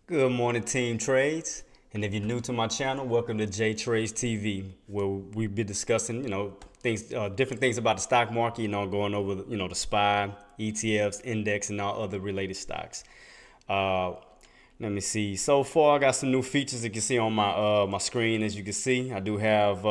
Good morning, Team Trades. And if you're new to my channel, welcome to J Trades TV, where we be discussing, things, different things about the stock market. Going over, the SPY, ETFs, index, and all other related stocks. Uh, Let me see. So far, I got some new features you can see on my screen. As you can see, I do have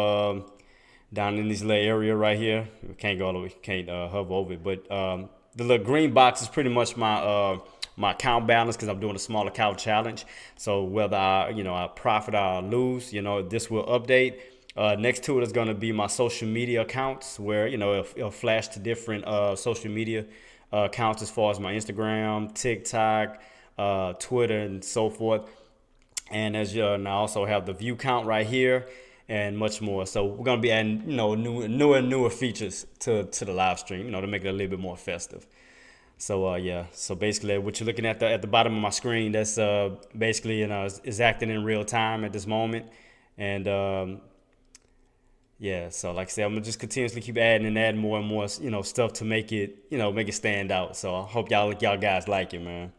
down in this little area right here. We can't go all the way, can't hover over it, but the little green box is pretty much my account balance because I'm doing a small account challenge. So whether I profit or lose, this will update. Next to it is going to be my social media accounts where it'll flash to different social media accounts as far as my Instagram, TikTok, Twitter, and so forth. And and I also have the view count right here and much more. So we're gonna be adding newer features to the live stream, to make it a little bit more festive. So yeah, so basically what you're looking at the bottom of my screen, that's basically is acting in real time at this moment. And yeah, so like I said, I'm gonna just continuously keep adding and adding more and more stuff to make it stand out. So I hope y'all guys like it, man.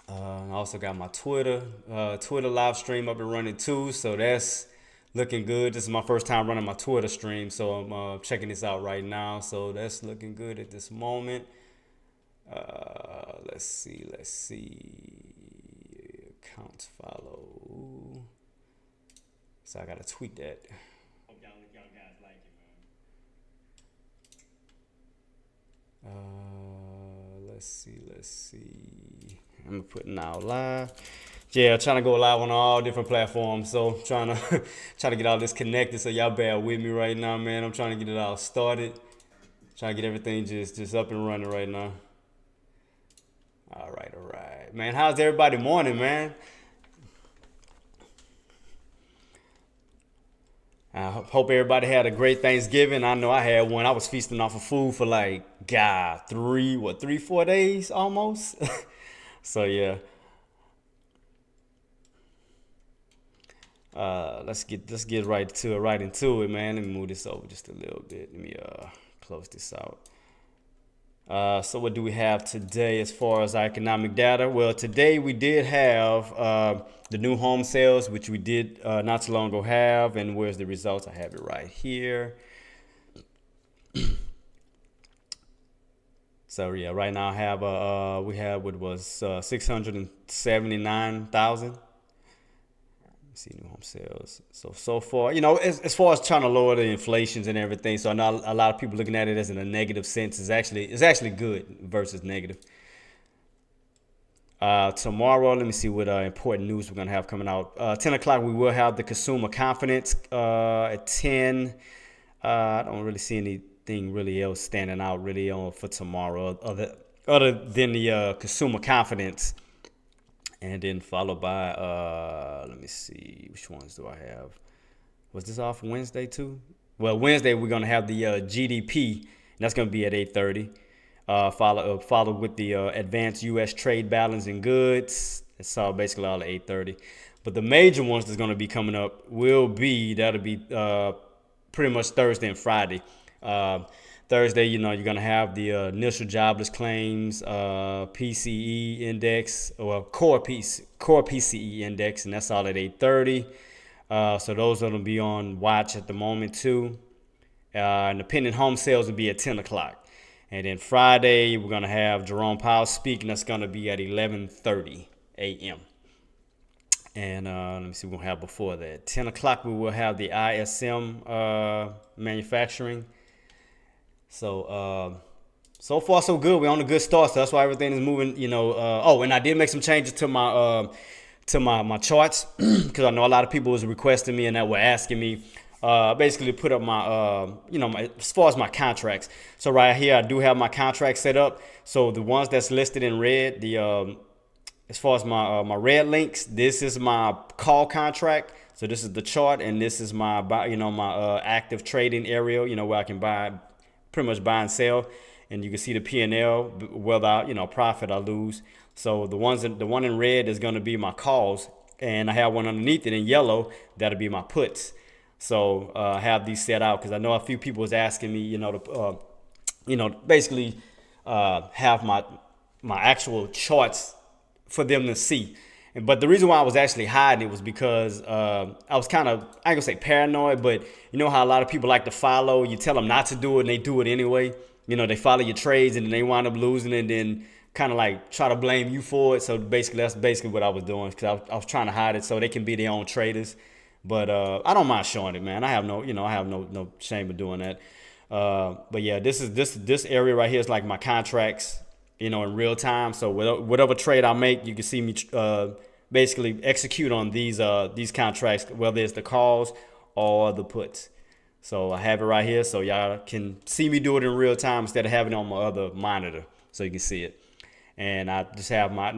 I also got my Twitter live stream up and running too, so that's looking good. This is my first time running my Twitter stream, so I'm checking this out right now. So that's looking good at this moment. Let's see. Accounts follow. So I gotta tweet that. Hope y'all guys like it, man. Let's see. I'm putting now live. Yeah, trying to go live on all different platforms. So trying to trying to get all this connected. So y'all bear with me right now, man. I'm trying to get it all started. Trying to get everything just up and running right now. All right, man. How's everybody morning, man? I hope everybody had a great Thanksgiving. I know I had one. I was feasting off of food for like, God, 4 days almost. So yeah. Let's get right into it, man. Let me move this over just a little bit. Let me close this out. So what do we have today as far as our economic data? Well, today we did have the new home sales, which we did not too long ago have. And where's the results? I have it right here. So yeah, right now I have we have what was 679,000. See new home sales. So far, as far as trying to lower the inflations and everything. So I know a lot of people looking at it as in a negative sense. It's actually good versus negative. Tomorrow, let me see what important news we're gonna have coming out. 10 o'clock, we will have the consumer confidence at 10. I don't really see anything really else standing out really on for tomorrow other than the consumer confidence. And then followed by, let me see, which ones do I have? Was this off Wednesday too? Well, Wednesday we're gonna have the GDP, and that's gonna be at 8:30. Followed with the advanced U.S. trade balance in goods. It's all basically all at 8:30. But the major ones that's gonna be coming up that'll be pretty much Thursday and Friday. Thursday, you're gonna have the initial jobless claims, PCE index, or core PCE index, and that's all at 8:30. So those are gonna be on watch at the moment too. And the pending home sales will be at 10 o'clock. And then Friday, we're gonna have Jerome Powell speak, and that's gonna be at 11:30 a.m. And let me see what we'll have before that. 10 o'clock, we will have the ISM manufacturing. So so far so good. We're on a good start. So that's why everything is moving. And I did make some changes to my charts because I know a lot of people was requesting me and that were asking me basically put up my as far as my contracts. So right here I do have my contract set up. So the ones that's listed in red, as far as my red links, this is my call contract. So this is the chart, and this is my my active trading area. Where I can pretty much buy and sell, and you can see the P&L, whether I profit or lose. So the one in red is going to be my calls, and I have one underneath it in yellow that'll be my puts. So I have these set out because I know a few people was asking me, to basically have my actual charts for them to see. But the reason why I was actually hiding it was because I was kind of, I ain't gonna say paranoid, but you know how a lot of people like to follow. You tell them not to do it and they do it anyway. You know, they follow your trades and then they wind up losing and then kind of like try to blame you for it. So basically, that's basically what I was doing, because I was trying to hide it so they can be their own traders. But I don't mind showing it, man. I have no shame of doing that. But yeah, this area right here is like my contracts, you know, in real time. So whatever trade I make, you can see me basically execute on these contracts, whether it's the calls or the puts. So I have it right here, so y'all can see me do it in real time instead of having it on my other monitor, so you can see it. And I just have I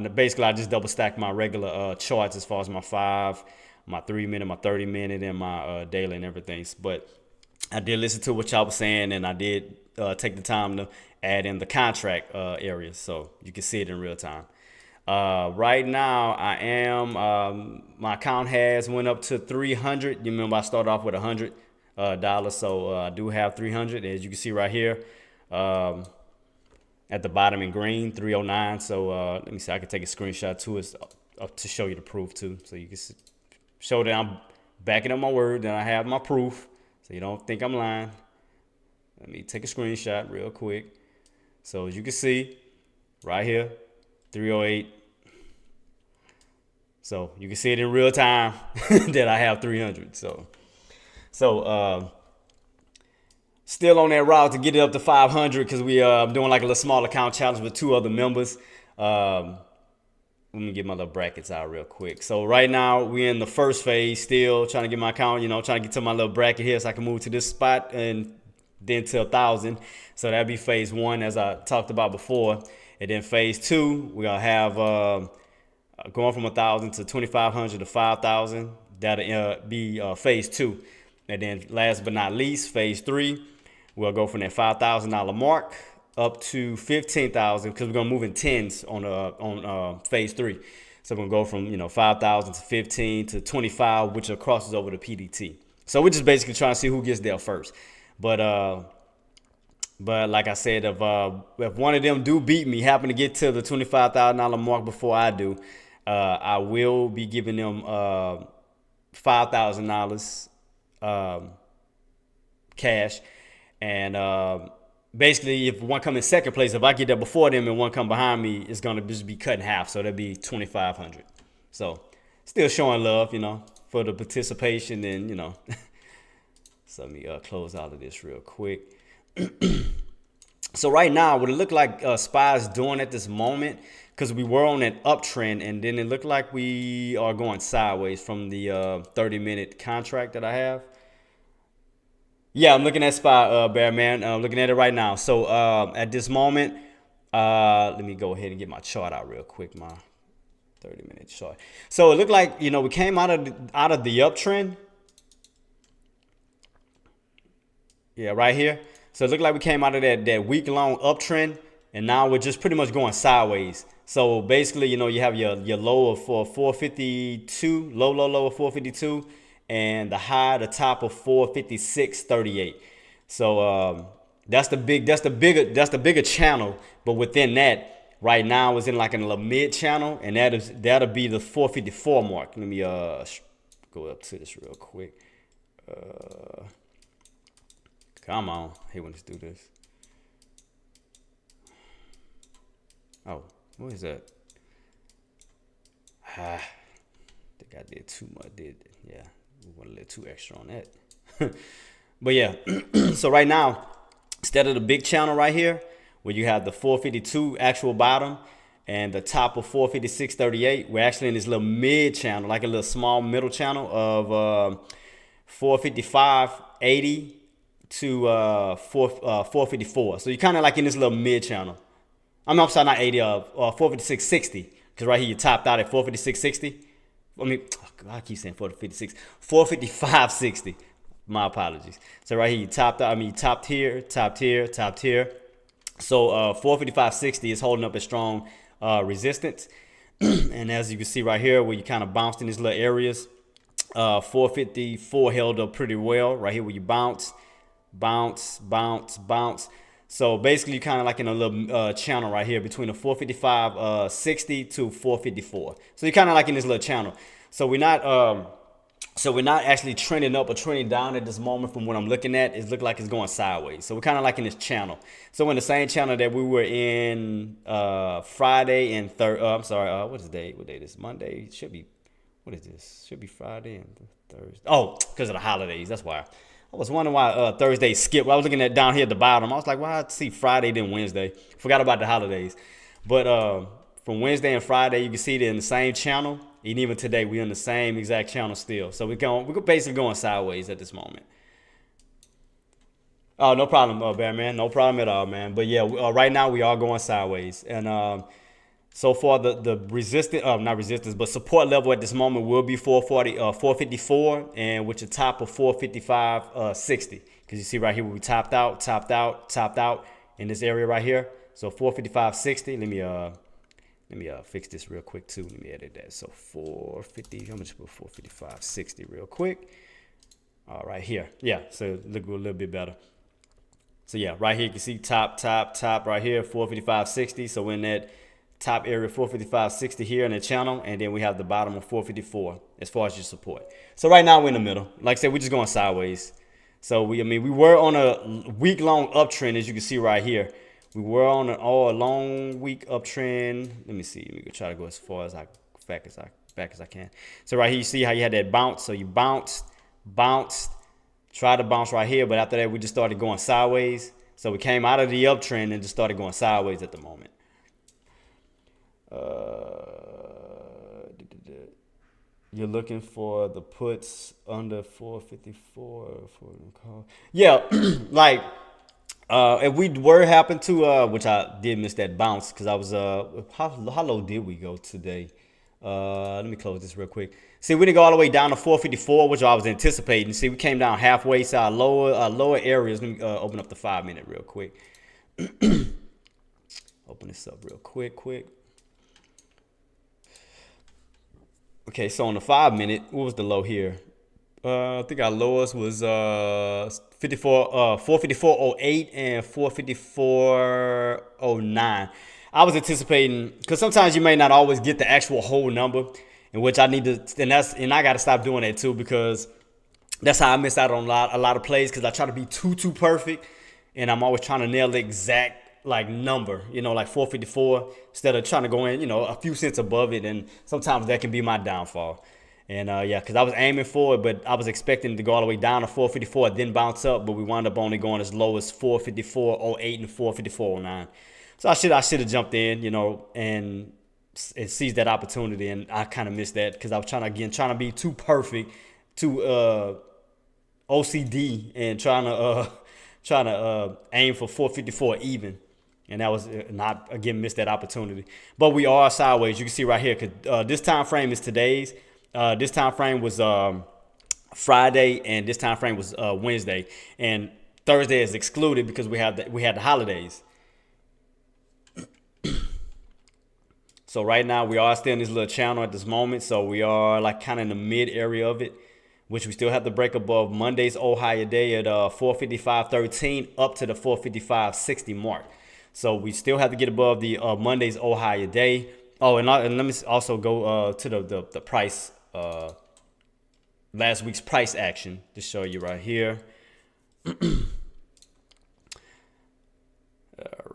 just double stack my regular charts as far as my 5, my 3 minute, my 30 minute, and my daily and everything. But I did listen to what y'all was saying, and I did take the time to add in the contract areas, so you can see it in real time. Right now, I am my account has went up to 300. You remember I started off with $100, so I do have 300, as you can see right here. At the bottom in green, 309. So let me see. I can take a screenshot to it to show you the proof too, so you can show that I'm backing up my word, that I have my proof, so you don't think I'm lying. Let me take a screenshot real quick. So as you can see, right here, 308. So you can see it in real time that I have 300. So still on that route to get it up to 500, because we doing like a little small account challenge with 2 other members. Let me get my little brackets out real quick. So right now we're in the first phase, still trying to get my account, trying to get to my little bracket here so I can move to this spot and then to 1,000. So that'd be phase 1, as I talked about before. And then phase 2, we're gonna have going from 1,000 to 2,500 to 5,000. That'll be phase 2. And then last but not least, phase 3, we'll go from that $5,000 mark up to 15,000, because we're gonna move in tens on phase 3. So we're gonna go from 5,000 to 15 to 25, which crosses over to PDT. So we're just basically trying to see who gets there first. But like I said, if one of them do beat me, happen to get to the $25,000 mark before I do, I will be giving them $5,000 cash. And basically, if one come in second place, if I get there before them and one come behind me, it's gonna just be cut in half. So that'd be 2,500. So still showing love, for the participation, and So let me close out of this real quick. So right now, what it looked like SPY is doing at this moment, because we were on an uptrend, and then it looked like we are going sideways from the 30-minute contract that I have. Yeah, I'm looking at SPY, Bear Man. I'm looking at it right now. So at this moment, let me go ahead and get my chart out real quick, my 30-minute chart. So it looked like we came out of the uptrend. Yeah, right here. So it looked like we came out of that week-long uptrend, and now we're just pretty much going sideways. So basically, you have your low of 452, low of 452, and the high, the top of 456.38. So that's the bigger channel. But within that, right now is in like a little mid channel, and that'll be the 454 mark. Let me go up to this real quick. Come on, I hate when this do this. Oh, what is that? I think I did too much. Yeah, we want a little too extra on that. But yeah, so right now, instead of the big channel right here, where you have the 452 actual bottom and the top of 456.38, we're actually in this little mid channel, like a little small middle channel of 455.80 to 454. So you're kind of like in this little mid channel. I'm sorry, not 80, 456.60, because right here you topped out at 456.60. I keep saying 456, 455.60. My apologies. So right here you topped out. You topped here. So 455.60 is holding up a strong resistance. And as you can see right here, where you kind of bounced in these little areas, 454 held up pretty well right here where you bounce. So basically, kind of like in a little channel right here between the 455.60 to 454. So you're kind of like in this little channel. So we're not actually trending up or trending down at this moment. From what I'm looking at, it looks like it's going sideways. So we're kind of like in this channel. So we're in the same channel that we were in Friday and I'm sorry. What is the date? What date is Monday? It should be. What is this? Should be Friday and Thursday. Oh, because of the holidays. That's why. I was wondering why Thursday skipped. I was looking at down here at the bottom. I was like, why I see Friday then Wednesday? Forgot about the holidays. But from Wednesday and Friday, you can see it in the same channel. And even today, we're in the same exact channel still. So we're basically going sideways at this moment. Oh, no problem, Bear Man. No problem at all, man. But yeah, right now we are going sideways. And so far, the resistance, not resistance, but support level at this moment will be 454, and with your top of 455.60. Because you see right here, we topped out in this area right here. So 455.60. Let me fix this real quick too. Let me edit that. So 450. I'm gonna just put 455.60 real quick. All right here. Yeah. So look a little bit better. So yeah, right here you can see top right here, 455.60. So we're in that top area 455.60 here in the channel, and then we have the bottom of 454 as far as your support. So right now we're in the middle. Like I said, we're just going sideways. So we were on a week-long uptrend, as you can see right here. We were on a long week uptrend. Let me see. Let me try to go as far as back as I can. So right here, you see how you had that bounce. So you bounced, tried to bounce right here, but after that, we just started going sideways. So we came out of the uptrend and just started going sideways at the moment. You're looking for the puts under 454 for the call. Yeah, like if we were happen to which I did miss that bounce because I was how low did we go today? Let me close this real quick. See, we didn't go all the way down to 454, which I was anticipating. See, we came down halfway, so our lower areas. Let me open up the 5-minute real quick. Open this up real quick. Okay, so on the 5-minute, what was the low here? I think our lowest was 454.08 and 454.09. I was anticipating, because sometimes you may not always get the actual whole number, in which I need to, and I got to stop doing that too, because that's how I miss out on a lot of plays, because I try to be too perfect, and I'm always trying to nail the exact like number, like 454, instead of trying to go in, a few cents above it, and sometimes that can be my downfall. And yeah, because I was aiming for it, but I was expecting to go all the way down to 454, then bounce up, but we wound up only going as low as 454.08 and 454.09. So I should have jumped in, and seized that opportunity, and I kind of missed that because I was trying to be too perfect, too OCD, and trying to aim for 454 even. And that was not, again, missed that opportunity. But we are sideways. You can see right here, because this time frame is today's. This time frame was Friday, and this time frame was Wednesday. And Thursday is excluded because we had the holidays. So right now we are still in this little channel at this moment. So we are like kind of in the mid area of it, which we still have to break above Monday's old higher day at 455.13 up to the 455.60 mark. So we still have to get above the Monday's old higher day. Oh, and let me also go to the price, last week's price action to show you right here. All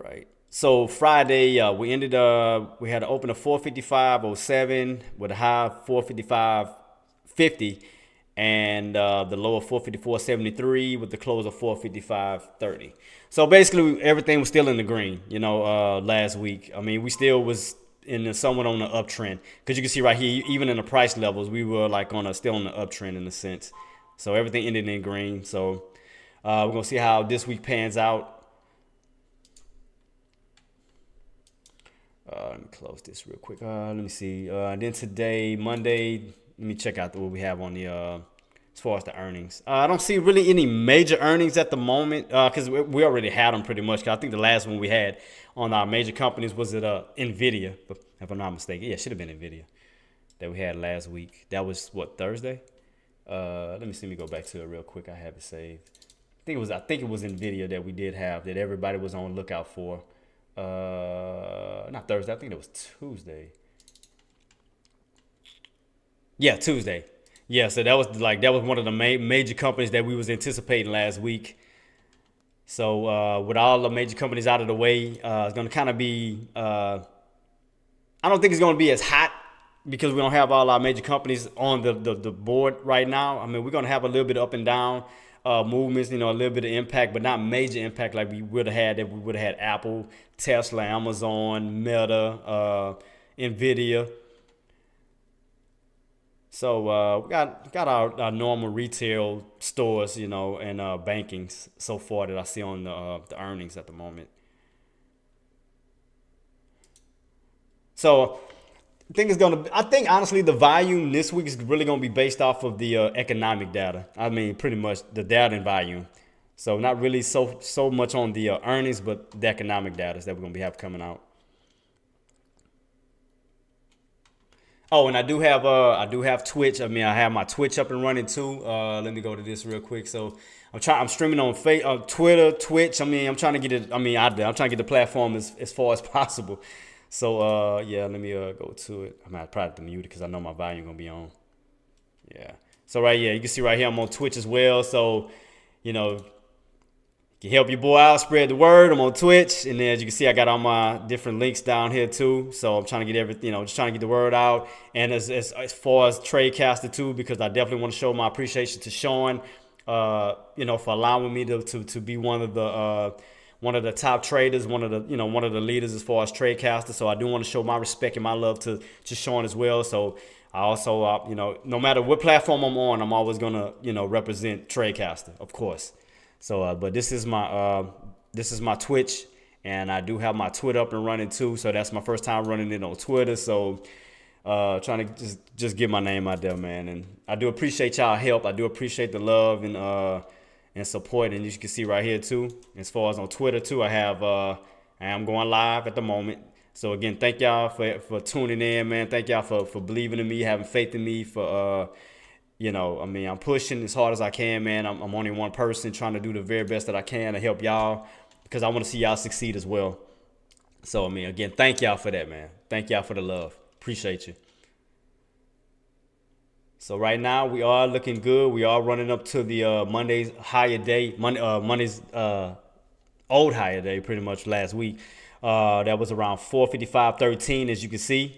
right. So Friday, we had to open a 455.07 with a high 455.50 and the low of 454.73 with the close of 455.30. So basically everything was still in the green, last week. I mean, we still was somewhat on the uptrend, because you can see right here, even in the price levels, we were like still on the uptrend in a sense. So everything ended in green. So we're gonna see how this week pans out. Let me close this real quick. Let me see. Then today, Monday, let me check out what we have on the as far as the earnings. I don't see really any major earnings at the moment, because we already had them pretty much. 'Cause I think the last one we had on our major companies was Nvidia, if I'm not mistaken. Yeah, it should have been Nvidia that we had last week. That was what, Thursday? Let me go back to it real quick. I have it saved. think it was Nvidia that we did have that everybody was on lookout for. Not Thursday. I think it was Tuesday. Yeah, Tuesday. Yeah, so that was one of the major companies that we was anticipating last week. So with all the major companies out of the way, it's going to kind of be. I don't think it's going to be as hot because we don't have all our major companies on the board right now. I mean, we're going to have a little bit up and down movements, a little bit of impact, but not major impact like we would have had if we would have had Apple, Tesla, Amazon, Meta, Nvidia. So we got our normal retail stores, and bankings so far that I see on the earnings at the moment. So I think honestly the volume this week is really gonna be based off of the economic data. I mean, pretty much the data and volume. So not really so much on the earnings, but the economic data that we're gonna be have coming out. Oh, and I do have Twitch. I mean, I have my Twitch up and running too. Let me go to this real quick. So I'm streaming on Twitter, Twitch. I mean, I'm trying to get it. I mean, out there. I'm trying to get the platform as far as possible. So yeah, let me go to it. I probably have to mute it because I know my volume gonna be on. Yeah. So right, yeah, you can see right here I'm on Twitch as well. So you know, can help your boy out, spread the word. I'm on Twitch, and then as you can see, I got all my different links down here too. So I'm trying to get everything, just trying to get the word out. And as far as Tradecaster too, because I definitely want to show my appreciation to Sean, for allowing me to be one of the top traders, one of the leaders as far as Tradecaster. So I do want to show my respect and my love to Sean as well. So I also, no matter what platform I'm on, I'm always gonna, represent Tradecaster, of course. So, but this is my Twitch, and I do have my Twitter up and running too. So that's my first time running it on Twitter. So, trying to just get my name out there, man. And I do appreciate y'all help. I do appreciate the love and support. And as you can see right here too, as far as on Twitter too, I am going live at the moment. So again, thank y'all for tuning in, man. Thank y'all for believing in me, having faith in me, for I'm pushing as hard as I can, man. I'm only one person trying to do the very best that I can to help y'all because I want to see y'all succeed as well. So, again, thank y'all for that, man. Thank y'all for the love. Appreciate you. So right now we are looking good. We are running up to the Monday's higher day, Monday's old higher day, pretty much last week. That was around 455.13, as you can see.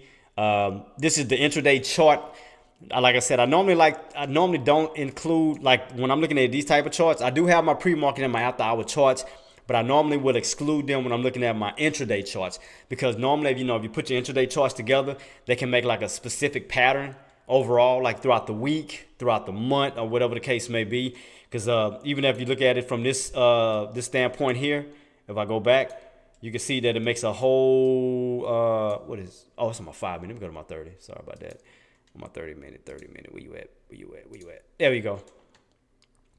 This is the intraday chart. Like I said, I normally don't include, like when I'm looking at these type of charts, I do have my pre-market and my after hour charts, but I normally will exclude them when I'm looking at my intraday charts, because normally, if you put your intraday charts together, they can make like a specific pattern overall, like throughout the week, throughout the month, or whatever the case may be. Because even if you look at it from this standpoint here, if I go back, you can see that it makes a whole, it's on my 5 minute. Let me go to my 30. Sorry about that. My 30 minute. Where you at? There we go.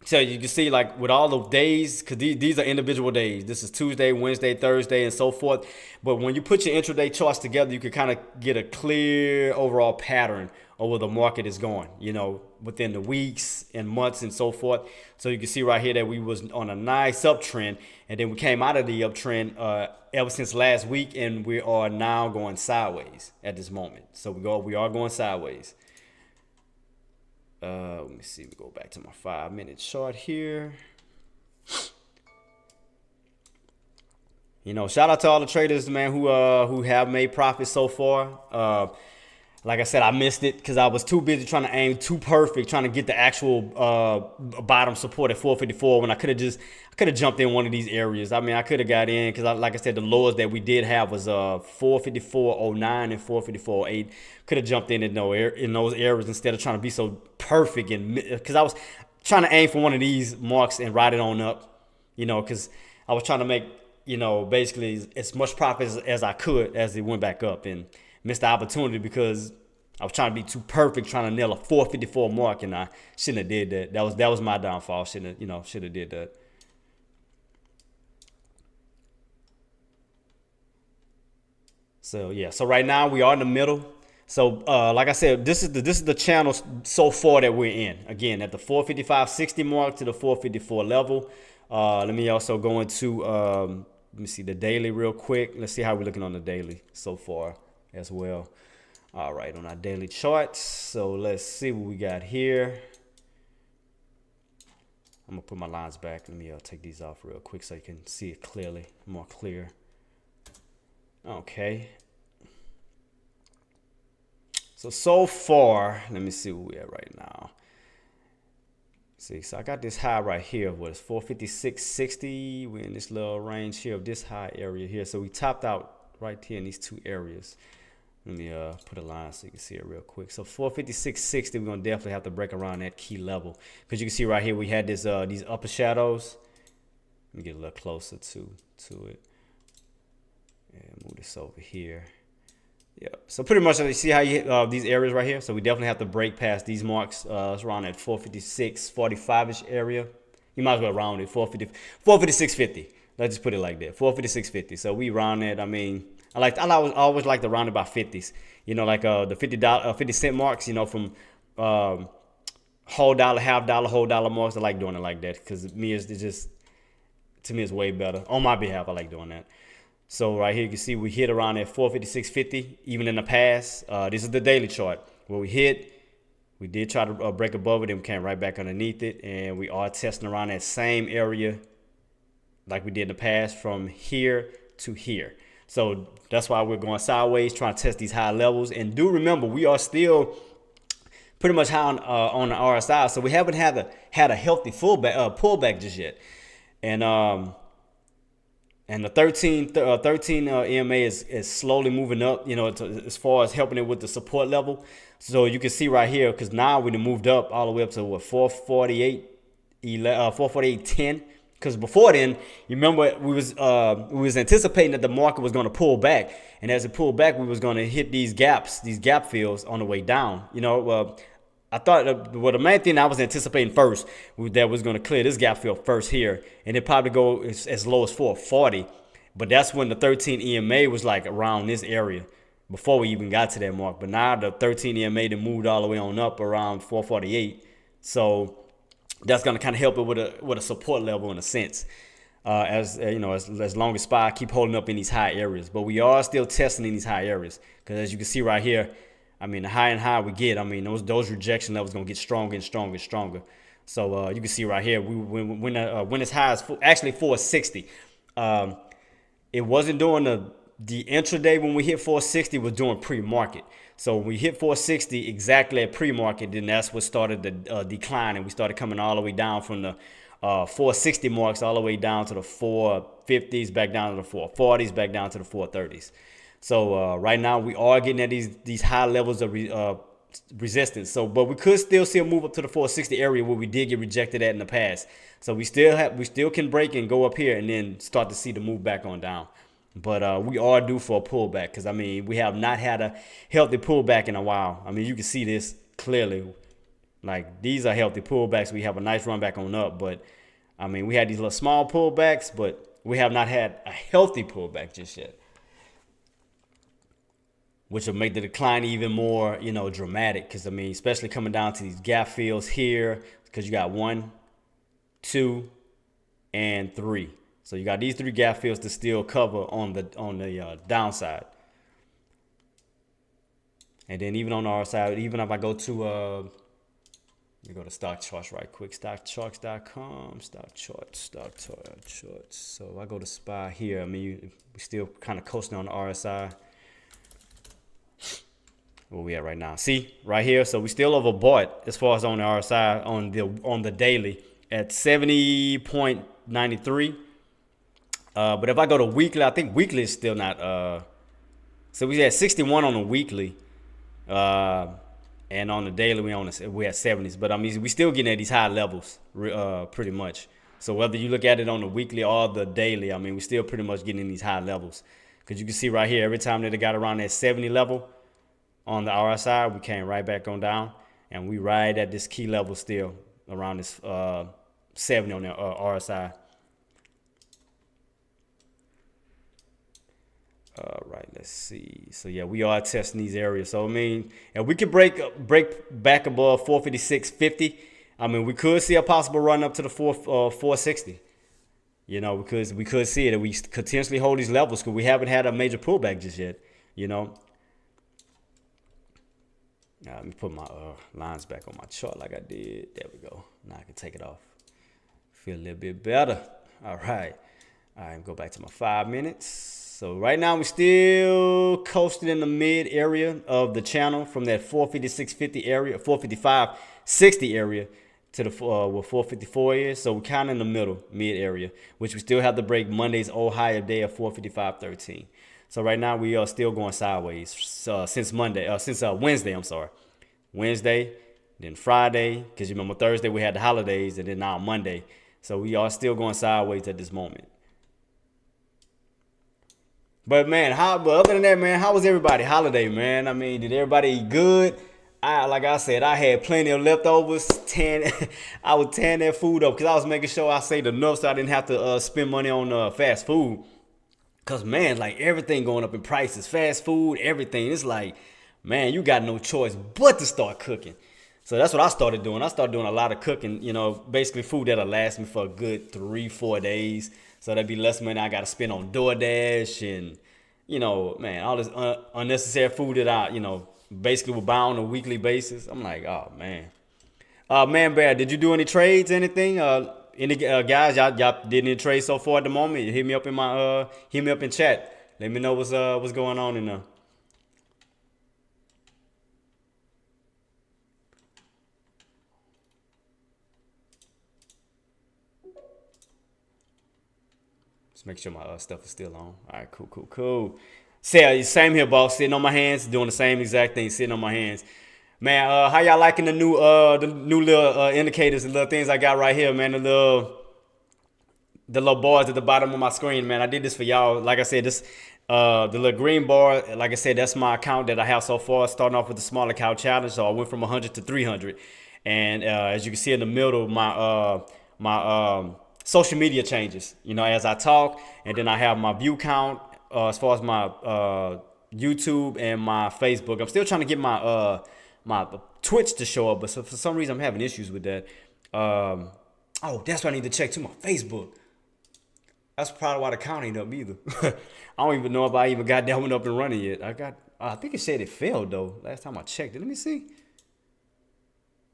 So you can see, like, with all the days, because these are individual days. This is Tuesday, Wednesday, Thursday, and so forth. But when you put your intraday charts together, you can kind of get a clear overall pattern of where the market is going, within the weeks and months and so forth. So you can see right here that we was on a nice uptrend, and then we came out of the uptrend ever since last week, and we are now going sideways at this moment. So we are going sideways. Let me see. We go back to my 5 minute chart here. Shout out to all the traders, man, who have made profits so far. Like I said, I missed it because I was too busy trying to aim too perfect, trying to get the actual bottom support at 454 when I could have jumped in one of these areas. I could have got in because, like I said, the lowest that we did have was 454.09 and 454.08. Could have jumped in those areas instead of trying to be so perfect, and because I was trying to aim for one of these marks and ride it on up, because I was trying to make, basically as much profit as I could as it went back up, and missed the opportunity because I was trying to be too perfect, trying to nail a 454 mark, and I shouldn't have did that. That was my downfall. Should have did that. So yeah. So right now we are in the middle. So like I said, this is the channel so far that we're in. Again, at the 455.60 mark to the 454 level. Let me also go into, let me see the daily real quick. Let's see how we're looking on the daily so far as well. All right, on our daily charts. So let's see what we got here. I'm gonna put my lines back. Let me take these off real quick so you can see it clearly, more clear. Okay. So far, let me see where we at right now. See, so I got this high right here. What is 456.60? We're in this little range here of this high area here. So we topped out right here in these two areas. Let me put a line so you can see it real quick. So 456.60, we're gonna definitely have to break around that key level, because you can see right here we had this these upper shadows. Let me get a little closer to it. And move this over here. Yeah. So pretty much you see how you hit these areas right here. So we definitely have to break past these marks. It's around that 456.45-ish area. You might as well round it 456.50. Let's just put it like that, 456.50. So we round it. I mean, I always like to round it by 50s. You know, like the 50 cent marks. You know, from whole dollar, half dollar, whole dollar marks. I like doing it like that because to me it's way better. On my behalf, I like doing that. So right here you can see we hit around at 456.50 even in the past. This is the daily chart where we did try to break above it, and we came right back underneath it, and we are testing around that same area like we did in the past from here to here. So that's why we're going sideways, trying to test these high levels. And do remember, we are still pretty much high on the RSI, so we haven't had a healthy pullback just yet. And the 13 EMA is slowly moving up, you know, as far as helping it with the support level. So you can see right here, because now we moved up all the way up to what, 448.10. Because before then, you remember we was anticipating that the market was going to pull back, and as it pulled back, we was going to hit these gap fills on the way down. You know, I thought the main thing I was anticipating first that was going to clear this gap fill first here, and it probably go as low as 440. But that's when the 13 EMA was like around this area before we even got to that mark. But now the 13 EMA moved all the way on up around 448. So that's going to kind of help it with a support level in a sense. As you know, as long as SPY keep holding up in these high areas. But we are still testing in these high areas, because as you can see right here, I mean, the higher and higher we get, I mean, those rejection levels going to get stronger and stronger and stronger. So you can see right here, when as high as actually 460, it wasn't doing the intraday when we hit 460, was doing pre-market. So when we hit 460 exactly at pre-market, then that's what started the decline, and we started coming all the way down from the 460 marks all the way down to the 450s, back down to the 440s, back down to the 430s. So right now we are getting at these high levels of resistance. So, but we could still see a move up to the 460 area where we did get rejected at in the past. So we still can break and go up here and then start to see the move back on down. But we are due for a pullback, because I mean, we have not had a healthy pullback in a while. I mean, you can see this clearly. Like, these are healthy pullbacks. We have a nice run back on up, but I mean, we had these little small pullbacks, but we have not had a healthy pullback just yet, which will make the decline even more, you know, dramatic. Because I mean, especially coming down to these gap fills here, because you got 1, 2, and 3. So you got these 3 gap fills to still cover on the downside. And then even on the RSI, even if I go to let me go to stock charts right quick, stockcharts.com, stock charts. So if I go to SPY here, I mean, we still kind of coasting on the RSI. Where we at right now? See right here. So we still overbought as far as on the RSI on the daily at 70.93. But if I go to weekly, I think weekly is still not. So we had 61 on the weekly, and on the daily we at 70s. But I mean, we still getting at these high levels, pretty much. So whether you look at it on the weekly or the daily, I mean, we still pretty much getting these high levels, because you can see right here, every time that it got around that 70 level on the RSI, we came right back on down, and we ride at this key level still around this 70 on the RSI. All right, let's see. So yeah, we are testing these areas. So I mean, if we could break back above 456.50, I mean, we could see a possible run up to the 460. because we could see it. We potentially hold these levels because we haven't had a major pullback just yet. Let me put my lines back on my chart like I did. There we go. Now I can take it off. Feel a little bit better. All right. Go back to my 5 minutes. So right now we're still coasting in the mid area of the channel from that 456.50 area, 455.60 area to the where 454 is. So we're kind of in the middle, mid area, which we still have to break Monday's old higher day of 455.13. So right now we are still going sideways since Wednesday. I'm sorry, Wednesday, then Friday, because you remember Thursday we had the holidays, and then now Monday. So we are still going sideways at this moment. But man, other than that, man, how was everybody holiday, man? I mean, did everybody eat good? Like I said, I had plenty of leftovers. I was tearing that food up because I was making sure I saved enough so I didn't have to spend money on fast food. Cause man, like everything going up in prices, fast food, everything. It's like, man, you got no choice but to start cooking. So that's what I started doing. I started doing a lot of cooking, basically food that'll last me for a good 3-4 days. So that'd be less money I got to spend on DoorDash and, man, all this unnecessary food that I, basically would buy on a weekly basis. I'm like, oh man. Man, Bear, did you do any trades, anything? Any guys, y'all did any trades so far at the moment? Hit me up in chat. Let me know what's going on in there. Just make sure my stuff is still on. All right, cool. Same here, boss. Sitting on my hands, doing the same exact thing. Sitting on my hands. Man, how y'all liking the new little indicators, the little things I got right here, man? The little bars at the bottom of my screen, man. I did this for y'all. Like I said, the little green bar, like I said, that's my account that I have so far. Starting off with the small account challenge, so I went from 100 to 300. And as you can see in the middle, my social media changes. As I talk, and then I have my view count as far as my YouTube and my Facebook. I'm still trying to get my Twitch to show up, but for some reason I'm having issues with that. That's what I need to check too, my Facebook. That's probably why the count ain't up either. I don't even know if I even got that one up and running yet. I think it said it failed though. Last time I checked it. Let me see.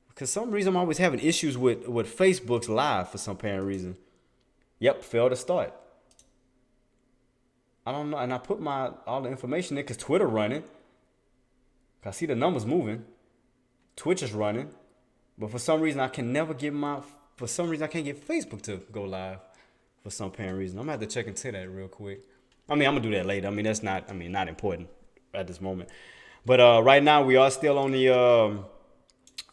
Because some reason I'm always having issues with Facebook's live for some apparent reason. Yep, failed to start. I don't know, and I put all the information in because Twitter running. I see the numbers moving. Twitch is running, but for some reason I can't get Facebook to go live. For some apparent reason, I'm gonna have to check into that real quick. I mean, I'm gonna do that later. I mean, that's not important at this moment. But right now we are still on the,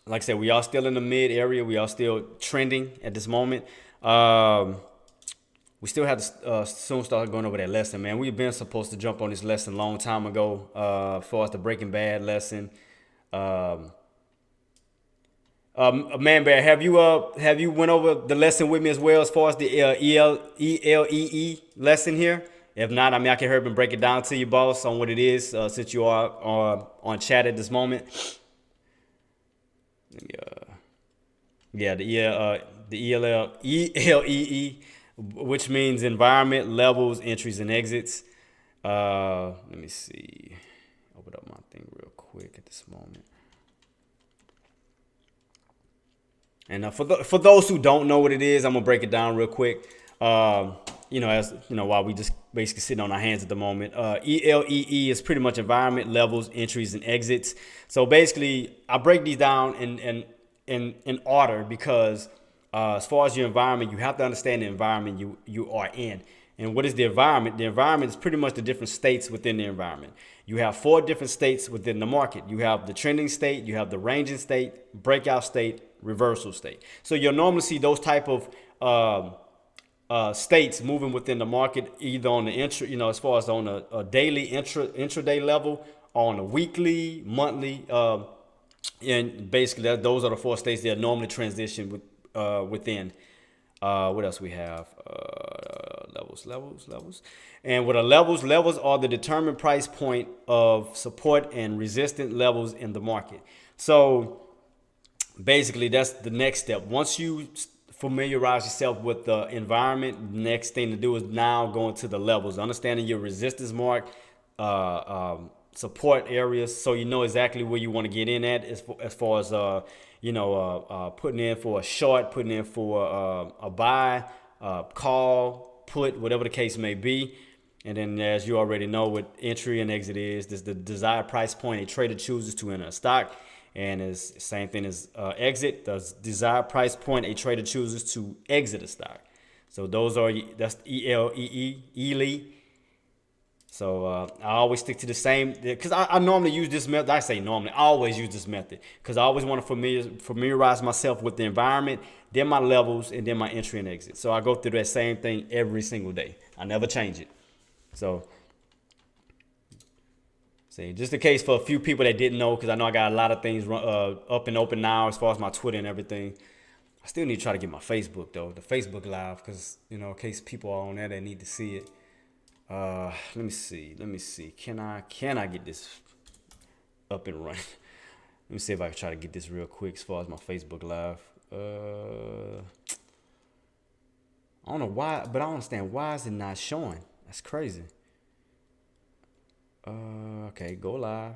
like I said, we are still in the mid area. We are still trending at this moment. We still have to soon start going over that lesson, man. We've been supposed to jump on this lesson a long time ago, as far as the Breaking Bad lesson. Man, Bear, have you went over the lesson with me as well as far as the ELEE lesson here? If not, I mean, I can hurry and break it down to you, boss, on what it is, since you are on chat at this moment. The ELEE, which means environment, levels, entries, and exits. Let me see. Open up my thing real quick at this moment. And for those who don't know what it is, I'm gonna break it down real quick. While we just basically sitting on our hands at the moment. ELEE is pretty much environment, levels, entries, and exits. So basically, I break these down in order because as far as your environment, you have to understand the environment you are in. And what is the environment? The environment is pretty much the different states within the environment. You have 4 different states within the market. You have the trending state, you have the ranging state, breakout state, reversal state. So you'll normally see those type of states moving within the market, either on the as far as on a daily intraday level, or on a weekly, monthly, and basically those are the 4 states that normally transition within. What else we have? Levels. And with the levels are the determined price point of support and resistance levels in the market. So basically, that's the next step. Once you familiarize yourself with the environment. Next thing to do is now go into the levels, understanding your resistance mark, support areas, so you know exactly where you want to get in at as far as putting in for a short, putting in for a buy, call, put, whatever the case may be. And then, as you already know, what entry and exit is, this is the desired price point a trader chooses to enter a stock. And it's the same thing as exit, the desired price point a trader chooses to exit a stock. So that's ELEE. So I always stick to the same, because I normally use this method. I say normally, I always use this method because I always want to familiarize myself with the environment, then my levels, and then my entry and exit. So I go through that same thing every single day. I never change it. So, see, just in case for a few people that didn't know, because I know I got a lot of things up and open now as far as my Twitter and everything. I still need to try to get my Facebook though, the Facebook Live, because in case people are on there, they need to see it. Let me see. Can I get this up and running? Let me see if I can try to get this real quick as far as my Facebook Live. I don't know why, but I don't understand why is it not showing. That's crazy. Okay, go live.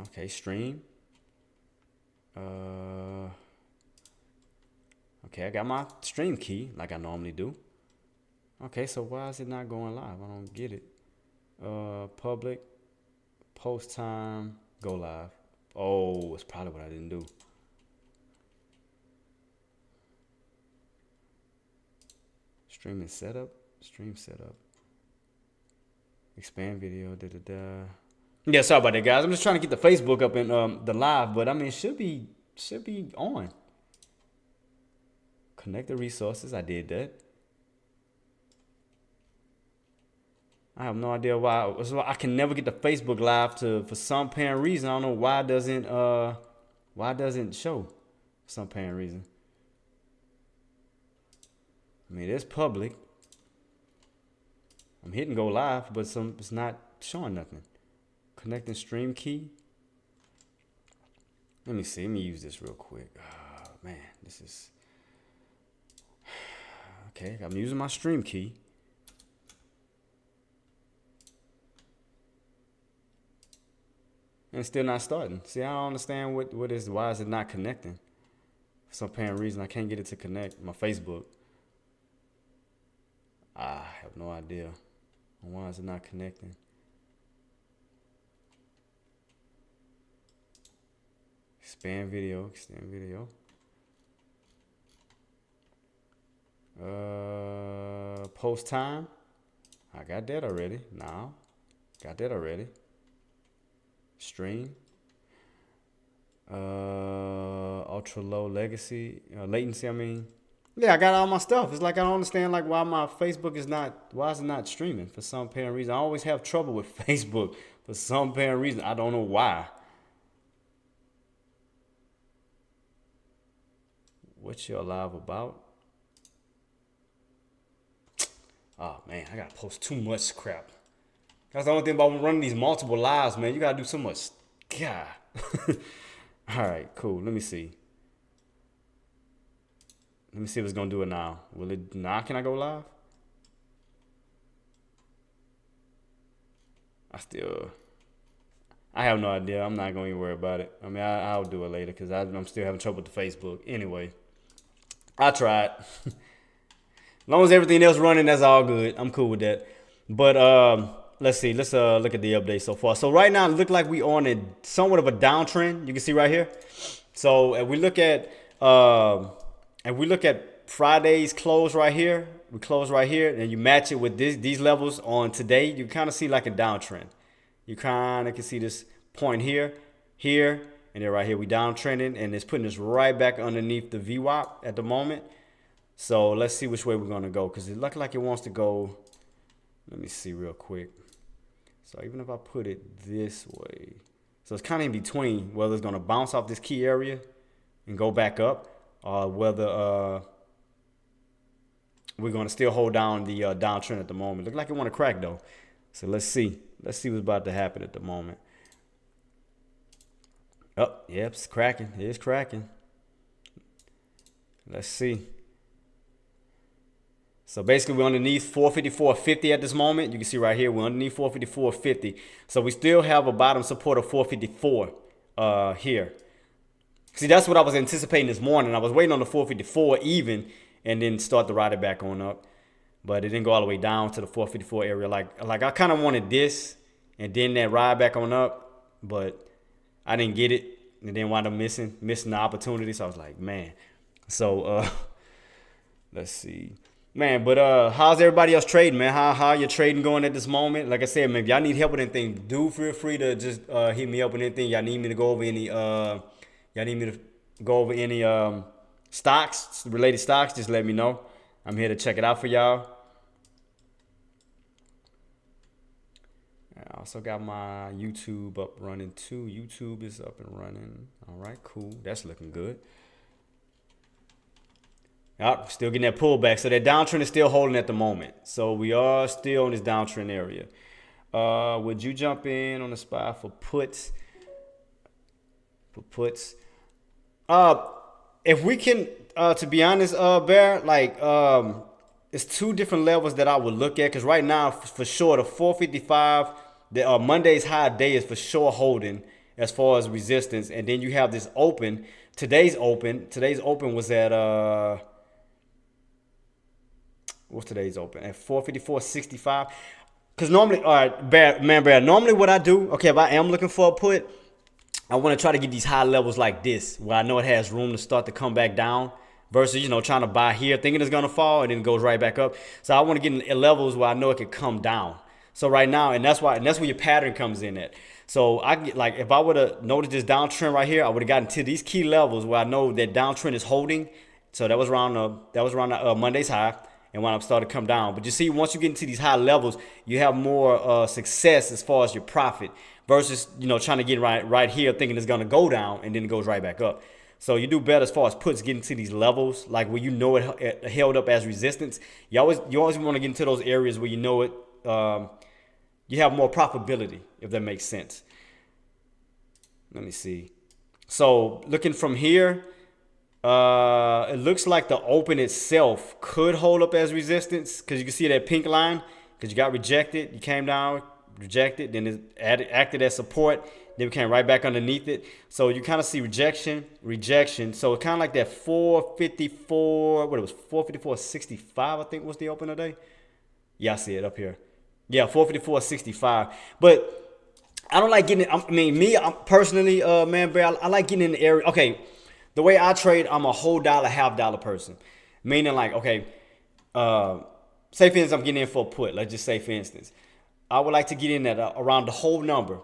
Okay, stream. Okay, I got my stream key like I normally do. Okay, so why is it not going live? I don't get it. Public, post time, go live. Oh, it's probably what I didn't do. Stream setup. Expand video. Yeah, sorry about that, guys. I'm just trying to get the Facebook up in the live, but I mean, it should be on. Connect the resources. I did that. I have no idea why. So I can never get the Facebook Live for some apparent reason. I don't know why it doesn't show for some apparent reason. I mean, it's public. I'm hitting go live, but it's not showing nothing. Connecting stream key. Let me see. Let me use this real quick. Oh, man, this is okay. I'm using my stream key. And it's still not starting. See, I don't understand why is it not connecting? For some apparent reason, I can't get it to connect my Facebook. I have no idea. Why is it not connecting? Extend video. Post time. I got that already. Stream. Ultra low latency. Yeah, I got all my stuff. It's like I don't understand why my Facebook why is it not streaming for some apparent reason. I always have trouble with Facebook for some apparent reason. I don't know why. What's your live about? Oh man, I gotta post too much crap. That's the only thing about running these multiple lives, man. You gotta do so much. God. All right, cool. Let me see. Let me see if it's gonna do it now. Will it now? Can I go live? I have no idea. I'm not gonna even worry about it. I mean, I'll do it later because I'm still having trouble with the Facebook. Anyway, I tried. As long as everything else running, that's all good. I'm cool with that. But let's see. Let's look at the update so far. So right now, it looks like we on a somewhat of a downtrend. You can see right here. So if we look at Friday's close right here, we close right here, and you match it with these levels on today, you kind of see like a downtrend. You kind of can see this point here, and then right here we downtrending, and it's putting us right back underneath the VWAP at the moment. So let's see which way we're gonna go, because it looks like it wants to go. Let me see real quick. So even if I put it this way, so it's kind of in between whether it's gonna bounce off this key area and go back up, or whether we're gonna still hold down the downtrend at the moment. Look like it want to crack though. So let's see what's about to happen at the moment. Oh, yep, it's cracking. It's cracking. Let's see. So basically, we're underneath 454.50 at this moment. You can see right here, we're underneath 454.50. So we still have a bottom support of 454 here. See, that's what I was anticipating this morning. I was waiting on the 454 even, and then start to ride it back on up. But it didn't go all the way down to the 454 area. Like I kind of wanted this, and then that ride back on up, but I didn't get it, and then wound up missing the opportunity. So I was like, man. So let's see. Man, but how's everybody else trading, man? How your trading going at this moment? Like I said, man, if y'all need help with anything, do feel free to just hit me up with anything. Y'all need me to go over any stocks, related stocks, just let me know. I'm here to check it out for y'all. I also got my YouTube up running too. YouTube is up and running. All right, cool. That's looking good. Yep, still getting that pullback. So that downtrend is still holding at the moment. So we are still in this downtrend area. Would you jump in on the spot for puts? If we can, to be honest, Bear, like it's two different levels that I would look at. Because right now, for sure, the 455, the Monday's high day is for sure holding as far as resistance. And then you have this open. Today's open was at what's today's open? At 454.65. Because normally, all right, Bear, normally what I do, okay, if I am looking for a put, I want to try to get these high levels like this, where I know it has room to start to come back down versus, trying to buy here, thinking it's going to fall, and then it goes right back up. So I want to get in levels where I know it could come down. So right now, and that's where your pattern comes in at. So I get, like, if I would have noticed this downtrend right here, I would have gotten to these key levels where I know that downtrend is holding. So that was around Monday's high. And when I started to come down. But you see, once you get into these high levels, you have more success as far as your profit versus, trying to get right here thinking it's going to go down and then it goes right back up. So you do better as far as puts getting to these levels, like where it held up as resistance. You always want to get into those areas where it, you have more profitability, if that makes sense. Let me see. So looking from here, it looks like the open itself could hold up as resistance because you can see that pink line because you got rejected. You came down, rejected, then it acted as support. Then we came right back underneath it. So you kind of see rejection. So it's kind of like that 454, 454.65, I think was the open today. Yeah, I see it up here. Yeah, 454.65. But I don't like getting it. I'm personally, I like getting in the area. Okay. The way I trade, I'm a whole dollar, half dollar person. Meaning like, okay, say for instance, I'm getting in for a put. Let's just say for instance, I would like to get in at around the whole number.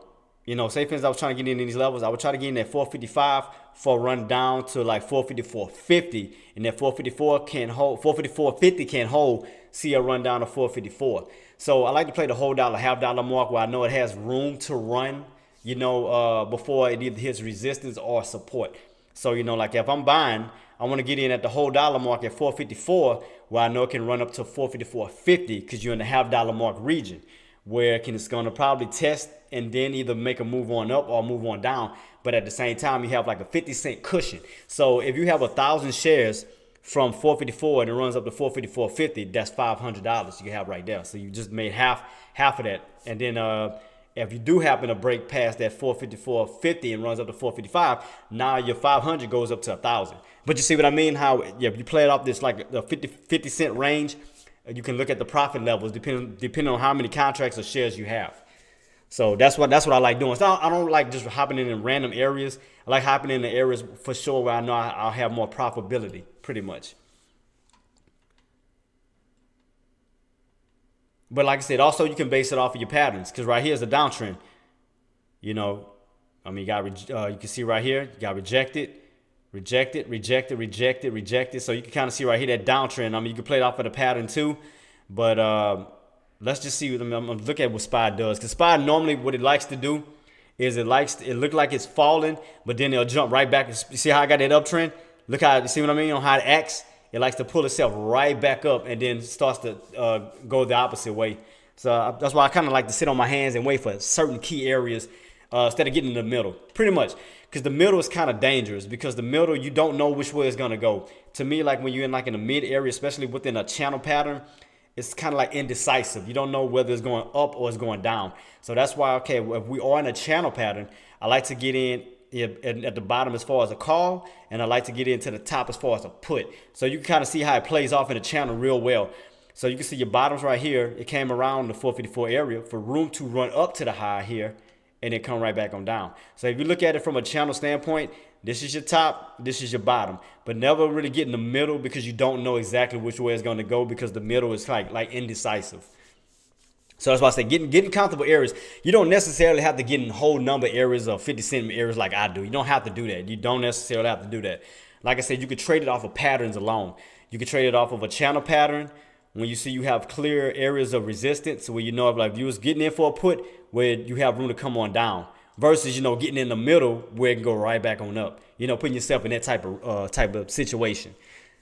Say for instance, I was trying to get in these levels. I would try to get in at 455 for a run down to like 454.50. And that 454.50 can't hold. See a run down to 454. So I like to play the whole dollar, half dollar mark where I know it has room to run, before it either hits resistance or support. So, like if I'm buying, I want to get in at the whole dollar mark at 454, where I know it can run up to 454.50 because you're in the half dollar mark region where it's going to probably test and then either make a move on up or move on down. But at the same time, you have like a 50-cent cushion. So if you have 1,000 shares from 454 and it runs up to 454.50, that's $500 you have right there. So you just made half of that. And then if you do happen to break past that 454.50 and runs up to 455, now your 500 goes up to 1,000. But you see what I mean? How if you play it off this like the 50 cent range, you can look at the profit levels depending on how many contracts or shares you have. So that's what I like doing. So I don't like just hopping in random areas. I like hopping in the areas for sure where I know I'll have more profitability, pretty much. But like I said, also you can base it off of your patterns because right here is a downtrend. You can see right here, you got rejected. So you can kind of see right here that downtrend. You can play it off of the pattern too. But let's just see. I'm gonna look at what SPY does because SPY normally what it likes to do is it look like it's falling, but then it'll jump right back. You see how I got that uptrend? Look how you see what I mean on how it acts. It likes to pull itself right back up and then starts to go the opposite way. So that's why I kind of like to sit on my hands and wait for certain key areas instead of getting in the middle, pretty much. Because the middle is kind of dangerous, because the middle, you don't know which way it's going to go. To me, like when you're in like in the mid area, especially within a channel pattern, it's kind of like indecisive. You don't know whether it's going up or it's going down. So that's why, okay, if we are in a channel pattern, I like to get in at the bottom as far as a call, and I like to get into the top as far as a put. So you can kind of see how it plays off in the channel real well. So you can see your bottoms right here. It came around the 454 area for room to run up to the high here, and then come right back on down. So if you look at it from a channel standpoint, this is your top, this is your bottom. But never really get in the middle, because you don't know exactly which way it's going to go, because the middle is like indecisive. So that's why I say getting comfortable areas. You don't necessarily have to get in whole number areas or 50 cent areas like I do. You don't have to do that. You don't necessarily have to do that. Like I said, you could trade it off of patterns alone. You could trade it off of a channel pattern. When you see you have clear areas of resistance, where you know if like you was getting in for a put, where you have room to come on down, versus getting in the middle where it can go right back on up. Putting yourself in that type of situation.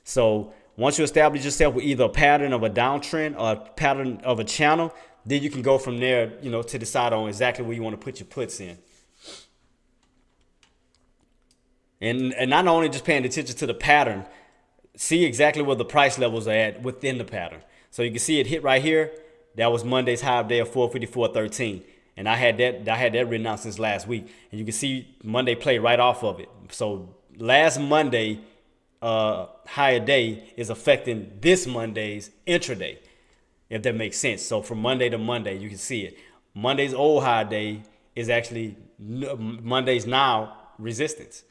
So once you establish yourself with either a pattern of a downtrend or a pattern of a channel, then you can go from there, to decide on exactly where you want to put your puts in. And not only just paying attention to the pattern, see exactly where the price levels are at within the pattern. So you can see it hit right here. That was Monday's high day of 454.13. And I had that written out since last week. And you can see Monday played right off of it. So last Monday higher day is affecting this Monday's intraday, if that makes sense. So from Monday to Monday, you can see it. Monday's old high day is actually Monday's now resistance,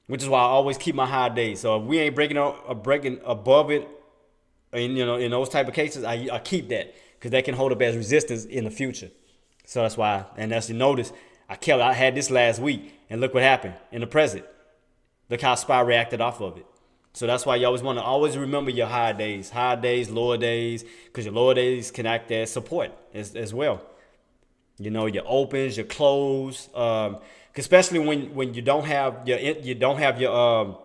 which is why I always keep my high days. So if we ain't breaking above it, in those type of cases, I keep that, because that can hold up as resistance in the future. So that's why, and as you notice, I had this last week, and look what happened in the present. Look how SPY reacted off of it. So that's why you always want to always remember your high days, lower days, because your lower days can act as support as well. Your opens, your close, especially when you don't have your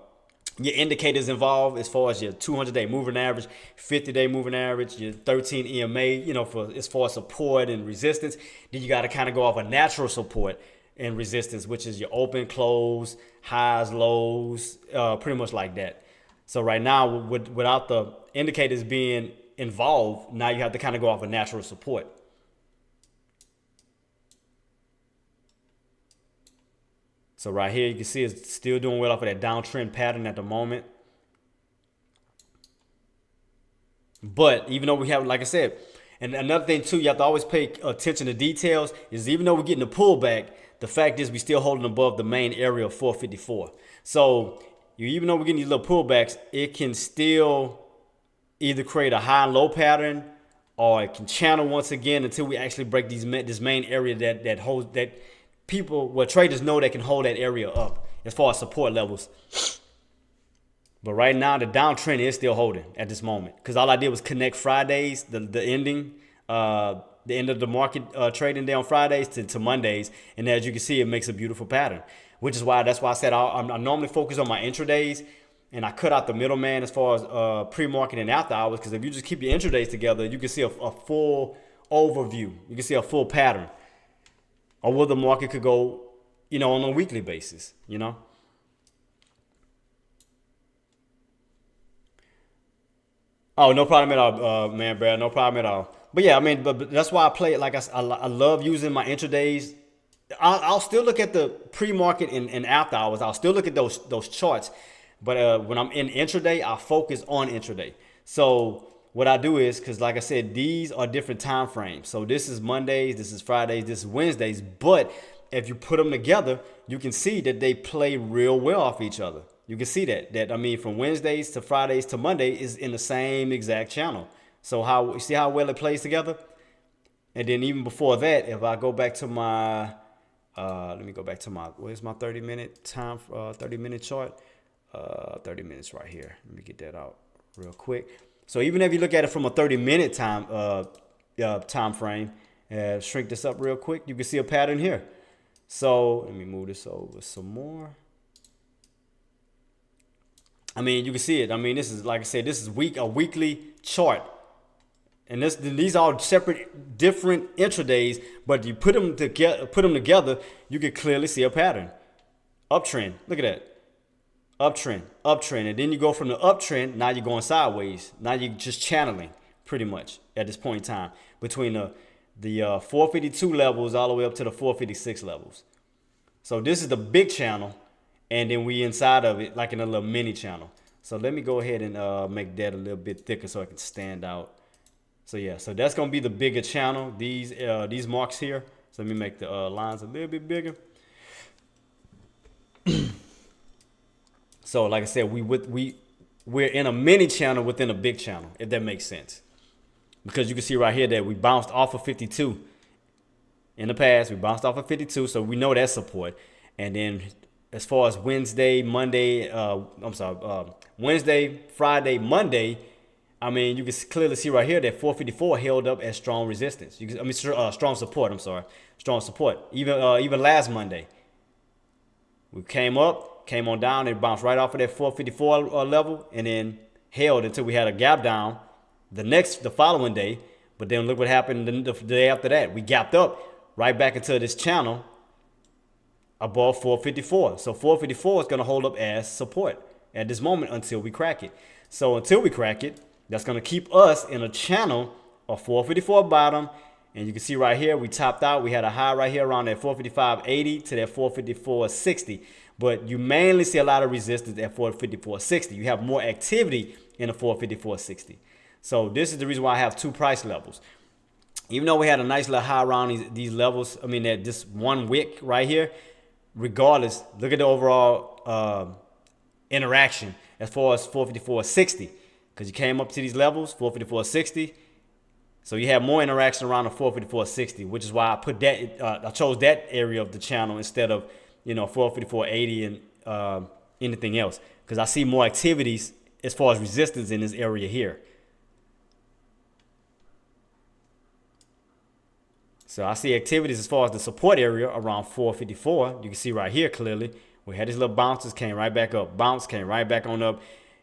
indicators involved, as far as your 200-day moving average, 50-day moving average, your 13 EMA, for as far as support and resistance. Then you got to kind of go off a natural support and resistance, which is your open, close, highs, lows, pretty much like that. So right now, without the indicators being involved, now you have to kind of go off a natural support. So right here, you can see it's still doing well off of that downtrend pattern at the moment. But even though we have, like I said, and another thing too, you have to always pay attention to details, is even though we're getting a pullback, the fact is we still holding above the main area of 454. So even though we're getting these little pullbacks, it can still either create a high and low pattern, or it can channel once again until we actually break this main area that holds that. Traders know they can hold that area up as far as support levels. But right now, the downtrend is still holding at this moment, because all I did was connect Fridays, the end of the market trading day on Fridays to Mondays. And as you can see, it makes a beautiful pattern, that's why I said I normally focus on my intradays, and I cut out the middleman as far as pre-market and after hours, because if you just keep your intradays together, you can see a full overview. You can see a full pattern, or where the market could go, on a weekly basis, Oh, no problem at all, man, Brad. No problem at all. But yeah, but that's why I play it. Like I love using my intradays. I'll still look at the pre-market and after hours. I'll still look at those charts. But when I'm in intraday, I focus on intraday. So what I do is, because like I said, these are different time frames. So this is Mondays, this is Fridays, this is Wednesdays. But if you put them together, you can see that they play real well off each other. You can see that from Wednesdays to Fridays to Monday is in the same exact channel. So you see how well it plays together? And then even before that, if I go back to my, let me go back to where's my 30-minute time, 30-minute chart? 30 minutes right here. Let me get that out real quick. So even if you look at it from a 30-minute time frame, shrink this up real quick, you can see a pattern here. So let me move this over some more. You can see it. This is, like I said, this is a weekly chart. And these are separate, different intradays, but you put them together, you can clearly see a pattern. Uptrend, look at that. Uptrend, uptrend, and then you go from the uptrend, now you're going sideways. Now you're just channeling pretty much at this point in time between the 452 levels all the way up to the 456 levels. So this is the big channel, and then we inside of it like in a little mini channel. So let me go ahead and make that a little bit thicker so I can stand out. So yeah, so that's gonna be the bigger channel. These marks here. So let me make the lines a little bit bigger. So like I said, we're in a mini channel within a big channel, if that makes sense. Because you can see right here that we bounced off of 52 in the past. We bounced off of 52, so we know that's support. And then as far as Wednesday, Friday, Monday, I mean, you can clearly see right here that 454 held up as strong resistance. Strong support. I'm sorry, strong support. Even last Monday, we came up, came on down, and bounced right off of that 454 level, and then held until we had a gap down the following day. But then look what happened the day after that. We gapped up right back into this channel above 454. So 454 is going to hold up as support at this moment until we crack it. So until we crack it, that's going to keep us in a channel of 454 bottom. And you can see right here, we topped out. We had a high right here around that 455.80 to that 454.60. But you mainly see a lot of resistance at 454.60. You have more activity in the 454.60. So this is the reason why I have two price levels. Even though we had a nice little high around these levels, I mean, that this one wick right here, regardless, look at the overall interaction as far as 454.60. Because you came up to these levels, 454.60. So you have more interaction around the 454.60, which is why I put that. I chose that area of the channel instead of 454.80 and anything else, because I see more activities as far as resistance in this area here. So I see activities as far as the support area around 454. You can see right here clearly. We had these little bounces, came right back up. Bounce, came right back on up.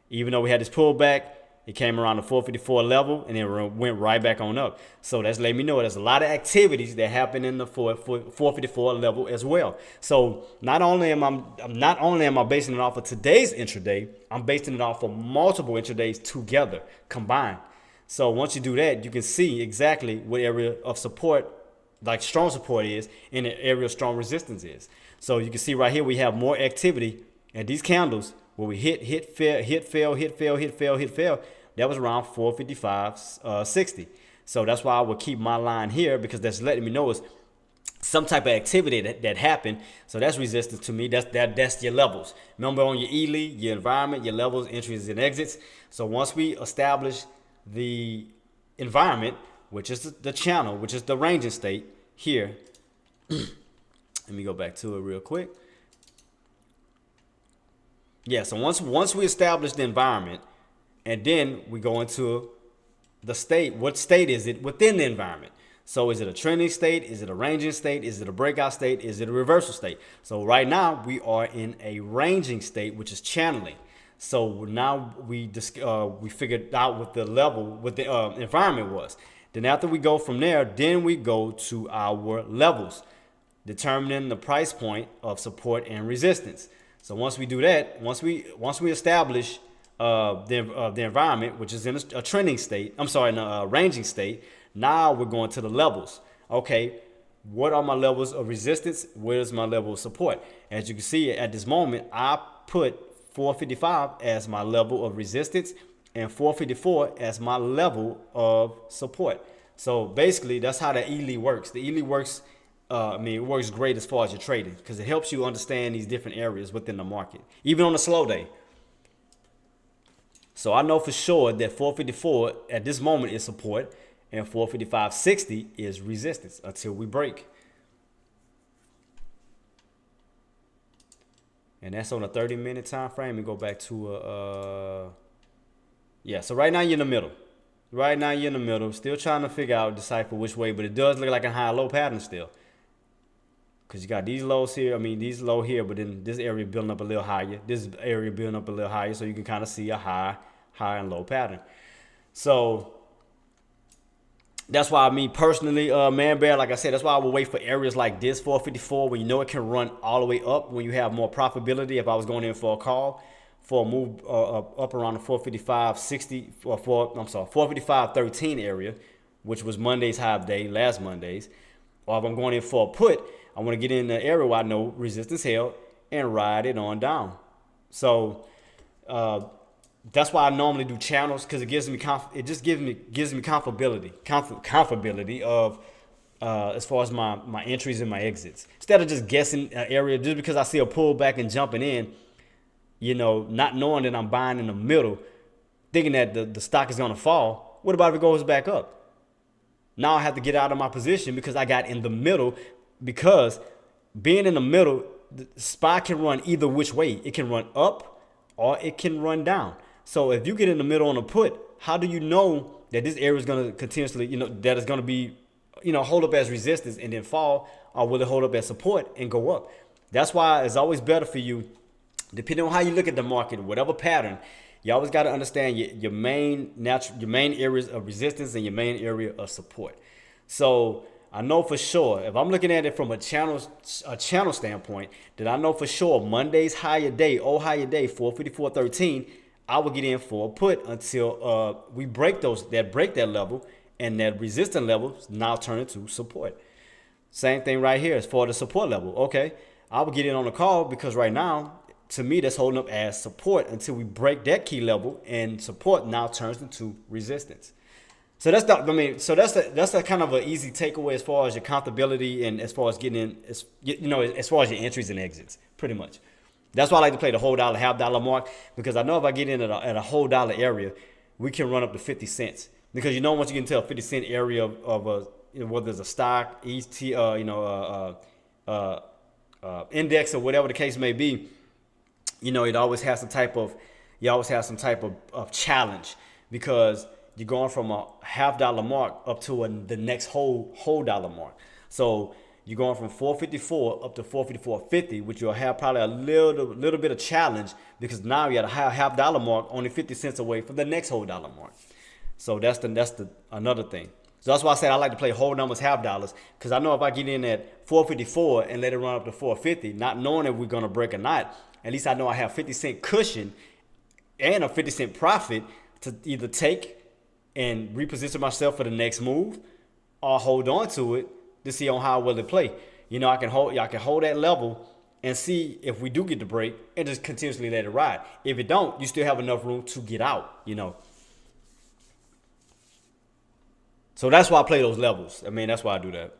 Even though we had this pullback, it came around the 454 level and then went right back on up. So that's letting me know there's a lot of activities that happen in the 454 level as well. So not only am I basing it off of today's intraday, I'm basing it off of multiple intradays together, combined. So once you do that, you can see exactly what area of support, like strong support is, and the area of strong resistance is. So you can see right here we have more activity at these candles where we hit, fail. That was around 455.60. So that's why I would keep my line here, because that's letting me know it's some type of activity that happened. So that's resistance to me. That's your levels. Remember, on your ELI, your environment, your levels, entries and exits. So once we establish the environment, which is the channel, which is the ranging state here. Let me go back to it real quick. Yeah, so once we establish the environment, and then we go into the state. What state is it within the environment? So is it a trending state? Is it a ranging state? Is it a breakout state? Is it a reversal state? So right now we are in a ranging state, which is channeling. So now we figured out what the level, what the environment was. Then after we go from there, then we go to our levels, determining the price point of support and resistance. So once we do that, once we establish the environment, which is in a trending state, in a ranging state, now we're going to the levels. Okay, what are my levels of resistance? Where's my level of support? As you can see at this moment, I put 455 as my level of resistance and 454 as my level of support. So basically, that's how the ELI works. The ELI works, it works great as far as your trading, because it helps you understand these different areas within the market, even on a slow day. So I know for sure that 454 at this moment is support and 455.60 is resistance until we break. And that's on a 30-minute time frame. And go back to so right now you're in the middle. Right now you're in the middle, still trying to decipher which way, but it does look like a high low pattern still. Because you got these lows here, these low here, but then this area building up a little higher. This area building up a little higher, so you can kind of see a high and low pattern. So That's why me personally, man, bear, like I said, that's why I would wait for areas like this 454 where you know it can run all the way up when you have more profitability. If I was going in for a call for a move up around the 455.60 or 455.13 area, which was Monday's high day, last Monday's, or if I'm going in for a put, I want to get in the area where I know resistance held and ride it on down. So that's why I normally do channels, because it gives me it just gives me comfortability of as far as my entries and my exits, instead of just guessing an area just because I see a pullback and jumping in, not knowing that I'm buying in the middle, thinking that the stock is going to fall. What about if it goes back up? Now I have to get out of my position because I got in the middle, because being in the middle, the SPY can run either which way. It can run up or it can run down. So if you get in the middle on a put, how do you know that this area is going to continuously, that it's going to be, hold up as resistance and then fall, or will it hold up as support and go up? That's why it's always better for you, depending on how you look at the market, whatever pattern, you always got to understand your main areas of resistance and your main area of support. So I know for sure, if I'm looking at it from a channel standpoint, that I know for sure Monday's higher day, 454.13, I will get in for a put until we break that level, and that resistance level now turn into support. Same thing right here as for the support level. Okay, I will get in on the call because right now, to me, that's holding up as support until we break that key level, and support now turns into resistance. So that's a kind of an easy takeaway as far as your comfortability and as far as getting in, as far as your entries and exits, pretty much. That's why I like to play the whole dollar, half dollar mark, because I know if I get in at a whole dollar area, we can run up to 50 cents. Because once you get into a 50-cent area of a, whether it's a stock, index, or whatever the case may be, it always has some type of challenge, because you're going from a half dollar mark up to the next whole dollar mark. So you're going from 454 up to 454.50, which you'll have probably a little bit of challenge, because now you're at a half dollar mark, only 50 cents away from the next whole dollar mark. So that's another thing. So that's why I said I like to play whole numbers, half dollars, because I know if I get in at 454 and let it run up to 450, not knowing if we're gonna break or not, at least I know I have 50-cent cushion and a 50-cent profit to either take and reposition myself for the next move, or hold on to it to see on how well it play. I can hold that level and see if we do get the break, and just continuously let it ride. If it don't, you still have enough room to get out. So that's why I play those levels. That's why I do that.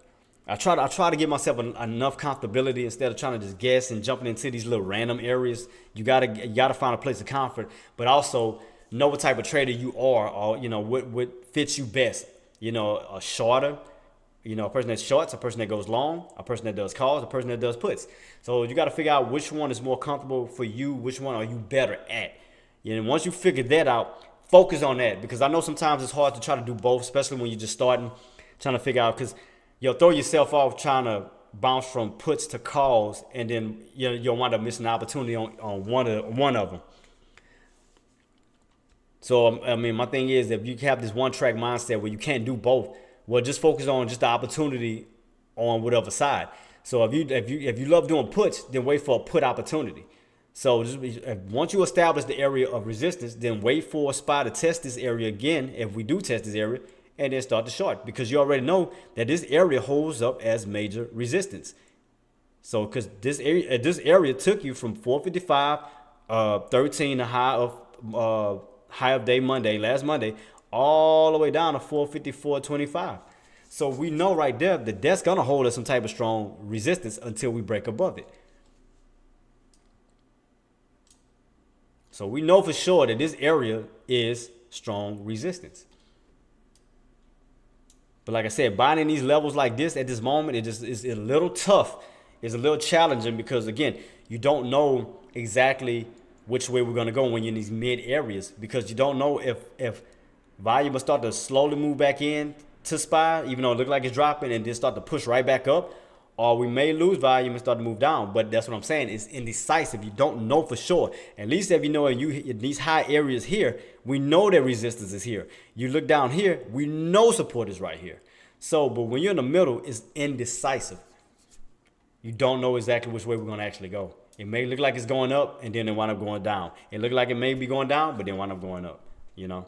I try to give myself enough comfortability instead of trying to just guess and jumping into these little random areas. You gotta find a place of comfort, but also know what type of trader you are, or what fits you best. A shorter, a person that shorts, a person that goes long, a person that does calls, a person that does puts. So you got to figure out which one is more comfortable for you, which one are you better at. And once you figure that out, focus on that, because I know sometimes it's hard to try to do both, especially when you're just starting, trying to figure out, because you'll throw yourself off trying to bounce from puts to calls, and then you'll wind up missing the opportunity on one of them. So my thing is, if you have this one track mindset where you can't do both, well, just focus on just the opportunity on whatever side. So if you love doing puts, then wait for a put opportunity. So once you establish the area of resistance, then wait for a SPY to test this area again, if we do test this area, and then start to short, because you already know that this area holds up as major resistance. So because this area took you from 455.13, the high of day Monday, last Monday, all the way down to 454.25. So we know right there that that's gonna hold us some type of strong resistance until we break above it. So we know for sure that this area is strong resistance. But like I said, buying in these levels like this at this moment, it just is a little tough. It's a little challenging, because again, you don't know exactly which way we're gonna go when you're in these mid areas, because you don't know if volume will start to slowly move back in to SPY, even though it looks like it's dropping, and then start to push right back up, or we may lose volume and start to move down. But that's what I'm saying. It's indecisive. You don't know for sure. At least if you know in these high areas here, we know that resistance is here. You look down here, we know support is right here. So, but when you're in the middle, it's indecisive. You don't know exactly which way we're going to actually go. It may look like it's going up, and then it wind up going down. It look like it may be going down, but then wind up going up, you know?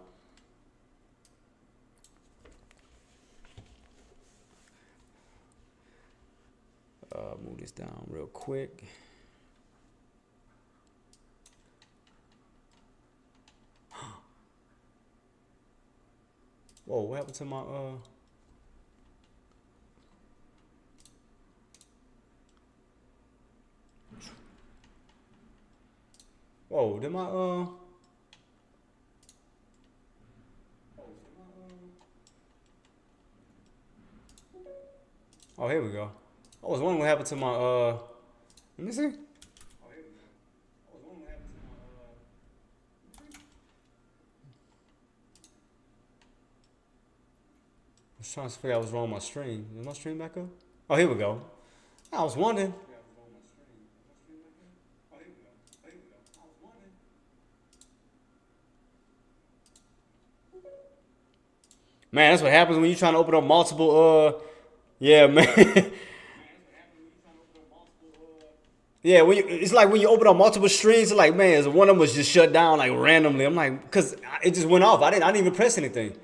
Move this down real quick. Whoa, what happened to my Whoa, did my Oh, here we go. I was wondering what happened to my let me see. I was trying to figure out what's wrong with my stream. Is my stream back up? Oh, here we go. I was wondering. Man, that's what happens when you're trying to open up multiple yeah, man. Yeah, it's like when you open up multiple streams, it's like, man, one of them was just shut down like randomly. I'm like, cause it just went off. I didn't even press anything.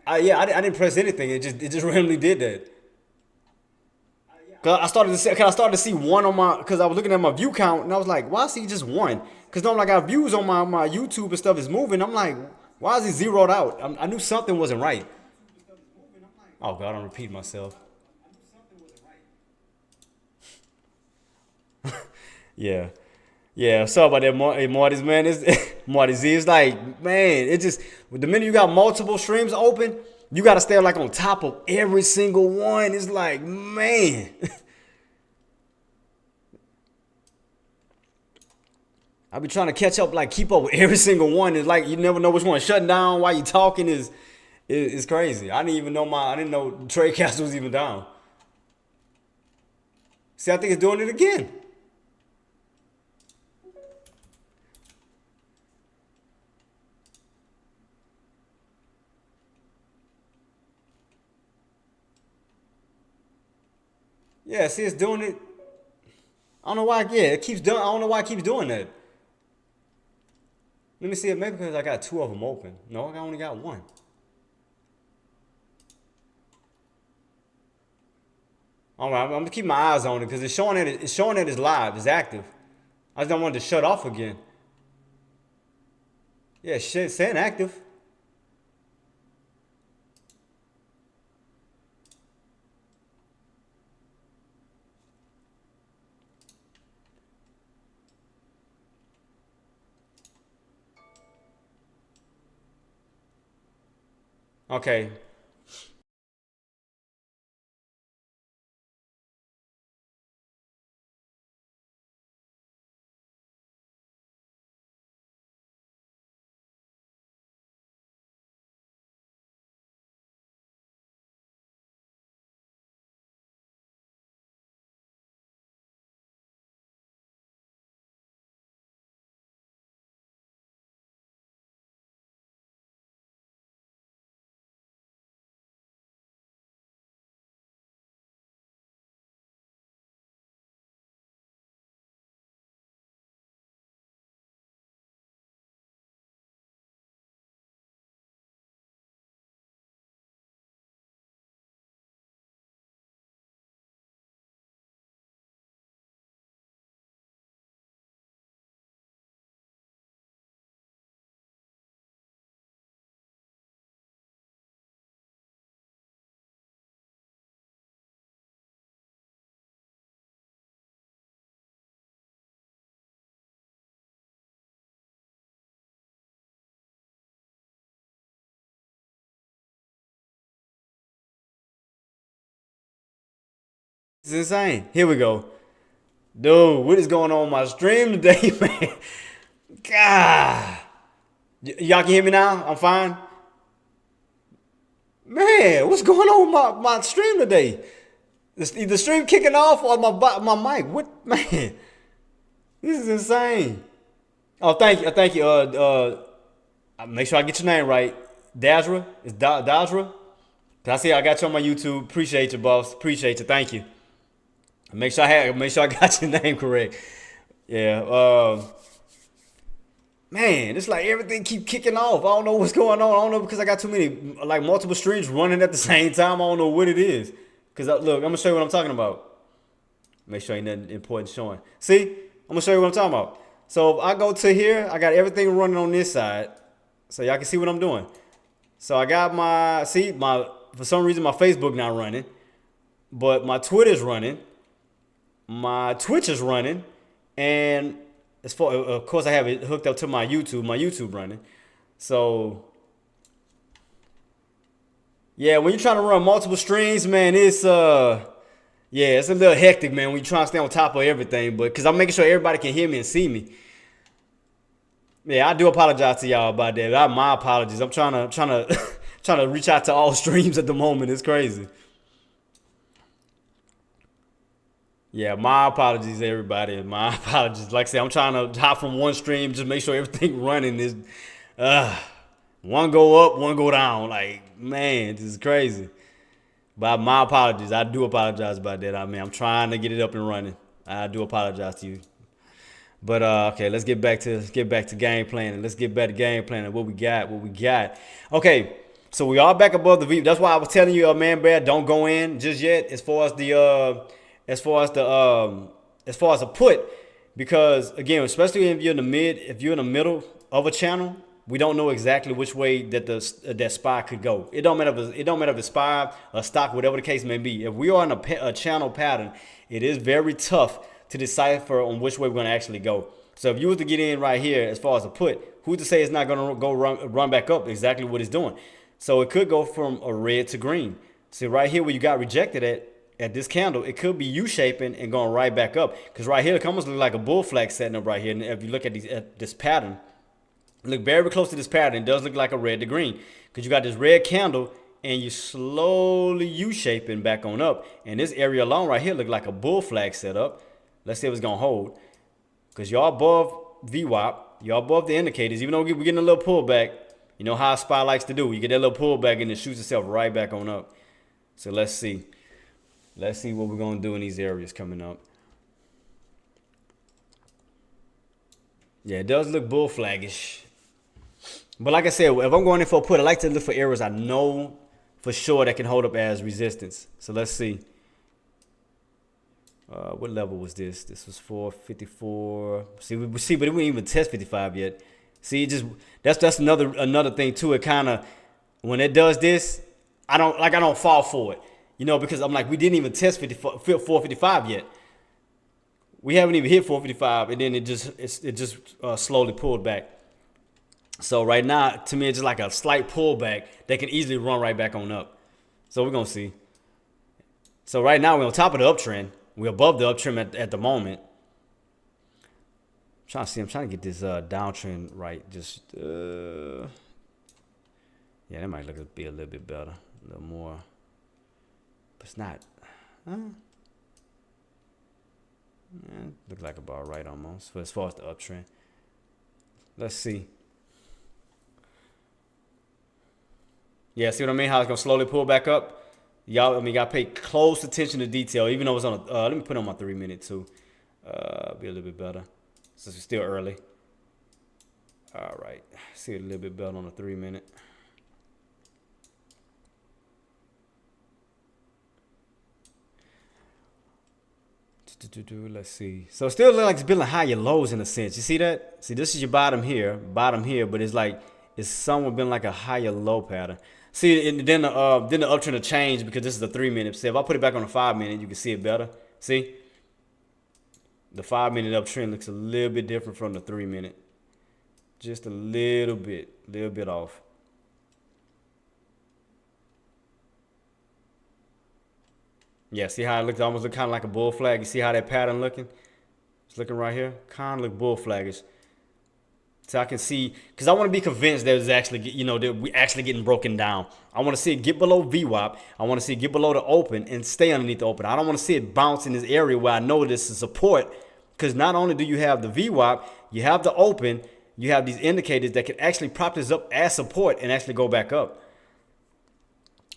Yeah, I didn't press anything. It just randomly did that. Cause I started to see one on my, cause I was looking at my view count and I was like, why is he just one? Cause normally I got views on my YouTube and stuff is moving. I'm like, why is he zeroed out? I knew something wasn't right. Oh God, I don't repeat myself. Yeah. Yeah, sorry about that, Marty's, man. It's Marty Z. It's like, man, it just the minute you got multiple streams open, you gotta stay like on top of every single one. It's like, man. I be trying to catch up, like keep up with every single one. It's like you never know which one shutting down while you talking is crazy. I didn't know Tradecast was even down. See, I think it's doing it again. Yeah, see, it's doing it. I don't know why. Yeah, it keeps doing. I don't know why it keeps doing that. Let me see it. Maybe because I got two of them open. No, I only got one. All right, I'm gonna keep my eyes on it because it's showing that it's live, it's active. I just don't want it to shut off again. Yeah, shit, saying active. Okay. It's insane. Here we go. Dude, what is going on with my stream today, man? God. Y'all can hear me now? I'm fine. Man, what's going on with my stream today? The stream kicking off or my mic. What man? This is insane. Oh, thank you. Thank you. Make sure I get your name right. Dazra. It's Dazra. I see I got you on my YouTube. Appreciate you, boss. Appreciate you. Thank you. Make sure I got your name correct. Yeah. Man, it's like everything keep kicking off. I don't know what's going on. I don't know because I got too many like multiple streams running at the same time. I don't know what it is. Cause look, I'm gonna show you what I'm talking about. Make sure ain't nothing important showing. See, I'm gonna show you what I'm talking about. So if I go to here, I got everything running on this side, so y'all can see what I'm doing. So I got for some reason my Facebook not running, but my Twitter's running, my Twitch is running, and of course I have it hooked up to my YouTube running. So yeah, when you're trying to run multiple streams, man, it's it's a little hectic, man, when you're trying to stay on top of everything. But because I'm making sure everybody can hear me and see me. Yeah, I do apologize to y'all about that. My apologies. I'm trying to trying to reach out to all streams at the moment. It's crazy. Yeah, my apologies, everybody. My apologies. Like I said, I'm trying to hop from one stream, just make sure everything running is. One go up, one go down. Like, man, this is crazy. But my apologies. I do apologize about that. I mean, I'm trying to get it up and running. I do apologize to you. But okay, let's get back to game planning. Let's get back to game planning. What we got. Okay, so we are back above the V. That's why I was telling you, man, Bear, don't go in just yet as far as a put, because again, especially if you're in the middle of a channel, we don't know exactly which way that that SPY could go. It don't matter if it's SPY or stock, whatever the case may be. If we are in a channel pattern, it is very tough to decipher on which way we're going to actually go. So if you were to get in right here as far as a put, who's to say it's not going to go run back up exactly what it's doing? So it could go from a red to green. See right here where you got rejected at this candle, it could be U-shaping and going right back up. Because right here, it almost looks like a bull flag setting up right here. And if you look at this pattern, look very close to this pattern. It does look like a red to green. Because you got this red candle and you slowly U-shaping back on up. And this area alone right here look like a bull flag setup. Let's see if it's going to hold. Because y'all above VWAP. Y'all above the indicators. Even though we're getting a little pullback. You know how SPY likes to do. You get that little pullback and it shoots itself right back on up. So let's see. Let's see what we're going to do in these areas coming up. Yeah, it does look bull flaggish. But like I said, if I'm going in for a put, I like to look for areas I know for sure that can hold up as resistance. So let's see. What level was this? This was 454. See, but we didn't even test 55 yet. See, that's another thing too. It kind of, when it does this, I don't fall for it, because I'm like, we didn't even test 455 yet. We haven't even hit 455, and then it just slowly pulled back. So right now, to me, it's just like a slight pullback that can easily run right back on up. So we're gonna see. So right now we're on top of the uptrend. We're above the uptrend at the moment. I'm trying to get this downtrend right. Just yeah, that might be a little bit better, a little more. But it's not. Look like about right almost. But as far as the uptrend, let's see. Yeah, see what I mean? How it's gonna slowly pull back up. Y'all, gotta pay close attention to detail. Even though it's on let me put on my 3 minute too. Be a little bit better since it's still early. All right, see it a little bit better on the 3 minute. Let's see. So it still looks like it's building higher lows in a sense. You see that? See, this is your bottom here, but it's like it's somewhat been like a higher low pattern. See, and then the uptrend will change because this is a 3 minute. See, if I put it back on the 5 minute, you can see it better. See, the 5 minute uptrend looks a little bit different from the 3 minute, just a little bit off. Yeah, see how it looks? Almost look kind of like a bull flag. You see how that pattern looking? It's looking right here. Kind of look bull flaggish. So I can see, because I want to be convinced that it's actually, that we actually getting broken down. I want to see it get below VWAP. I want to see it get below the open and stay underneath the open. I don't want to see it bounce in this area where I know this is support, because not only do you have the VWAP, you have the open, you have these indicators that can actually prop this up as support and actually go back up.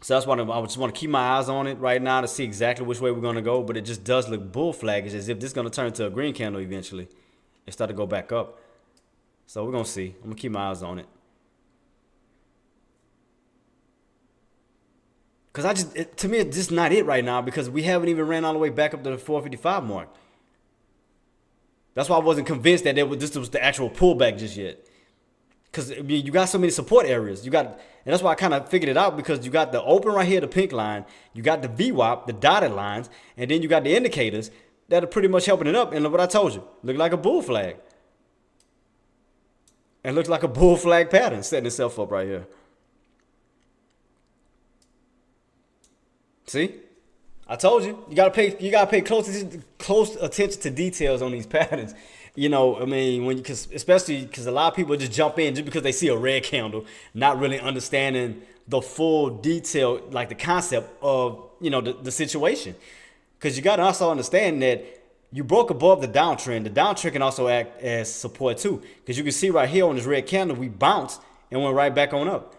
So that's why I just want to keep my eyes on it right now to see exactly which way we're going to go. But it just does look bull flaggish, as if this is going to turn into a green candle eventually and start to go back up. So we're going to see. I'm going to keep my eyes on it. Because to me, it's just not it right now, because we haven't even ran all the way back up to the 455 mark. That's why I wasn't convinced that this was the actual pullback just yet. Because you got so many support areas. And that's why I kind of figured it out, because you got the open right here, the pink line. You got the VWAP, the dotted lines. And then you got the indicators that are pretty much helping it up. And look what I told you. Look like a bull flag. It looks like a bull flag pattern setting itself up right here. See? I told you. You gotta pay close attention to details on these patterns. Especially because a lot of people just jump in just because they see a red candle, not really understanding the full detail, like the concept of, the situation. Because you got to also understand that you broke above the downtrend. The downtrend can also act as support too. Because you can see right here on this red candle, we bounced and went right back on up.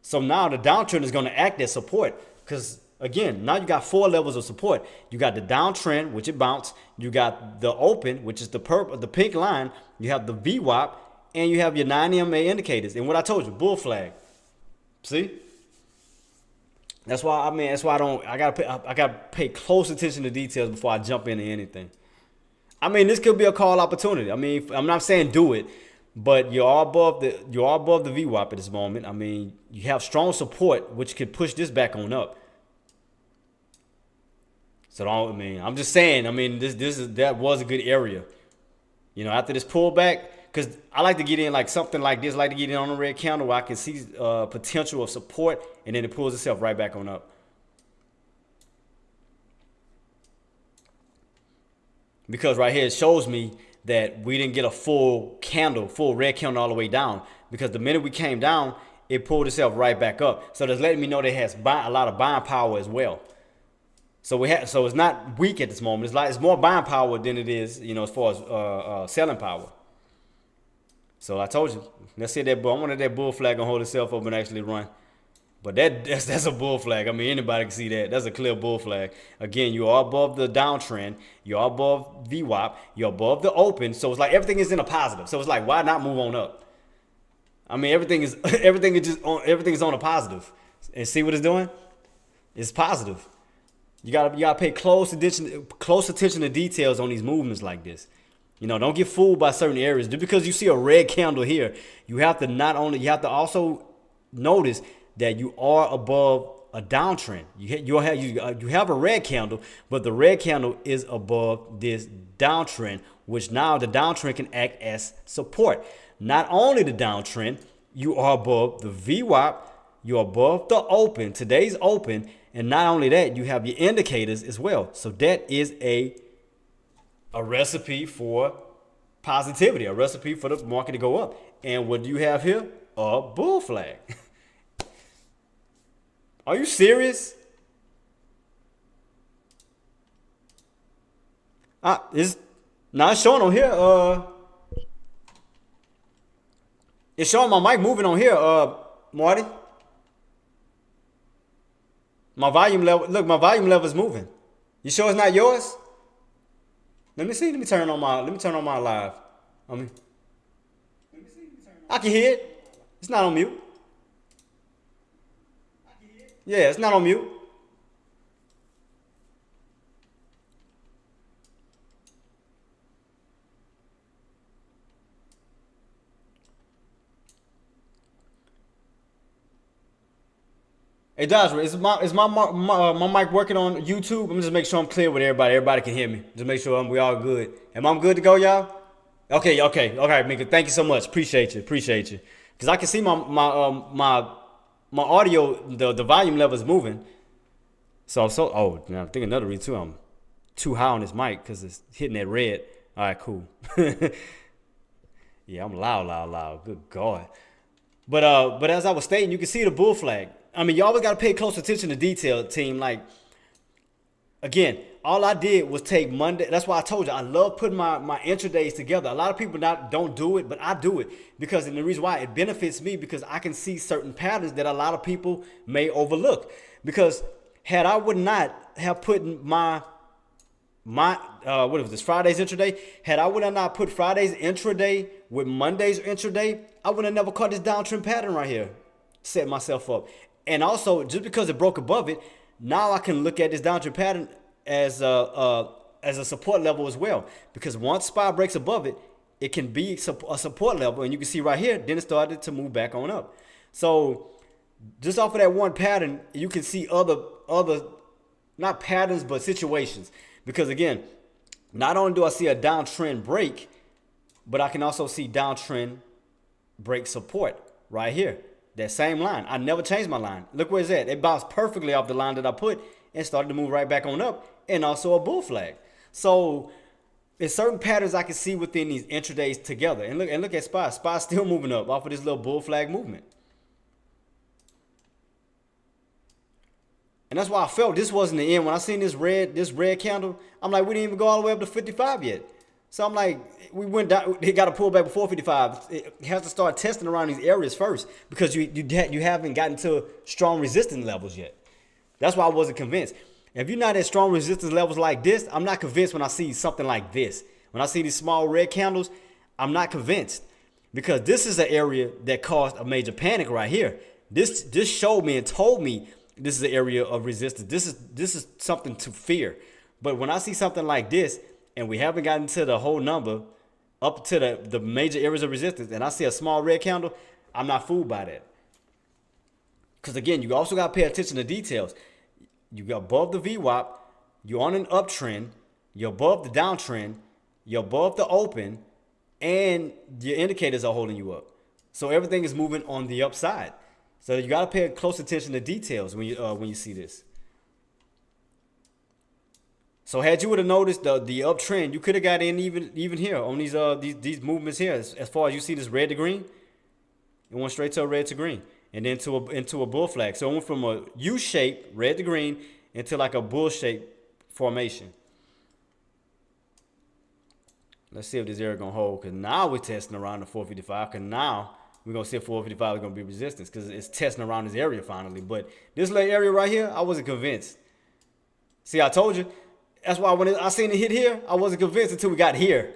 So now the downtrend is going to act as support. Because again, now you got 4 levels of support. You got the downtrend, which it bounced. You got the open, which is the pink line. You have the VWAP, and you have your 9 EMA indicators. And what I told you, bull flag. See? That's why I gotta pay close attention to details before I jump into anything. This could be a call opportunity. I'm not saying do it, but you're all above the VWAP at this moment. You have strong support, which could push this back on up. So I'm just saying, that was a good area. After this pullback, because I like to get in like something like this, I like to get in on a red candle where I can see potential of support, and then it pulls itself right back on up. Because right here it shows me that we didn't get a full red candle all the way down. Because the minute we came down, it pulled itself right back up. So that's letting me know that it has a lot of buying power as well. So it's not weak at this moment. It's more buying power than it is, as far as selling power. So I told you, let's see that bull. I wanted that bull flag to hold itself up and actually run. But that's a bull flag. Anybody can see that. That's a clear bull flag. Again, you are above the downtrend. You're above VWAP. You're above the open. So it's like everything is in a positive. So it's like, why not move on up? Everything is on a positive. And see what it's doing? It's positive. You gotta pay close attention to details on these movements like this. Don't get fooled by certain areas. Just because you see a red candle here, you have to also notice that you are above a downtrend. You have a red candle, but the red candle is above this downtrend, which now the downtrend can act as support. Not only the downtrend, you are above the VWAP, you're above the open, today's open, and not only that, you have your indicators as well. So that is a recipe for positivity, a recipe for the market to go up. And what do you have here? A bull flag. Are you serious? It's showing on here. It's showing my mic moving on here, Marty. My volume level is moving. You sure it's not yours? Let me see. Let me turn on my live. I can hear it. It's not on mute. Yeah, it's not on mute. Hey, Joshua, is my mic working on YouTube? I'm just make sure I'm clear with everybody. Everybody can hear me. Just make sure we all good. Am I good to go, y'all? Okay, Mika. Thank you so much. Appreciate you. Because I can see my audio, the volume level is moving. Now I think another reason too, I'm too high on this mic because it's hitting that red. All right, cool. Yeah, I'm loud, loud, loud. Good God. But as I was stating, you can see the bull flag. I mean, you always got to pay close attention to detail, team. Like, again, all I did was take Monday. That's why I told you I love putting my intradays together. A lot of people don't do it, but I do it because, and the reason why it benefits me because I can see certain patterns that a lot of people may overlook. Because had I would not have put my what was this Friday's intraday? Had I would have not put Friday's intraday with Monday's intraday, I would have never caught this downtrend pattern right here. Set myself up, and also just because it broke above it, now I can look at this downtrend pattern as a support level as well. Because once SPY breaks above it, it can be a support level, and you can see right here, then it started to move back on up. So just off of that one pattern, you can see other not patterns but situations. Because again, not only do I see a downtrend break, but I can also see downtrend break support right here. That same line. I never changed my line. Look where it's at. It bounced perfectly off the line that I put and started to move right back on up, and also a bull flag. So there's certain patterns I can see within these intradays together. And look at SPY. SPY still moving up off of this little bull flag movement. And that's why I felt this wasn't the end. When I seen this red candle, I'm like, we didn't even go all the way up to 55 yet. So I'm like, we went down. It got to pull back before 55. It has to start testing around these areas first because you haven't gotten to strong resistance levels yet. That's why I wasn't convinced. If you're not at strong resistance levels like this, I'm not convinced when I see something like this. When I see these small red candles, I'm not convinced because this is an area that caused a major panic right here. This showed me and told me this is an area of resistance. This is something to fear. But when I see something like this, and we haven't gotten to the whole number, up to the major areas of resistance, and I see a small red candle, I'm not fooled by that. Because again, you also got to pay attention to details. You got above the VWAP, you're on an uptrend, you're above the downtrend, you're above the open, and your indicators are holding you up. So everything is moving on the upside. So you got to pay close attention to details when you see this. So had you would have noticed the uptrend, you could have got in even here on these movements here. As far as you see this red to green, it went straight to a red to green and then into a bull flag. So it went from a U shape, red to green, into like a bull shape formation. Let's see if this area gonna hold, because now we're testing around the 455. Because now we're gonna see if 455 is gonna be resistance, because it's testing around this area finally. But this little area right here, I wasn't convinced. See, I told you. That's why when I seen it hit here, I wasn't convinced until we got here.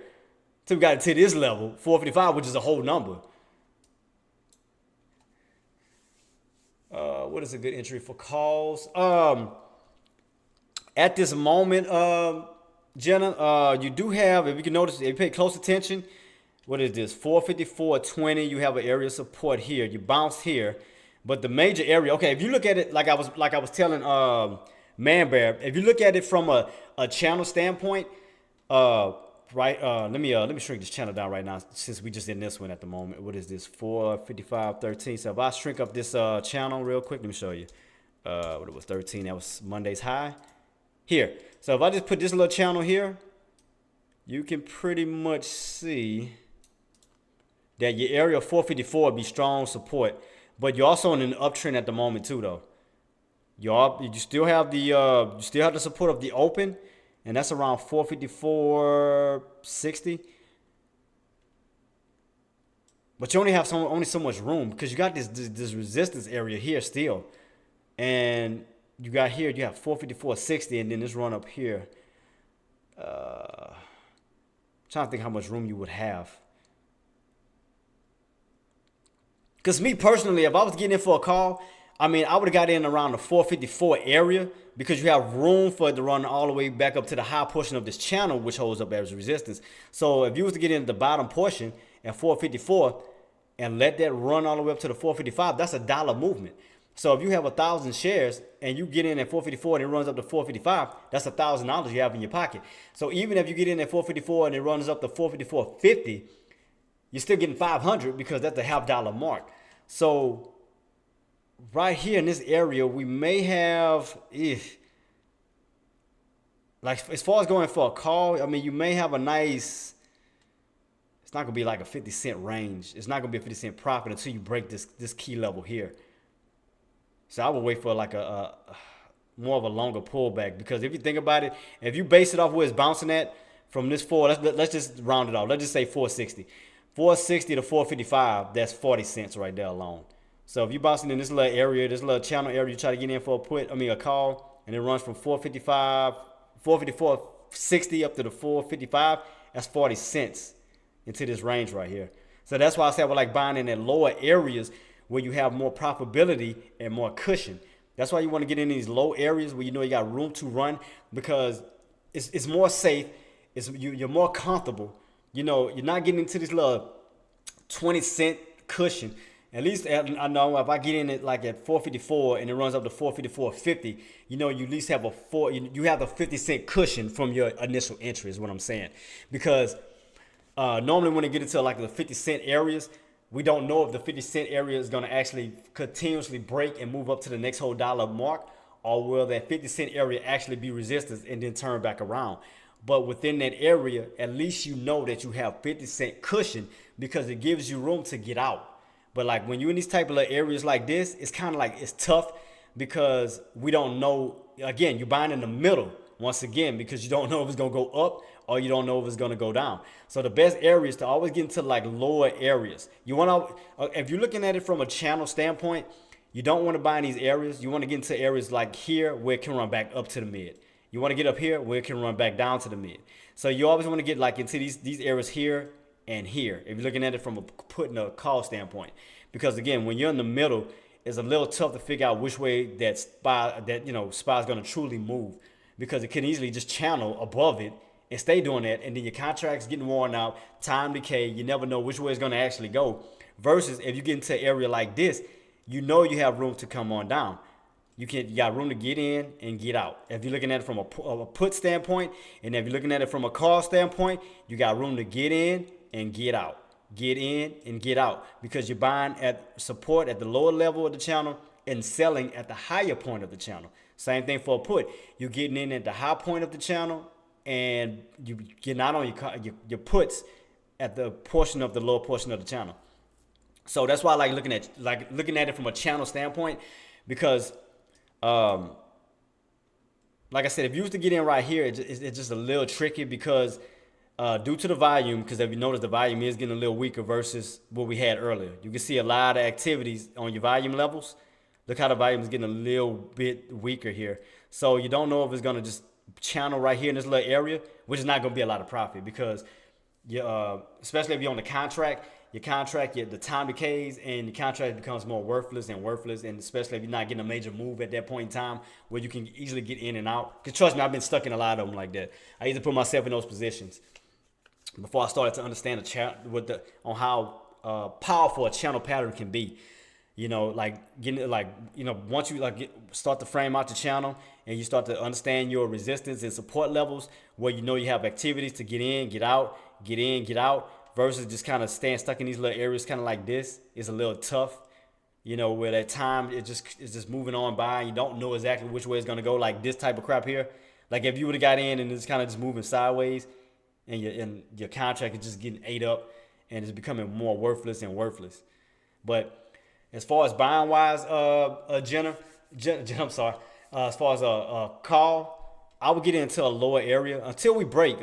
Until we got to this level, 455, which is a whole number. What is a good entry for calls? At this moment, Jenna, you do have, if you can notice, if you pay close attention, what is this? 454.20. You have an area of support here. You bounced here, but the major area. Okay, if you look at it like I was telling Man Bear, if you look at it from a channel standpoint, right? Let me shrink this channel down right now since we just in this one at the moment. What is this? 455.13. So if I shrink up this channel real quick, let me show you. What it was 13. That was Monday's high. Here. So if I just put this little channel here, you can pretty much see that your area of 454 would be strong support, but you're also in an uptrend at the moment too, though. You still have the support of the open, and that's around 454.60. But you only have only so much room because you got this resistance area here still, and you got here you have 454.60, and then this run up here. Trying to think how much room you would have. Because me personally, if I was getting in for a call, I mean, I would have got in around the 454 area because you have room for it to run all the way back up to the high portion of this channel, which holds up as resistance. So if you was to get in the bottom portion at 454 and let that run all the way up to the 455, that's a dollar movement. So if you have 1,000 shares and you get in at 454 and it runs up to 455, that's $1,000 you have in your pocket. So even if you get in at 454 and it runs up to 454.50, you're still getting 500 because that's the $half mark. So right here in this area, we may have, like as far as going for a call, I mean, you may have a nice it's not gonna be like a 50 cent range. It's not gonna be a 50 cent profit until you break this key level here. So I would wait for like a more of a longer pullback, because if you think about it, if you base it off where it's bouncing at from this let's just round it off. Let's just say 460. 460 to 455, that's 40 cents right there alone. So if you're bouncing in this little area, this little channel area, you try to get in for a call, and it runs from 455, 454.60 up to the 455, that's 40 cents into this range right here. So that's why I said, well, like buying in at lower areas where you have more profitability and more cushion. That's why you want to get in these low areas where you know you got room to run, because it's more safe. You're more comfortable. You know, you're not getting into this little 20-cent cushion. At least I know if I get in it like at 454 and it runs up to 454.50, you know, you at least have you have a 50-cent cushion from your initial entry is what I'm saying. Because normally when they get into like the 50-cent areas, we don't know if the 50-cent area is going to actually continuously break and move up to the next whole dollar mark, or will that 50-cent area actually be resistance and then turn back around. But within that area, at least you know that you have 50-cent cushion, because it gives you room to get out. But like when you're in these type of areas like this, it's kind of like it's tough, because we don't know. Again, you're buying in the middle once again, because you don't know if it's going to go up or you don't know if it's going to go down. So the best area is to always get into like lower areas. You want to, if you're looking at it from a channel standpoint, you don't want to buy in these areas. You want to get into areas like here where it can run back up to the mid. You want to get up here where it can run back down to the mid. So you always want to get like into these areas here and here, if you're looking at it from putting a call standpoint. Because again, when you're in the middle, it's a little tough to figure out which way that SPY is going to truly move, because it can easily just channel above it and stay doing that, and then your contract's getting worn out, time decay, you never know which way it's going to actually go. Versus if you get into an area like this, you know you have room to come on down. You got room to get in and get out. If you're looking at it from a put standpoint, and if you're looking at it from a call standpoint, you got room to get in and get out. Get in and get out, because you're buying at support at the lower level of the channel and selling at the higher point of the channel. Same thing for a put. You're getting in at the high point of the channel, and you get not on your puts at the portion of the lower portion of the channel. So that's why I like looking at it from a channel standpoint, because like I said, if you was to get in right here, it's just a little tricky, because due to the volume, because if you notice the volume is getting a little weaker versus what we had earlier. You can see a lot of activities on your volume levels. Look how the volume is getting a little bit weaker here. So you don't know if it's going to just channel right here in this little area, which is not going to be a lot of profit, because especially if you're on the contract, the time decays and the contract becomes more worthless, and especially if you're not getting a major move at that point in time where you can easily get in and out. Because trust me, I've been stuck in a lot of them like that. I used to put myself in those positions before I started to understand on how powerful a channel pattern can be. Once you start to frame out the channel and you start to understand your resistance and support levels, where you know you have activities to get in, get out, get in, get out, versus just kind of staying stuck in these little areas kind of like this is a little tough. Where that time it's just moving on by, and you don't know exactly which way it's gonna go. Like this type of crap here, like if you would have got in and it's kind of just moving sideways, and your contract is just getting ate up and it's becoming more worthless and worthless. But as far as buying wise, Jenna, I'm sorry. As far as a call, I would get into a lower area until we break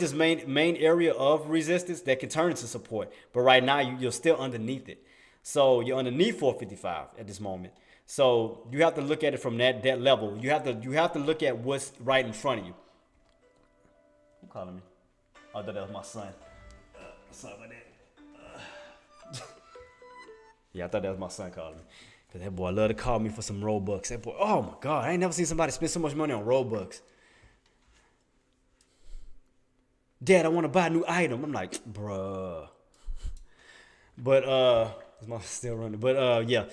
this main area of resistance that can turn into support. But right now you're still underneath it. So you're underneath 455 at this moment. So you have to look at it from that level. You have to look at what's right in front of you. Who calling me? Oh, I thought that was my son. Sorry about that. Yeah, I thought that was my son calling me. Because that boy loved to call me for some Robux. That boy, oh my God, I ain't never seen somebody spend so much money on Robux. Dad, I want to buy a new item. I'm like, bruh. But, is my still running? But, yeah.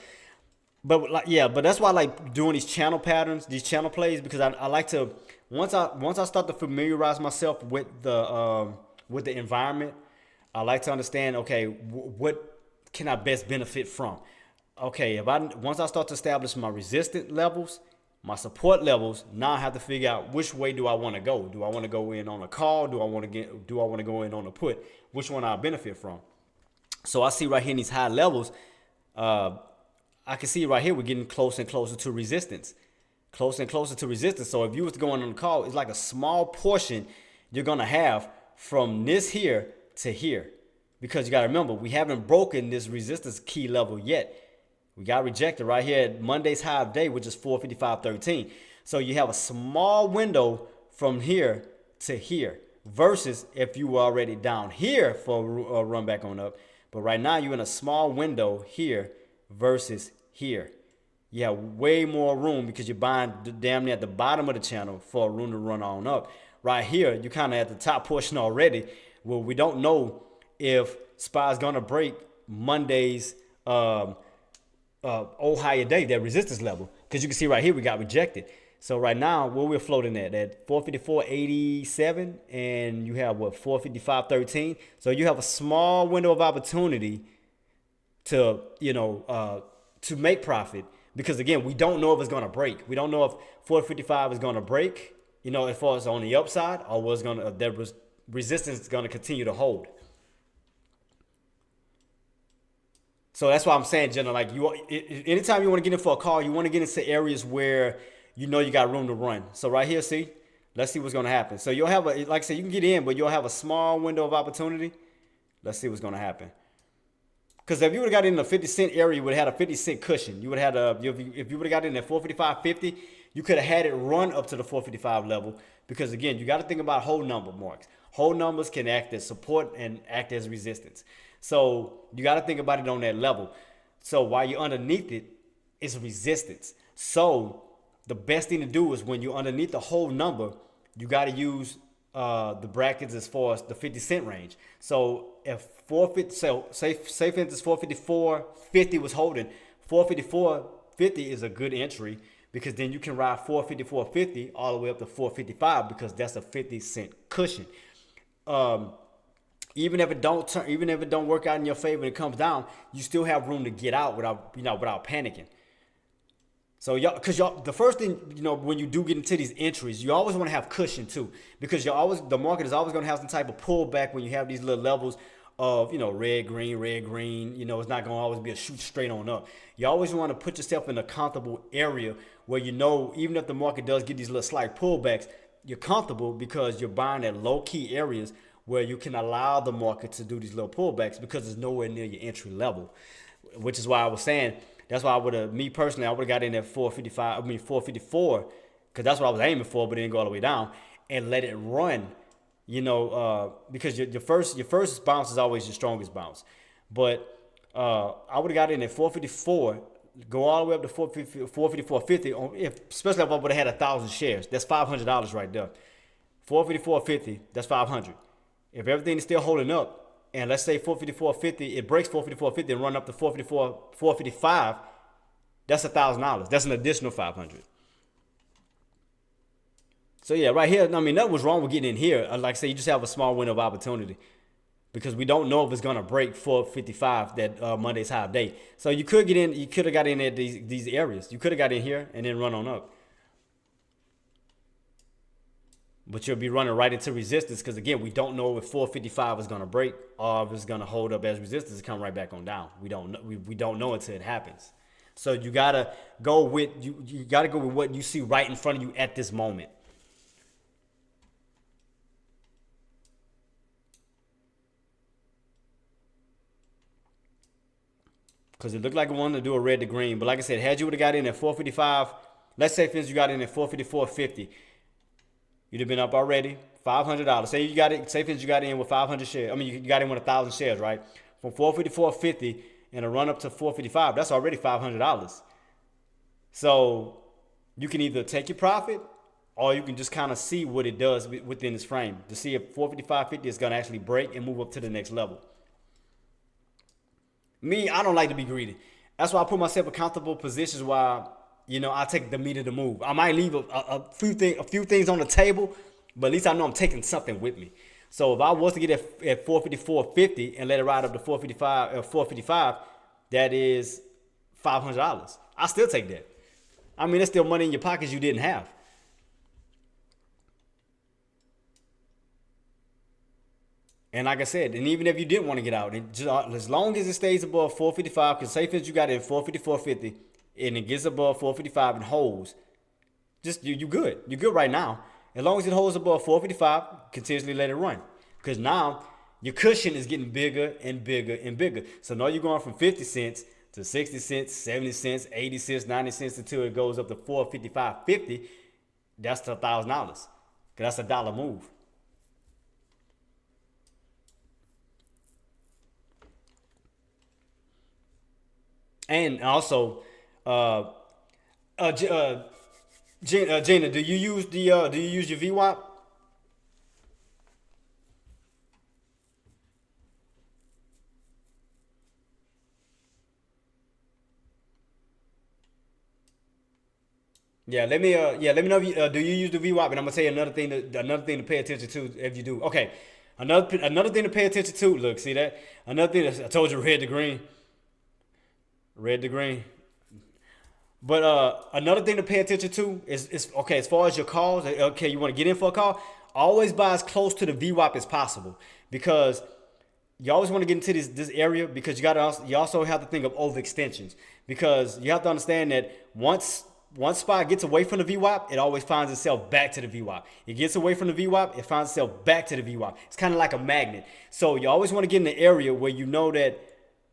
But that's why I like doing these channel patterns, these channel plays, because I like to, once I start to familiarize myself with the environment, I like to understand, okay, what can I best benefit from? Okay, once I start to establish my resistance levels, My support levels, now I have to figure out which way do I want to go. Do I want to go in on a call? Do I want to go in on a put? Which one I'll benefit from? So I see right here in these high levels, I can see right here we're getting closer and closer to resistance. Closer and closer to resistance. So if you was to go on the call, it's like a small portion you're going to have from this here to here. Because you got to remember, we haven't broken this resistance key level yet. We got rejected right here at Monday's high of day, which is 455.13. So you have a small window from here to here versus if you were already down here for a run back on up. But right now you're in a small window here versus here. You have way more room because you're buying damn near at the bottom of the channel for a room to run on up. Right here, you're kind of at the top portion already. Well, we don't know if SPY is going to break Monday's old higher day, that resistance level. Because you can see right here, we got rejected. So right now, where we're floating at 454.87, and you have what, 455.13. So you have a small window of opportunity to, to make profit. Because again, we don't know if it's going to break. We don't know if 455 is going to break, as far as on the upside, or what's going to, that resistance is going to continue to hold. So that's why I'm saying, Jenna, like anytime you want to get in for a call, you want to get into areas where you got room to run. So right here, see, let's see what's going to happen. So you'll have like I said, you can get in, but you'll have a small window of opportunity. Let's see what's going to happen. Because if you would have got in the 50-cent area, you would have had a 50-cent cushion. You would have had if you would have got in at 455.50, you could have had it run up to the 455 level. Because again, you got to think about whole number marks. Whole numbers can act as support and act as resistance. So you got to think about it on that level. So while you're underneath it, it's resistance. So the best thing to do is when you're underneath the whole number, you got to use the brackets as far as the 50-cent range. So if 450, so say for instance 454.50 was holding, 454.50 is a good entry because then you can ride 454.50 all the way up to 455 because that's a 50-cent cushion. Even if it don't work out in your favor and it comes down, you still have room to get out without panicking. So the first thing, when you do get into these entries, you always want to have cushion too, because the market is always going to have some type of pullback when you have these little levels of, red, green, it's not going to always be a shoot straight on up. You always want to put yourself in a comfortable area where, even if the market does get these little slight pullbacks, you're comfortable because you're buying at low key areas where you can allow the market to do these little pullbacks because it's nowhere near your entry level, which is why I was saying, that's why I would have got in at 454, because that's what I was aiming for, but it didn't go all the way down, and let it run, because your first bounce is always your strongest bounce. But I would have got in at 454, go all the way up to 454.50, especially if I would have had 1,000 shares. That's $500 right there. 454.50, that's 500. If everything is still holding up, and let's say 454.50, it breaks 454.50 and run up to 455, that's $1,000. That's an additional 500. So yeah, right here, nothing was wrong with getting in here. Like I say, you just have a small window of opportunity because we don't know if it's gonna break 455 that Monday's high day. So you could get in. You could have got in at these areas. You could have got in here and then run on up. But you'll be running right into resistance because, again, we don't know if 455 is going to break or if it's going to hold up as resistance and come right back on down. We don't know. We don't know until it happens. So you got to go with you got to go with what you see right in front of you at this moment. Because it looked like it wanted to do a red to green. But like I said, had you would have got in at 455, let's say, for instance, you got in at 454.50. You'd have been up already, $500. Say you got it. Say for instance, you got in with 500 shares. You got in with 1,000 shares, right? From 454.50 and a run up to 455. That's already $500. So you can either take your profit, or you can just kind of see what it does within this frame to see if 455.50 is going to actually break and move up to the next level. Me, I don't like to be greedy. That's why I put myself in comfortable positions while I take the meat of the move. I might leave a few things on the table, but at least I know I'm taking something with me. So if I was to get at 454.50 and let it ride up to 455, that is $500. I still take that. I mean, it's still money in your pockets you didn't have. And like I said, and even if you didn't want to get out, it just, as long as it stays above 455, because say for instance you got it at 454.50 and it gets above 455 and holds, just you good. You're good right now. As long as it holds above 455, continuously let it run. Because now your cushion is getting bigger and bigger and bigger. So now you're going from 50 cents to 60 cents, 70 cents, 80 cents, 90 cents until it goes up to 455.50. That's the $1,000. Because that's a dollar move. And also, uh, Gina, do you use your VWAP? Let me know if you, do you use the VWAP? And I'm gonna tell you another thing to pay attention to if you do. Okay, another thing to pay attention to. Look, see that? Another thing I told you, red to green. But another thing to pay attention to is okay, as far as your calls, okay, you want to get in for a call, always buy as close to the VWAP as possible, because you always want to get into this area, because you also have to think of overextensions, because you have to understand that once spot gets away from the VWAP, it always finds itself back to the VWAP. It gets away from the VWAP, it finds itself back to the VWAP. It's kind of like a magnet. So you always want to get in the area where you know that,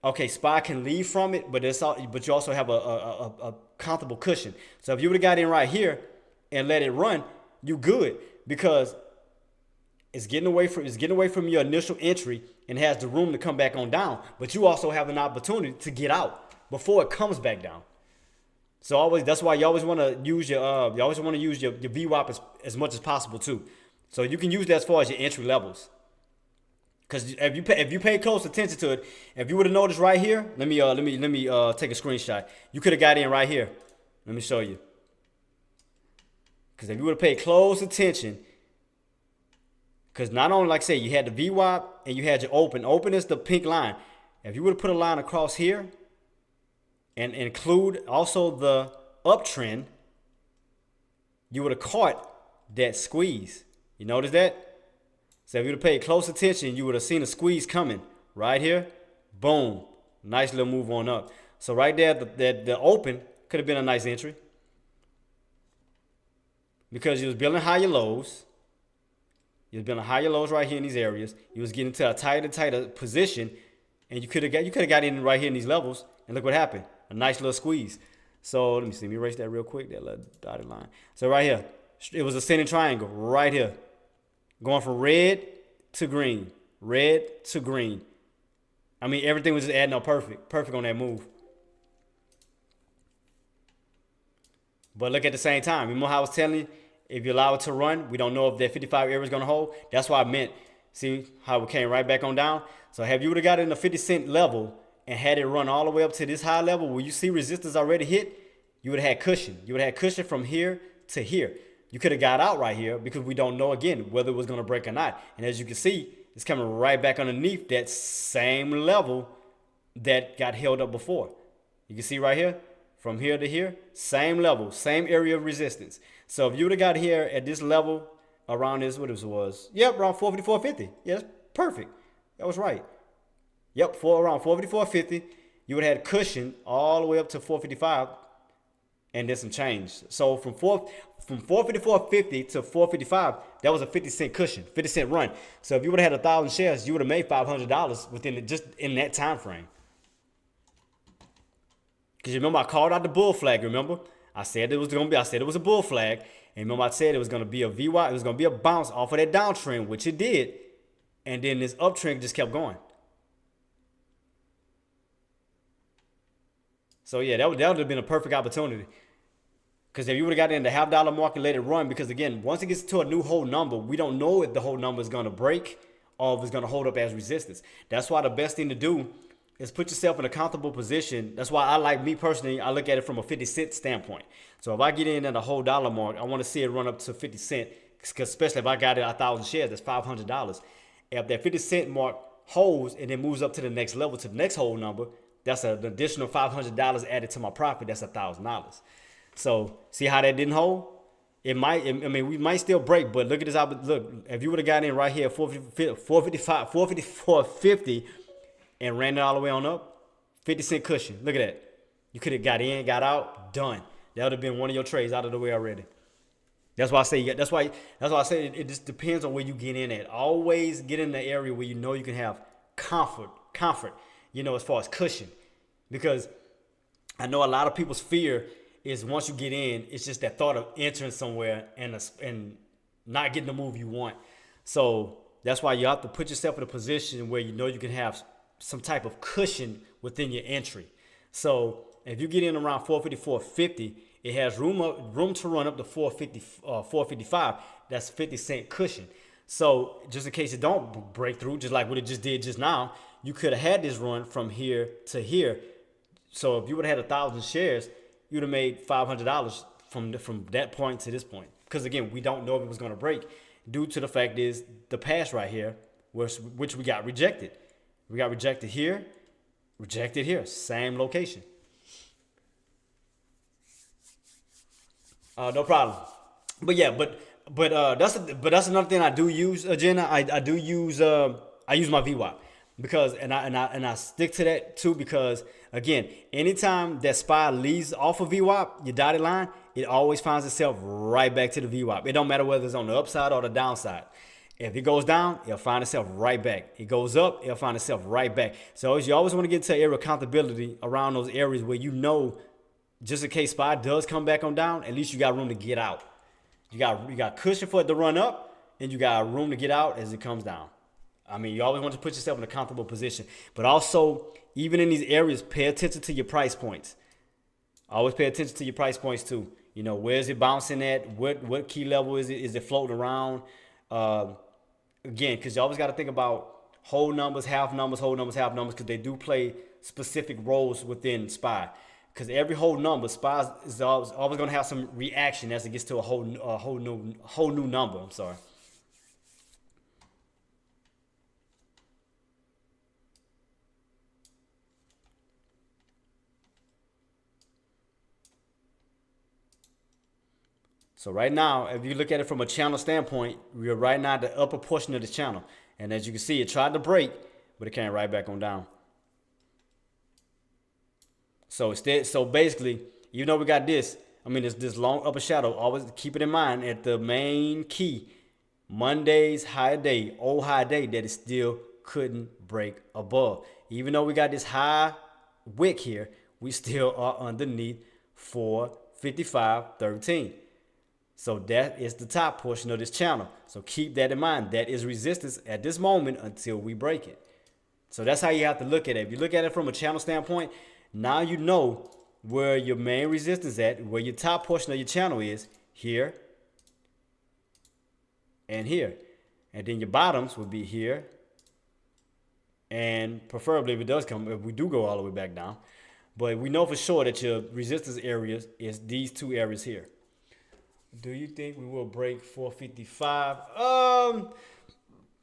okay, SPY can leave from it, but but you also have a comfortable cushion. So if you would have got in right here and let it run, you good, because it's getting away from your initial entry and has the room to come back on down. But you also have an opportunity to get out before it comes back down. So that's why you always want to use your VWAP as much as possible too. So you can use that as far as your entry levels. Because if you pay close attention to it, if you would have noticed right here, let me take a screenshot. You could have got in right here. Let me show you. Because if you would have paid close attention, because not only, like I say, you had the VWAP and you had your open. Open is the pink line. If you would have put a line across here and include also the uptrend, you would have caught that squeeze. You notice that? So if you would have paid close attention, you would have seen a squeeze coming right here. Boom. Nice little move on up. So right there, the open could have been a nice entry, because you was building higher lows. You was building higher lows right here in these areas. You was getting to a tighter position, and you could have got in right here in these levels. And look what happened. A nice little squeeze. So let me erase that real quick, that little dotted line. So right here, it was a ascending triangle right here, going from red to green, red to green. I mean, everything was just adding up perfect on that move. But look, at the same time, remember how I was telling you, if you allow it to run, we don't know if that 55 area is going to hold. That's why I meant, see how it came right back on down? So have you would have got it in the 50 cent level and had it run all the way up to this high level where you see resistance already hit, you would have had cushion. You would have had cushion from here to here. You could have got out right here, because we don't know, again, whether it was going to break or not. And as you can see, it's coming right back underneath that same level that got held up before. You can see right here, from here to here, same level, same area of resistance. So if you would have got here at this level, around this, what it was, yep, around 454.50. Yeah, that's perfect. That was right. Yep, around 454.50, you would have had cushion all the way up to 455, and then some change. So from 454.50 to 455, that was a 50 cent cushion, 50 cent run. So if you would have had 1,000 shares, you would have made $500 just in that time frame. Because you remember I called out the bull flag. Remember, I said it was a bull flag, and remember I said it was going to be a VY, it was going to be a bounce off of that downtrend, which it did, and then this uptrend just kept going. So yeah, that would have been a perfect opportunity. Because if you would have got in the $half market, let it run, because again, once it gets to a new whole number, we don't know if the whole number is going to break or if it's going to hold up as resistance. That's why the best thing to do is put yourself in a comfortable position. That's why me personally, I look at it from a 50 cent standpoint. So if I get in at a whole dollar mark, I want to see it run up to 50 cent, because especially if I got it 1,000 shares, that's $500. If that 50 cent mark holds and then moves up to the next level, to the next whole number, that's an additional $500 added to my profit. That's $1,000. So see how that didn't hold? It might. I mean, we might still break, but look at this. Look, if you would have gotten in right here, 455, 454.50, and ran it all the way on up, 50-cent cushion. Look at that. You could have got in, got out, done. That would have been one of your trades out of the way already. That's why I say. That's why I say it just depends on where you get in at. Always get in the area where you know you can have comfort. As far as cushion, because I know a lot of people's fear is once you get in, it's just that thought of entering somewhere and not getting the move you want. So that's why you have to put yourself in a position where you know you can have some type of cushion within your entry. So if you get in around 454.50, it has room to run up to 455. That's 50-cent cushion. So just in case it don't break through, just like what it just did just now, you could have had this run from here to here. So if you would have had 1,000 shares, you'd have made $500 from that point to this point. Because again, we don't know if it was going to break due to the fact is the pass right here, which we got rejected. We got rejected here, same location. No problem. But yeah, that's another thing I do use, Jenna. I do use I use my VWAP because and I stick to that too because again, anytime that SPY leaves off of VWAP, your dotted line, it always finds itself right back to the VWAP. It don't matter whether it's on the upside or the downside. If it goes down, it'll find itself right back. It goes up, it'll find itself right back. So you always want to get to area accountability around those areas where you know, just in case SPY does come back on down, at least you got room to get out. You got cushion for it to run up, and you got room to get out as it comes down. I mean, you always want to put yourself in a comfortable position. But also, even in these areas, pay attention to your price points. Always pay attention to your price points too. Where is it bouncing at? What key level is it? Is it floating around? Again, because you always got to think about whole numbers, half numbers, because they do play specific roles within SPY. Because every whole number, SPY is always going to have some reaction as it gets to a whole new number. I'm sorry. So right now, if you look at it from a channel standpoint, we're right now at the upper portion of the channel. And as you can see, it tried to break, but it came right back on down. So basically, even though we got this, it's this long upper shadow. Always keep it in mind at the main key, Monday's high day, old high day, that it still couldn't break above. Even though we got this high wick here, we still are underneath 455.13. So that is the top portion of this channel. So keep that in mind. That is resistance at this moment until we break it. So that's how you have to look at it. If you look at it from a channel standpoint, now you know where your main resistance at, where your top portion of your channel is, here and here. And then your bottoms would be here. And preferably if we do go all the way back down. But we know for sure that your resistance areas is these two areas here. Do you think we will break 455?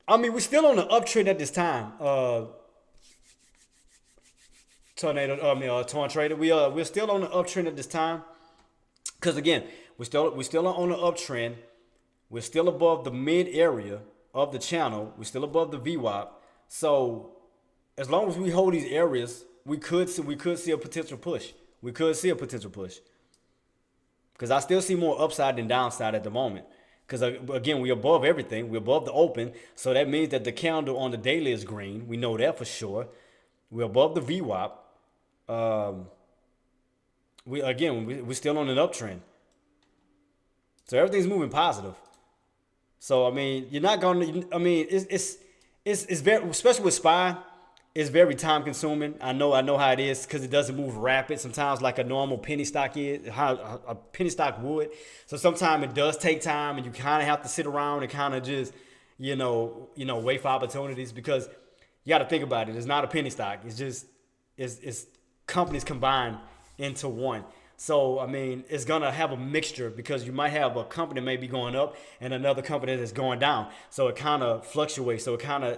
We're still on the uptrend at this time. Torn Trader. We're still on the uptrend at this time. Because again, we're still on the uptrend. We're still above the mid area of the channel. We're still above the VWAP. So as long as we hold these areas, we could see a potential push. Because I still see more upside than downside at the moment. Because again, we're above everything. We're above the open. So that means that the candle on the daily is green. We know that for sure. We're above the VWAP. We're still on an uptrend. So everything's moving positive. So you're not gonna. It's very, especially with SPY, it's very time consuming. I know how it is because it doesn't move rapid sometimes like a normal penny stock is, how a penny stock would. So sometimes it does take time, and you kind of have to sit around and kind of just wait for opportunities, because you got to think about it. It's not a penny stock. It's just it's companies combined into one. So it's gonna have a mixture, because you might have a company that may be going up and another company that's going down. So it kind of fluctuates. So it kind of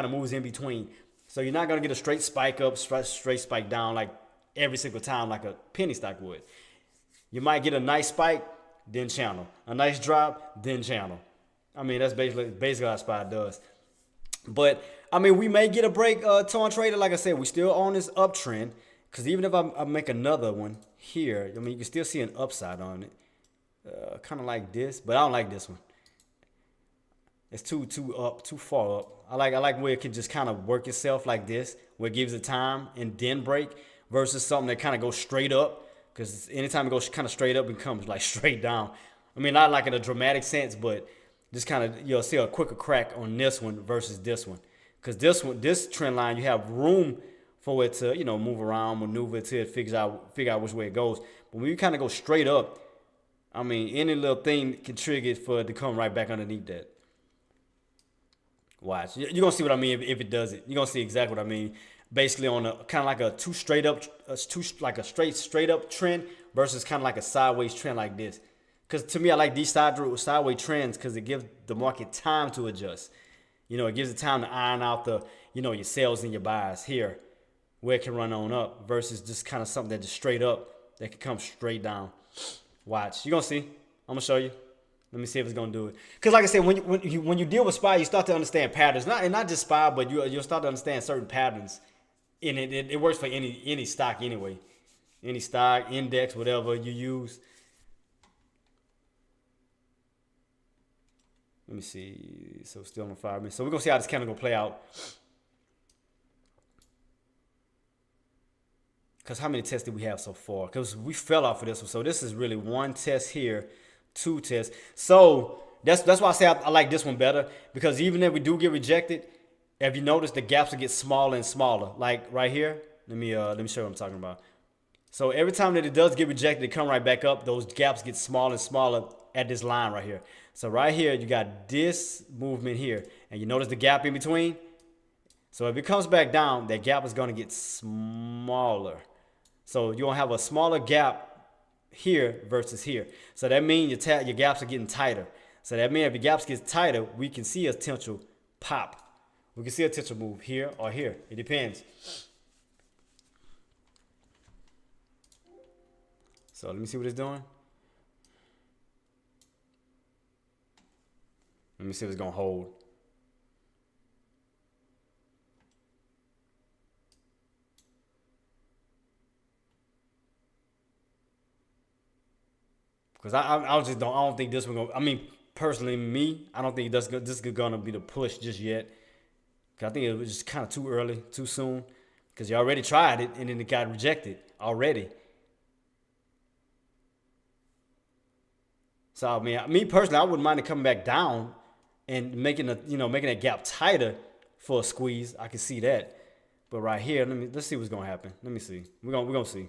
moves in between. So you're not going to get a straight spike up, straight spike down like every single time like a penny stock would. You might get a nice spike, then channel. A nice drop, then channel. I mean, that's basically how SPY does. But I mean, we may get a break, torn trader. Like I said, we still on this uptrend. Because even if I make another one here, I mean, you can still see an upside on it. Kind of like this, but I don't like this one. It's too far up. I like where it can just kind of work itself like this, where it gives it time and then break, versus something that kind of goes straight up. Because anytime it goes kind of straight up, it comes like straight down. I mean, not like in a dramatic sense, but just kind of you'll see a quicker crack on this one versus this one. Because this trend line, you have room for it to move around, maneuver until it figure out which way it goes. But when you kind of go straight up, I mean, any little thing can trigger it for it to come right back underneath that. Watch. You're going to see what I mean if it does it. You're going to see exactly what I mean. Basically on a kind of like a straight up trend versus kind of like a sideways trend like this. Because to me, I like these sideways trends because it gives the market time to adjust. It gives it time to iron out your sales and your buys here, where it can run on up versus just kind of something that just straight up that can come straight down. Watch. You're going to see. I'm going to show you. Let me see if it's going to do it. Because like I said, when you deal with SPY, you start to understand patterns. Not just SPY, but you'll start to understand certain patterns. And it works for any stock anyway. Any stock, index, whatever you use. Let me see. So still on 5 minutes. So we're going to see how this kind of going to play out. Because how many tests did we have so far? Because we fell off of this one. So this is really one test here, 2 tests. So that's why I say I like this one better. Because even if we do get rejected, if you notice, the gaps will get smaller and smaller. Like right here. Let me show you what I'm talking about. So every time that it does get rejected, it come right back up. Those gaps get smaller and smaller at this line right here. So right here, you got this movement here. And you notice the gap in between? So if it comes back down, that gap is going to get smaller. So you'll have a smaller gap here versus here. So that means your gaps are getting tighter. So that means if your gaps get tighter, we can see a potential pop. We can see a potential move here or here. It depends. So let me see what it's doing. Let me see if it's going to hold. Because I don't think this one going to, I mean, personally, I don't think this is going to be the push just yet. Because I think it was just kind of too early, too soon. Because you already tried it and then it got rejected already. So, I mean, me personally, I wouldn't mind it coming back down and making that gap tighter for a squeeze. I can see that. But right here, let's see what's going to happen. Let me see. We're going to see.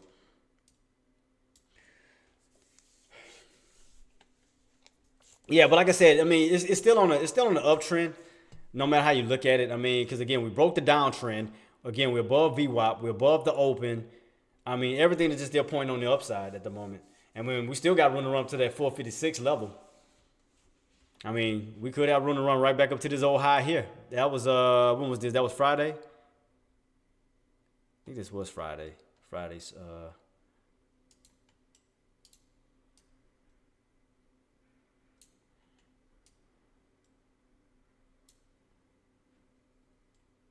Yeah, but like I said, I mean, it's still on the uptrend, no matter how you look at it. I mean, because again, we broke the downtrend. Again, we're above VWAP, we're above the open. I mean, everything is just still pointing on the upside at the moment. And we still got room to run up to that 456 level. I mean, we could have room to run right back up to this old high here. That was when was this? That was Friday. I think this was Friday. Friday's.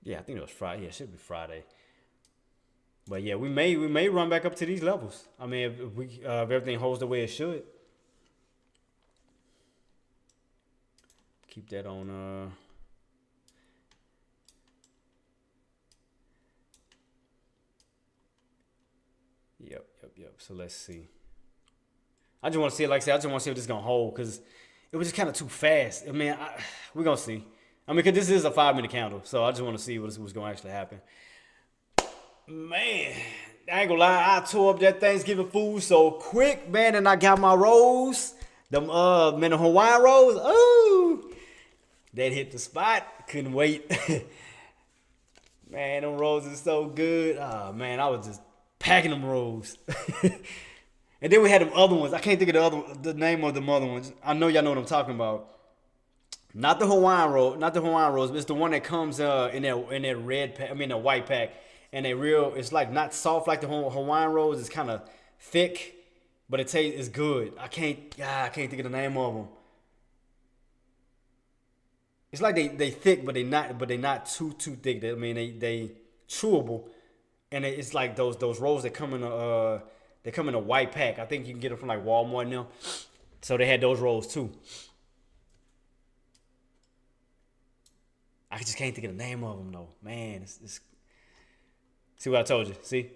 Yeah, I think it was Friday. Yeah, it should be Friday. But yeah, we may run back up to these levels. I mean, if everything holds the way it should. Keep that on. Yep. So let's see. I just want to see it. Like I said, I just want to see if this is gonna hold because it was just kind of too fast. I mean, we're gonna see. I mean, because this is a 5-minute candle, so I just want to see what's going to actually happen. Man, I ain't gonna lie, I tore up that Thanksgiving food so quick, man, and I got my rolls, the Hawaiian rolls. Ooh, that hit the spot. Couldn't wait. Man, them rolls are so good. Oh man, I was just packing them rolls. And then we had them other ones. I can't think of the name of them other ones. I know y'all know what I'm talking about. Not the Hawaiian roll, not the Hawaiian rolls, but it's the one that comes in that red pack. I mean, the white pack, and it's like not soft like the Hawaiian rolls. It's kind of thick, but it tastes it's good. I can't think of the name of them. It's like they thick, but they not too thick. I mean they chewable, and it's like those rolls that come in a white pack. I think you can get them from like Walmart now. So they had those rolls too. I just can't think of the name of them though. Man, it's see what I told you. See,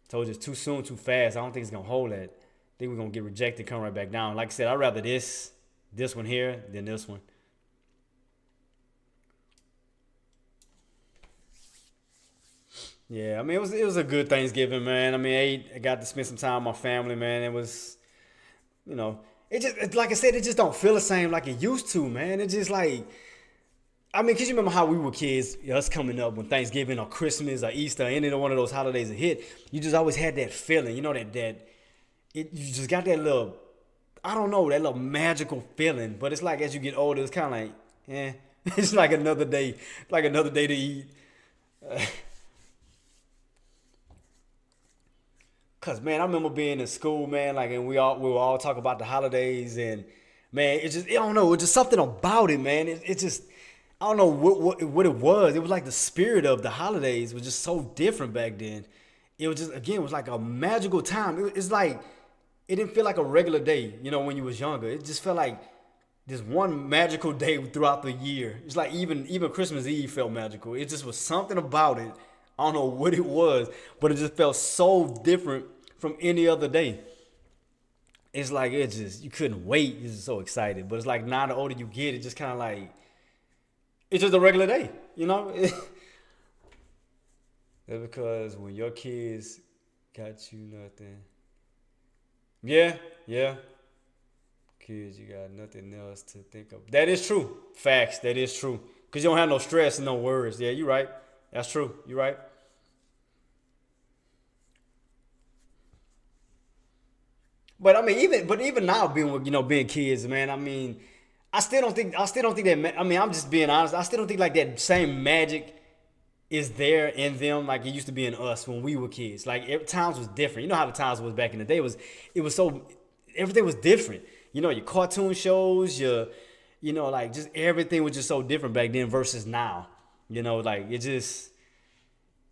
told you it's too soon, too fast. I don't think it's gonna hold that. I think we're gonna get rejected, come right back down. Like I said, I'd rather this one here than this one. Yeah, I mean it was a good Thanksgiving, man. I mean I got to spend some time with my family, man. It was, you know, like I said, it just don't feel the same like it used to, man. It just like I mean, cause you remember how we were kids, us coming up when Thanksgiving or Christmas or Easter, any of one of those holidays that hit, you just always had that feeling, you know you just got that little, I don't know, that little magical feeling. But it's like as you get older, it's kind of like, eh, it's like another day to eat. Cause man, I remember being in school, man, like, and we were all talking about the holidays, and man, it just I don't know, it's just something about it, man. It just I don't know what it was. It was like the spirit of the holidays was just so different back then. It was just again, it was like a magical time. It's like it didn't feel like a regular day, you know, when you was younger. It just felt like this one magical day throughout the year. It's like even Christmas Eve felt magical. It just was something about it. I don't know what it was, but it just felt so different from any other day. It's like it just you couldn't wait. You're just so excited. But it's like now the older you get, it just kind of like it's just a regular day, you know. That's because when your kids got you nothing, yeah, yeah, kids, you got nothing else to think of. That is true. Facts. That is true. Cause you don't have no stress and no worries. Yeah, you're right. That's true. You're right. But I mean, even now being with being kids, man. I mean, I still don't think that. I mean, I'm just being honest. I still don't think like that same magic is there in them like it used to be in us when we were kids. Like times was different. You know how the times was back in the day it was so everything was different. You know, your cartoon shows, like just everything was just so different back then versus now. You know, like it just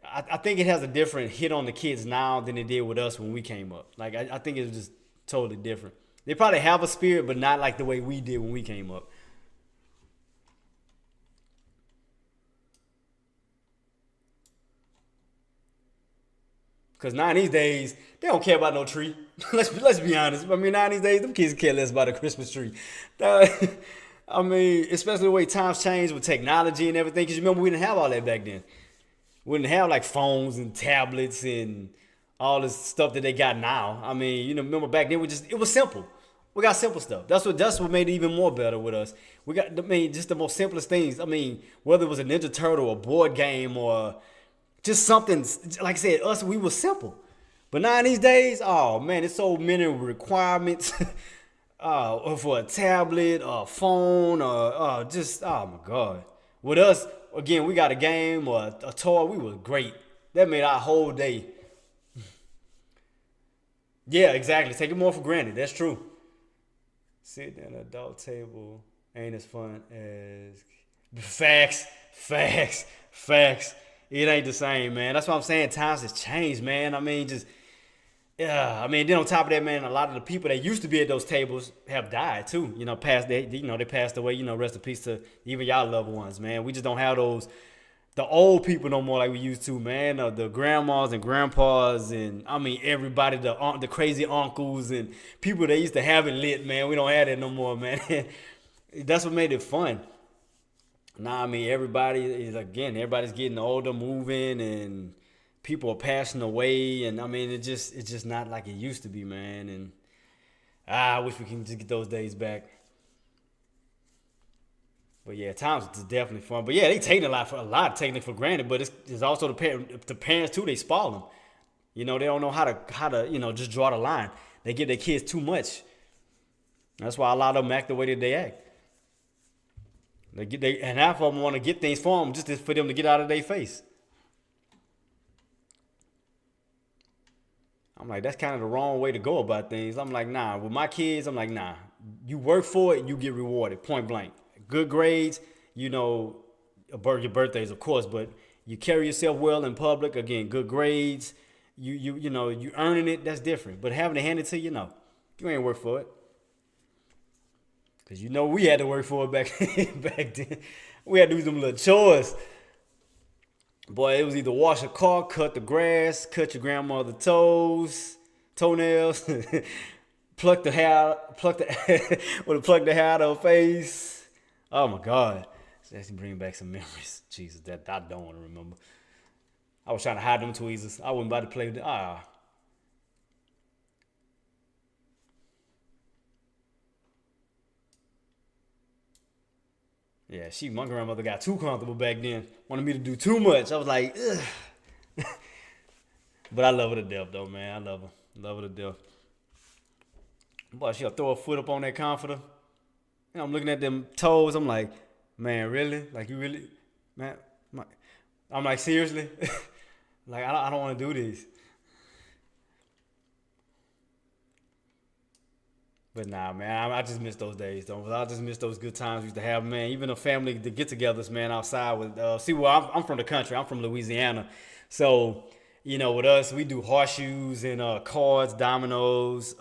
I think it has a different hit on the kids now than it did with us when we came up. Like I think it's just totally different. They probably have a spirit, but not like the way we did when we came up. Cause now these days they don't care about no tree. Let's be honest. I mean, now these days them kids care less about a Christmas tree. Uh, I mean, especially the way times change with technology and everything. Cause you remember we didn't have all that back then. We didn't have like phones and tablets and all this stuff that they got now. I mean, remember back then it was simple. We got simple stuff. That's what made it even more better with us. We got I mean just the most simplest things. I mean, whether it was a Ninja Turtle, a board game, or just something like I said, us we were simple. But now these days, oh man, it's so many requirements for a tablet, a phone, or just oh my god. With us, again, we got a game or a toy. We was great. That made our whole day. Yeah, exactly. Take it more for granted. That's true. Sitting at an adult table ain't as fun as facts, facts, facts. It ain't the same, man. That's what I'm saying. Times has changed, man. I mean, just yeah. I mean, then on top of that, man, a lot of the people that used to be at those tables have died too. They passed away. Rest in peace to even y'all loved ones, man. We just don't have the old people no more like we used to, man. The grandmas and grandpas and I mean everybody, the crazy uncles and people that used to have it lit, man. We don't have that no more, man. That's what made it fun. Now I mean everybody's getting older, moving, and people are passing away, and I mean it's just not like it used to be, man. And I wish we can just get those days back. But yeah, times is definitely fun. But yeah, they taking a lot taking it for granted. But it's also the parents too. They spoil them. They don't know how to just draw the line. They give their kids too much. That's why a lot of them act the way that they act. And half of them want to get things for them just for them to get out of their face. I'm like, that's kind of the wrong way to go about things. I'm like, nah. With my kids, I'm like, nah. You work for it, you get rewarded. Point blank. Good grades, you know, your birthdays, of course, but you carry yourself well in public. Again, good grades. You know, you earning it. That's different. But having to hand it to you, no, you ain't work for it. Cause you know we had to work for it back back then. We had to do them little chores. Boy, it was either wash a car, cut the grass, cut your grandmother's toenails, pluck the hair, pluck the hair out of her face. Oh my God, it's actually bringing back some memories. Jesus, that I don't want to remember. I was trying to hide them tweezers. I wasn't about to play with them. Yeah, my grandmother got too comfortable back then. Wanted me to do too much. I was like, ugh. But I love her to death, though, man. I love her to death. Boy, she'll throw her foot up on that comforter. And I'm looking at them toes. I'm like, man, really? Like, you really, man? I'm like, seriously? Like, I don't want to do this. But nah, man, I just miss those days, though. I just miss those good times we used to have, man. Even the family, the get-togethers, man, outside with. See, well, I'm from the country. I'm from Louisiana, so you know, with us, we do horseshoes and cards, dominoes.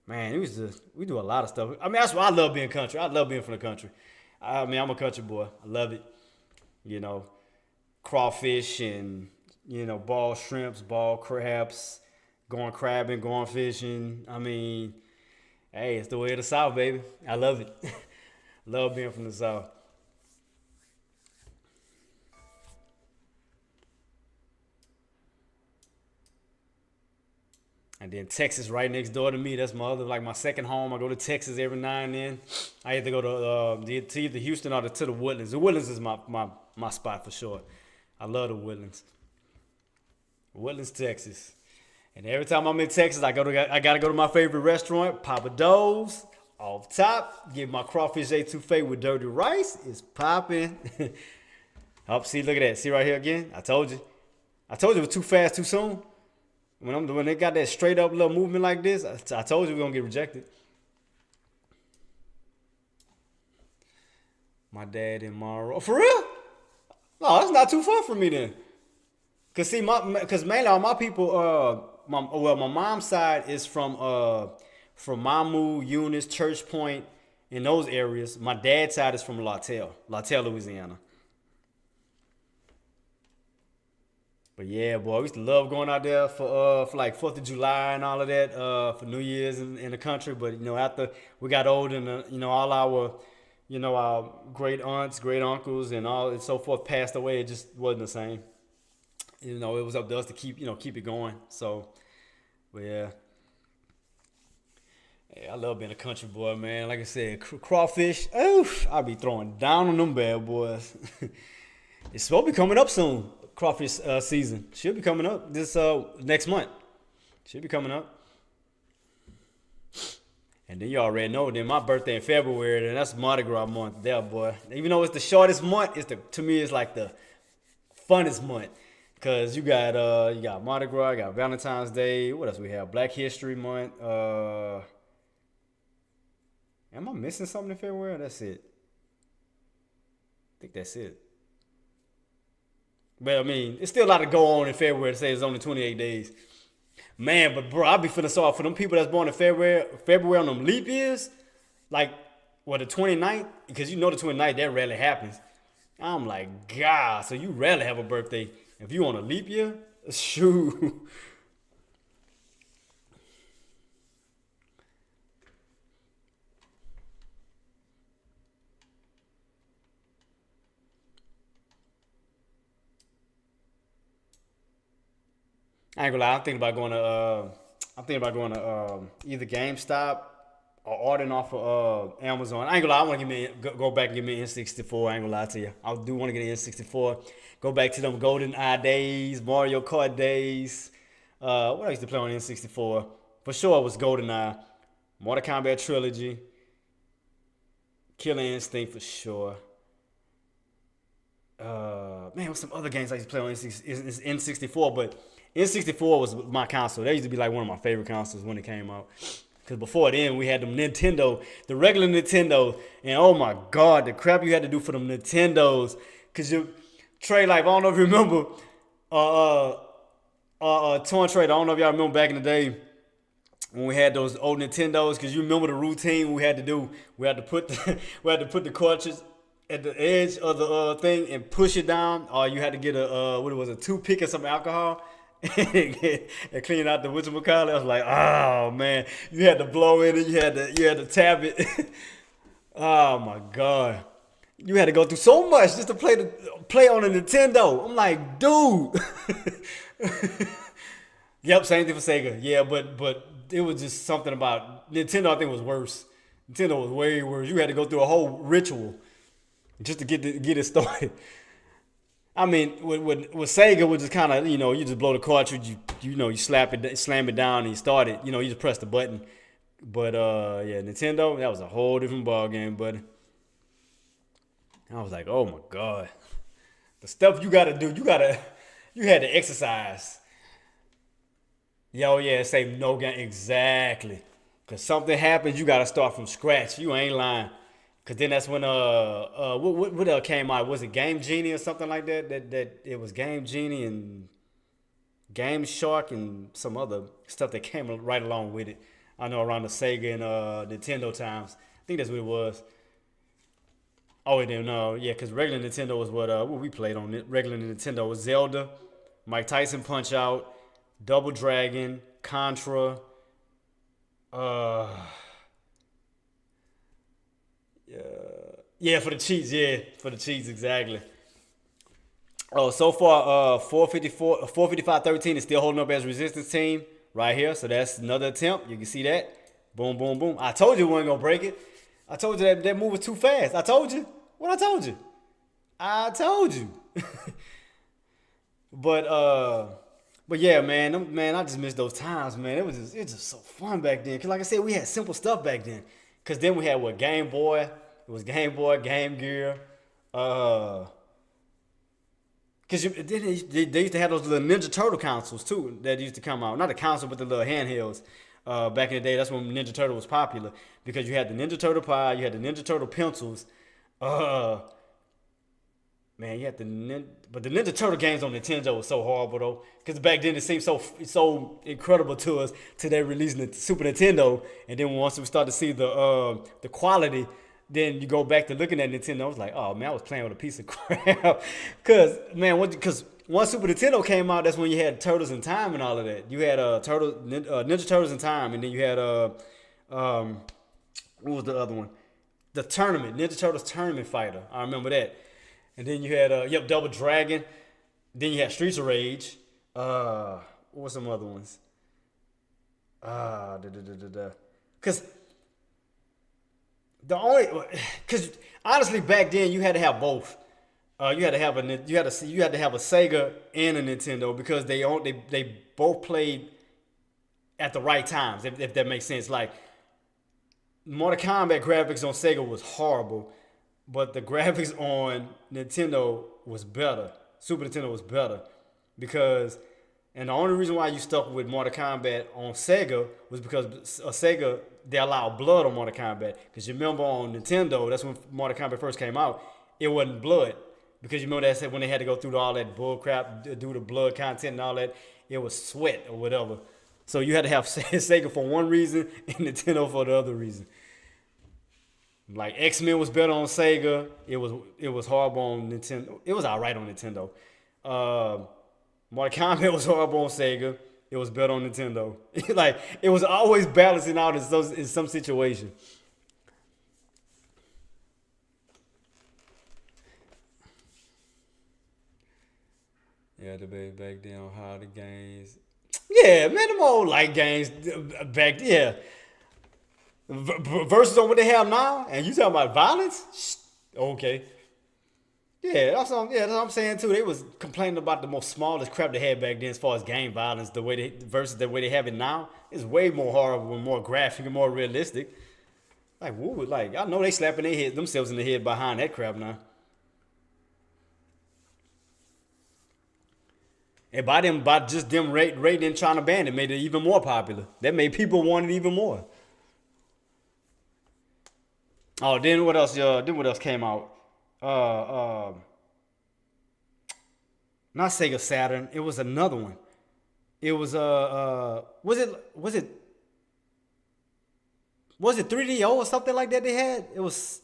Man, we do a lot of stuff. I mean, that's why I love being country. I love being from the country. I mean, I'm a country boy. I love it. You know, crawfish and ball shrimps, ball crabs, going crabbing, going fishing. I mean, hey, it's the way of the South, baby. I love it. Love being from the South. And then Texas right next door to me. That's my second home. I go to Texas every now and then. I have to go to either Houston or to the Woodlands. The Woodlands is my spot for sure. I love the Woodlands. Woodlands, Texas. And every time I'm in Texas, I gotta go to my favorite restaurant, Papa Do's. Off top, get my crawfish etouffee with dirty rice. It's popping. Up, see, look at that. See right here again? I told you. I told you it was too fast, too soon. When they got that straight up little movement like this, I told you we're gonna get rejected. My dad in Monroe. For real? No, that's not too far from me then. Cause see, cause mainly all my people, my mom's side is from Mamu, Eunice, Church Point, in those areas. My dad's side is from Lawtell, Louisiana. But yeah, boy, we used to love going out there for like Fourth of July and all of that for New Year's in the country. But after we got old and all our our great aunts, great uncles, and all and so forth passed away, it just wasn't the same. It was up to us to keep it going. So, but yeah. Yeah, I love being a country boy, man. Like I said, crawfish. Oof, I'll be throwing down on them bad boys. It's supposed to be coming up soon. Crawfish season should be coming up this next month. Should be coming up. And then you already know. Then my birthday in February. Then that's Mardi Gras month, there, boy. Even though it's the shortest month, to me it's like the funnest month. Cause you got Mardi Gras, you got Valentine's Day. What else we have? Black History Month. Am I missing something in February? That's it. I think that's it. But I mean, it's still a lot to go on in February to say it's only 28 days. Man, but bro, I be feeling sorry for them people that's born in February on them leap years. Like, the 29th? Because the 29th, that rarely happens. I'm like, God, so you rarely have a birthday. If you on a leap year, shoot. I ain't gonna lie. I'm thinking about going to either GameStop or ordering off of Amazon. I ain't gonna lie. I want to go back and give me an N64. I ain't gonna lie to you. I do want to get an N64. Go back to them Golden Eye days, Mario Kart days. What I used to play on N64 for sure was Golden Eye, Mortal Kombat Trilogy, Killer Instinct for sure. Man, what's some other games I used to play on N64? But N64 was my console. That used to be like one of my favorite consoles when it came out. Because before then, we had them Nintendo, the regular Nintendo, and oh my God, the crap you had to do for them Nintendos. Because you, Trey, like, I don't know if you remember, uh, Torn Trade, I don't know if y'all remember back in the day when we had those old Nintendos, because you remember the routine we had to do. We had to put the, we had to put the cartridge at the edge of the thing and push it down, or you had to get a what it was, a toothpick and some alcohol and clean out the whatchamacallit. I was like, oh man, you had to blow in it, you had to tap it. Oh my God, you had to go through so much just to play on a Nintendo. I'm like, dude. Yep, same thing for Sega. Yeah, but it was just something about Nintendo. I think was worse. Nintendo was way worse. You had to go through a whole ritual just to get it started. I mean, with Sega, was just kind of, you just blow the cartridge, you slam it down, and you start it. You just press the button. But yeah, Nintendo, that was a whole different ball game, buddy. I was like, oh my God, the stuff you gotta do, you had to exercise. Yo, yeah, say no game exactly. Cause something happens, you gotta start from scratch. You ain't lying. Cause then that's when what came out? Was it Game Genie or something like that? That it was Game Genie and Game Shark and some other stuff that came right along with it. I know around the Sega and Nintendo times. I think that's what it was. Oh, wait, no, yeah, cause regular Nintendo was what we played on it. Regular Nintendo was Zelda, Mike Tyson Punch Out, Double Dragon, Contra. Uh, yeah, yeah, for the cheats, exactly. Oh, so far, 454, 455-13 is still holding up as resistance team right here. So that's another attempt. You can see that. Boom, boom, boom. I told you we weren't gonna break it. I told you that move was too fast. I told you. What I told you? I told you. But yeah, man, I just miss those times, man. It was just so fun back then. Cause like I said, we had simple stuff back then. Cause then we had what, Game Boy. It was Game Boy, Game Gear. Cause they used to have those little Ninja Turtle consoles too that used to come out. Not a console, but the little handhelds. Back in the day, that's when Ninja Turtle was popular because you had the Ninja Turtle Pie, you had the Ninja Turtle pencils. Man, you had but the Ninja Turtle games on Nintendo was so horrible though, because back then it seemed so incredible to us till they released the Super Nintendo, and then once we started to see the quality, then you go back to looking at Nintendo. I was like, oh man, I was playing with a piece of crap, because once Super Nintendo came out, that's when you had Turtles in Time and all of that. You had Ninja Turtles in Time, and then you had what was the other one? The tournament, Ninja Turtles Tournament Fighter. I remember that. And then you had Double Dragon. Then you had Streets of Rage. What were some other ones? Because honestly back then you had to have both. You had to have a Sega and a Nintendo because they both played at the right times, if that makes sense. Like Mortal Kombat graphics on Sega was horrible, but the graphics on Nintendo was better. Super Nintendo was better and the only reason why you stuck with Mortal Kombat on Sega was because Sega, they allowed blood on Mortal Kombat. Because you remember on Nintendo, that's when Mortal Kombat first came out, it wasn't blood. Because you remember that when they had to go through all that bull crap, do the blood content and all that, it was sweat or whatever. So you had to have Sega for one reason and Nintendo for the other reason. Like X-Men was better on Sega. It was horrible on Nintendo. It was alright on Nintendo. Mortal Kombat was horrible on Sega. It was better on Nintendo. Like it was always balancing out in some situation. Yeah, the baby back then on how the games. Yeah, man, them old light games back. Yeah, versus on what they have now, and you talking about violence? Okay. That's what I'm saying too. They was complaining about the most smallest crap they had back then as far as game violence. The way versus the way they have it now is way more horrible and more graphic and more realistic. Like I know they slapping themselves in the head behind that crap now. And by just them rating and trying to ban it, made it even more popular. That made people want it even more. Oh, then what else? Then what else came out? Uh, uh, Not Sega Saturn. It was another one. It was was it 3DO or something like that they had? It was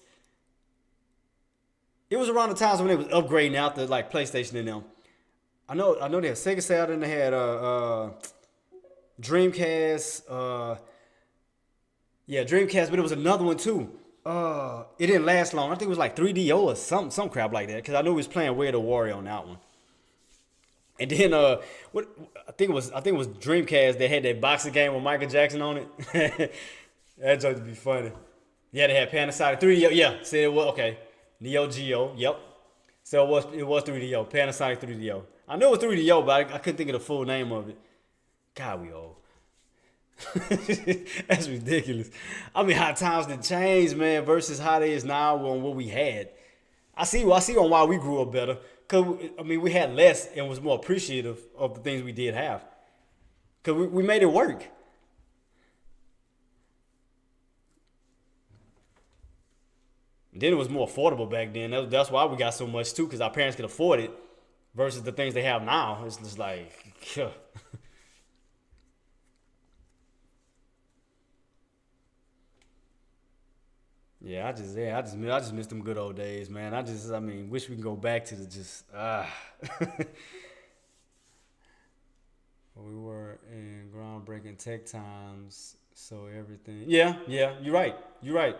around the times when they was upgrading out the like PlayStation and them. I know they had Sega Saturn, they had Dreamcast, yeah, Dreamcast, but it was another one too. It didn't last long. I think it was like 3DO or some crap like that. Because I knew he was playing Way of the Warrior on that one. And then what I think it was Dreamcast that had that boxing game with Michael Jackson on it. That joke would be funny. Yeah, they had Panasonic 3DO. Yeah, said it was okay. Neo Geo. Yep. So it was 3DO. Panasonic 3DO. I knew it was 3DO, but I couldn't think of the full name of it. God, we old. That's ridiculous. I mean, how times did change, man, versus how they is now on what we had. I see on why we grew up better. Cause I mean, we had less and was more appreciative of the things we did have. Cause we made it work. Then it was more affordable back then. That's why we got so much too, because our parents could afford it versus the things they have now. It's just like, I just miss them good old days, man. I mean, wish we can go back to the just we were in groundbreaking tech times, so everything. Yeah, yeah, you're right. You're right.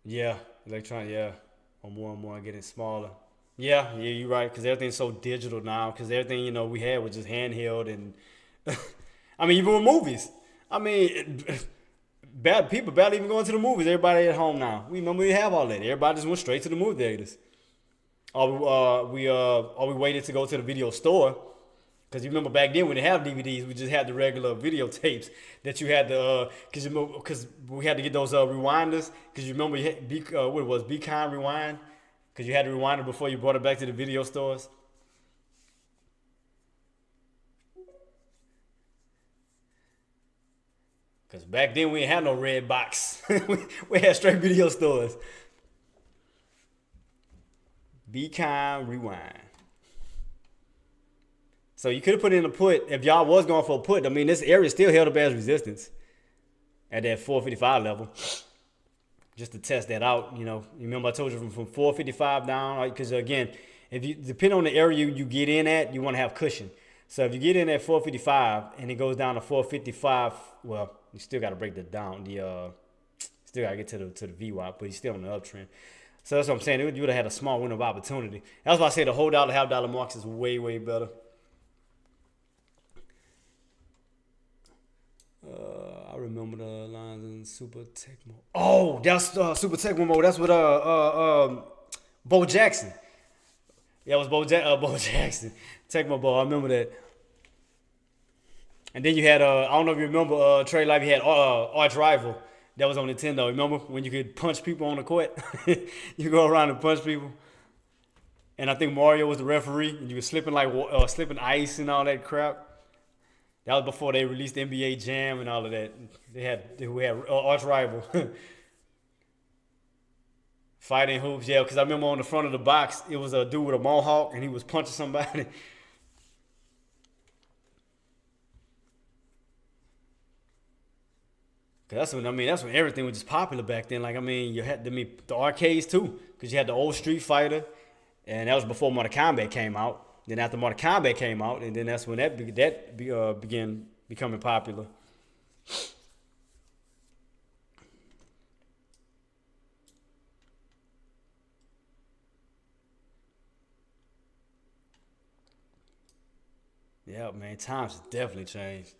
Yeah, electronic. Yeah, or more and more getting smaller. Yeah, yeah, you're right. Because everything's so digital now. Because everything we had was just handheld and I mean, even with movies. I mean, bad people barely even going to the movies. Everybody at home now. We remember we have all that. Everybody just went straight to the movie theaters. Or we waited to go to the video store. Because you remember back then when they have DVDs, we just had the regular videotapes that you had to, because we had to get those rewinders. Because you remember what it was, Be Kind Rewind? Because you had to rewind it before you brought it back to the video stores. Because back then we didn't have no red box. we had straight video stores. Be Kind Rewind. So you could have put in a put if y'all was going for a put. I mean, this area still held up as resistance at that 455 level. Just to test that out, you remember I told you from 455 down, because again, if you depend on the area you get in at, you want to have cushion. So if you get in at 455 and it goes down to 455, well, you still got to break the down. Still got to get to the VWAP, but he's still on the uptrend. So that's what I'm saying. You would have had a small window of opportunity. That's why I say the whole dollar, half dollar marks is way, way better. I remember the lines in Super Tecmo. Oh, that's Super Tecmo mode. That's what Bo Jackson. Yeah, it was Bo Jackson. Tecmo Bo. I remember that. And then you had I don't know if you remember Trey Life. You had Arch Rival. That was on Nintendo. Remember when you could punch people on the court? You go around and punch people. And I think Mario was the referee. And you were slipping ice and all that crap. That was before they released NBA Jam and all of that. We had Arch Rival. Fighting hoops, yeah, because I remember on the front of the box, it was a dude with a mohawk and he was punching somebody. Cause that's when everything was just popular back then. Like, I mean, you had the arcades too, because you had the old Street Fighter, and that was before Mortal Kombat came out. Then after Mortal Kombat came out, and then that's when that began becoming popular. Yeah, man, times have definitely changed.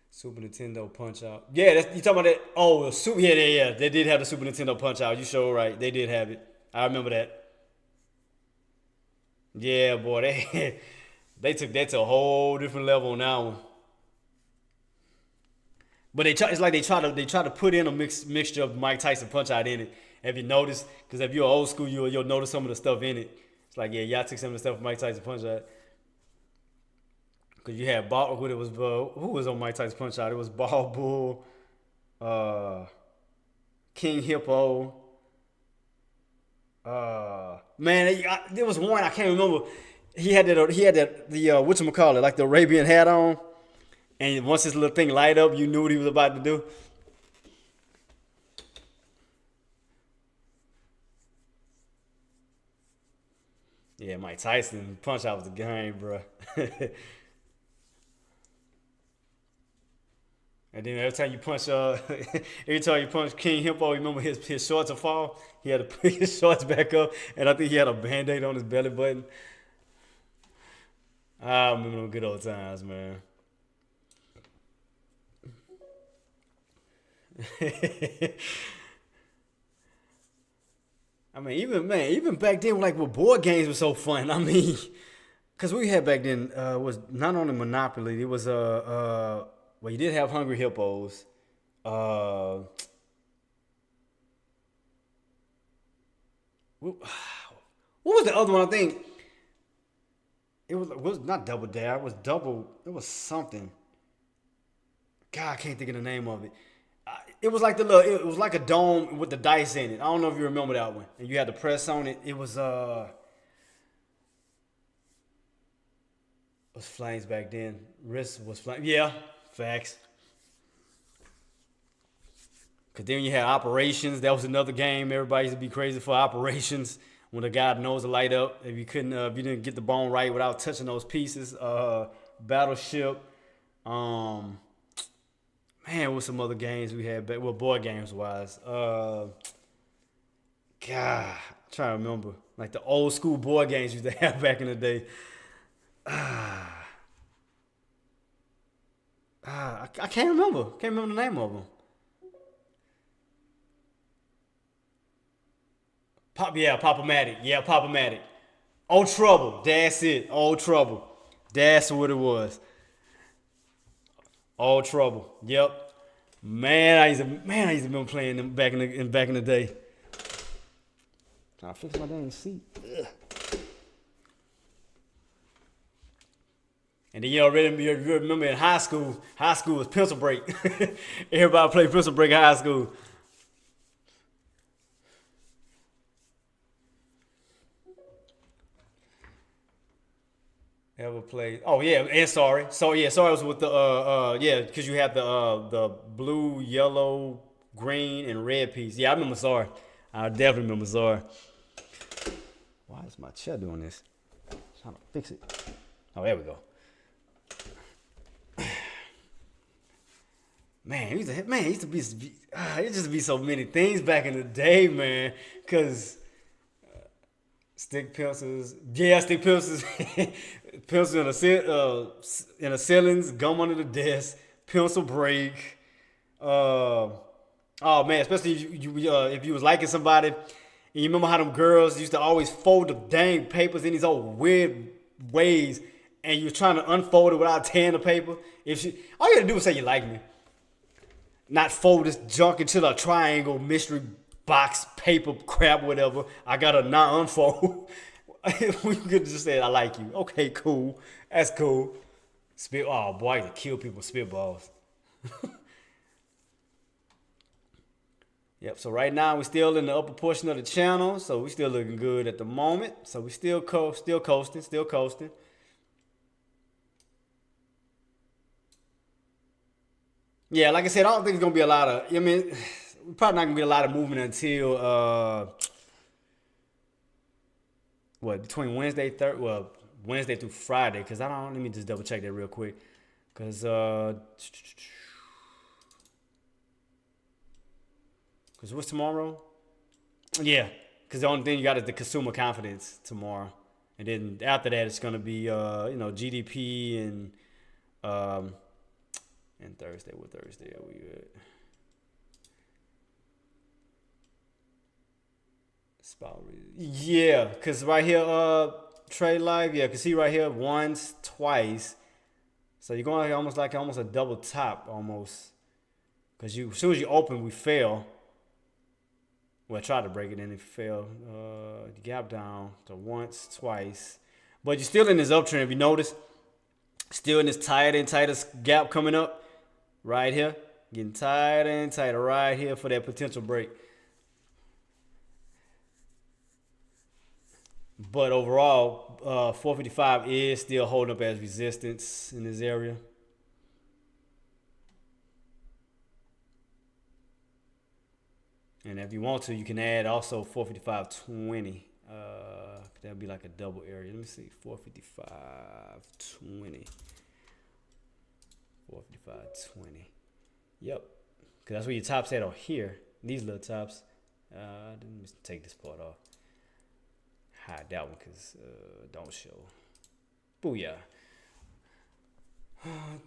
Super Nintendo Punch Out. Yeah, you talking about that? Oh, Super. Yeah, yeah, yeah. They did have the Super Nintendo Punch Out. You sure right. They did have it. I remember that. Yeah, boy, they they took that to a whole different level on that one. But it's like they try to put in a mixture of Mike Tyson Punch Out in it, Have you noticed? Because if you're old school, you'll notice some of the stuff in it. It's like, yeah, y'all took some of the stuff from Mike Tyson Punch Out. Because you had Ball, what it was, who was on Mike Tyson Punch Out? It was Ball Bull, uh, King Hippo. Man, there was one I can't remember. He had that the whatchamacallit, like the Arabian hat on, and once his little thing light up, you knew what he was about to do. Yeah, Mike Tyson Punch Out was the game, bro. And then every time you punch, every time you punch King Hippo, remember his shorts will fall. He had to put his shorts back up, and I think he had a band-aid on his belly button. I remember them good old times, man. I mean, even back then, like with board games were so fun. I mean, cause we had back then was not only Monopoly, it was well, you did have Hungry Hippos. Uh, what what was the other one? I think it was not Double Dare. It was double. It was something. God, I can't think of the name of it. It was like the little. It was like a dome with the dice in it. I don't know if you remember that one. And you had to press on it. It was flames back then. Wrist was flames. Yeah, facts. Cause then you had operations. That was another game. Everybody used to be crazy for operations. When the guy knows the light up, if you didn't get the bone right without touching those pieces. Battleship. Um, Man, what some other games we had back? Well, board games wise. God, I'm trying to remember. Like the old school board games you used to have back in the day. I can't remember. Can't remember the name of them. Yeah, Pop-O-Matic. Yeah, Pop-O-Matic. Old Trouble. That's it. Old Trouble. That's what it was. Old Trouble. Yep. Man, I used to remember playing them back in the day. Trying to fix my dang seat. Ugh. And then you remember in high school was pencil break. Everybody played pencil break in high school. Ever played? Oh yeah, and sorry. So yeah, sorry was with the yeah, because you had the blue, yellow, green, and red piece. Yeah, I remember sorry. I definitely remember sorry. Why is my chair doing this? Trying to fix it. Oh, there we go. Man, it used to be so many things back in the day, man. Cause stick pencils, yeah, stick pencils, pencils in the ceilings, gum under the desk, pencil break. Uh, oh man, especially if you was liking somebody, and you remember how them girls used to always fold the dang papers in these old weird ways, and you was trying to unfold it without tearing the paper. All you had to do was say you like me, not fold this junk into the triangle mystery box paper crap, whatever. I gotta not unfold. We could just say I like you. Okay, cool. That's cool. Oh boy, I used to kill people with spitballs. Yep. So right now we're still in the upper portion of the channel, so we still looking good at the moment. So we still coasting, still coasting. Yeah, like I said, I don't think it's gonna be a lot of. I mean, we're probably not gonna get a lot of movement until what, between Wednesday through Friday. Cause I don't. Let me just double check that real quick. Cause what's tomorrow? Yeah, cause the only thing you got is the consumer confidence tomorrow, and then after that it's gonna be GDP um and Thursday. What Thursday are we at? Yeah, cause right here, trade live. Yeah, cause see right here, once, twice. So you're going almost a double top almost. Cause as soon as you open, we fail. Well, I tried to break it and it fell. Gap down to once, twice. But you're still in this uptrend. If you notice, still in this tighter and tighter gap coming up right here. Getting tighter and tighter right here for that potential break. But overall, 455 is still holding up as resistance in this area. And if you want to, you can add also 455.20. That'd be like a double area. Let me see, 455.20. 455.20. Yep. Because that's where your tops at are here. These little tops. Let me take this part off. Hide that one because don't show. Booyah.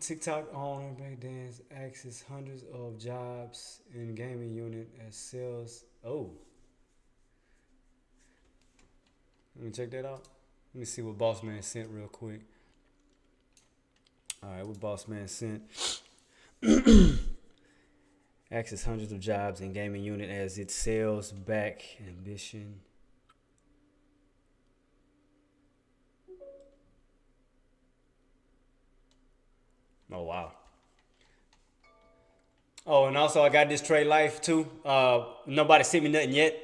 TikTok owner back dance access hundreds of jobs in gaming unit as sales. Oh. Let me check that out. Let me see what Boss Man sent real quick. All right, what Boss Man sent. Access hundreds of jobs in gaming unit as it sells back ambition. Oh, wow. Oh, and also I got this trade life too. Nobody sent me nothing yet,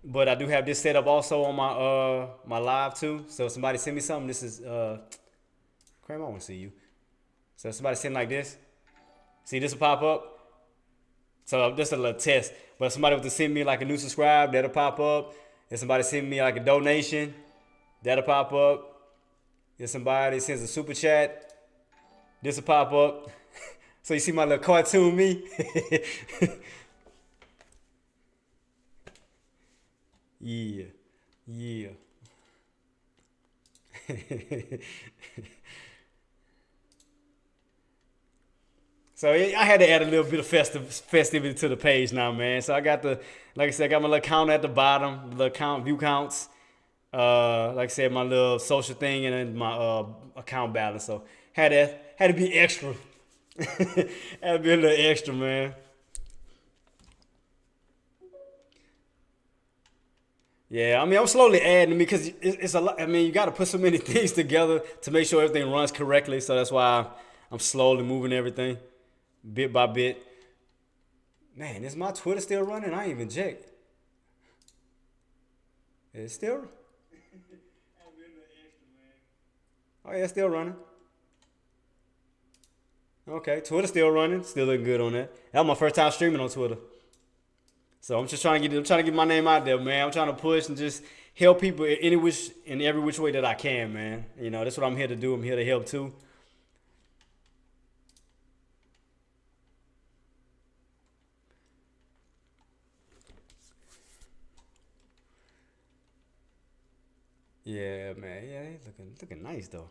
but I do have this set up also on my my live too. So if somebody send me something, this is Kramer, I want to see you. So if somebody send like this, see this will pop up. So this is a little test. But if somebody was to send me like a new subscribe, that'll pop up. If somebody send me like a donation, that'll pop up. If somebody sends a super chat, this will pop up. So you see my little cartoon me? Yeah. Yeah. So I had to add a little bit of festivity to the page now, man. So I got the, like I said, I got my little counter at the bottom, the view counts. Like I said, my little social thing and then my account balance. So had to be extra. Had to be a little extra, man. Yeah, I mean, I'm slowly adding because it's a lot. I mean, you got to put so many things together to make sure everything runs correctly. So that's why I'm slowly moving everything bit by bit. Man, is my Twitter still running? I ain't even checked. It's still. Oh yeah, it's still running. Okay, Twitter still running. Still looking good on that. That was my first time streaming on Twitter. So I'm just trying to get my name out there, man. I'm trying to push and just help people in every which way that I can, man. You know, that's what I'm here to do. I'm here to help too. Yeah, man. Yeah, he's looking nice though.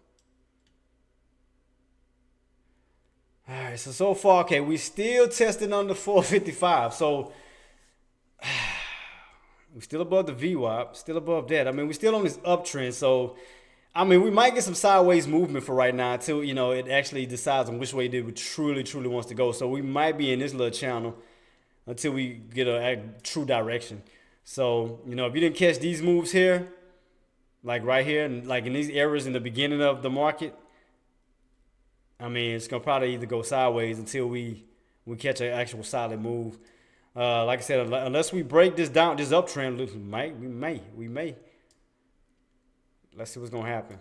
All right, so far, okay, we still testing under 455. So we're still above the VWAP, still above that. I mean, we're still on this uptrend. So I mean, we might get some sideways movement for right now until it actually decides on which way it truly wants to go. So we might be in this little channel until we get a true direction. So if you didn't catch these moves here, like right here, and like in these areas in the beginning of the market, I mean, it's gonna probably either go sideways until we catch an actual solid move. Like I said, unless we break this down, this uptrend, we may. Let's see what's gonna happen.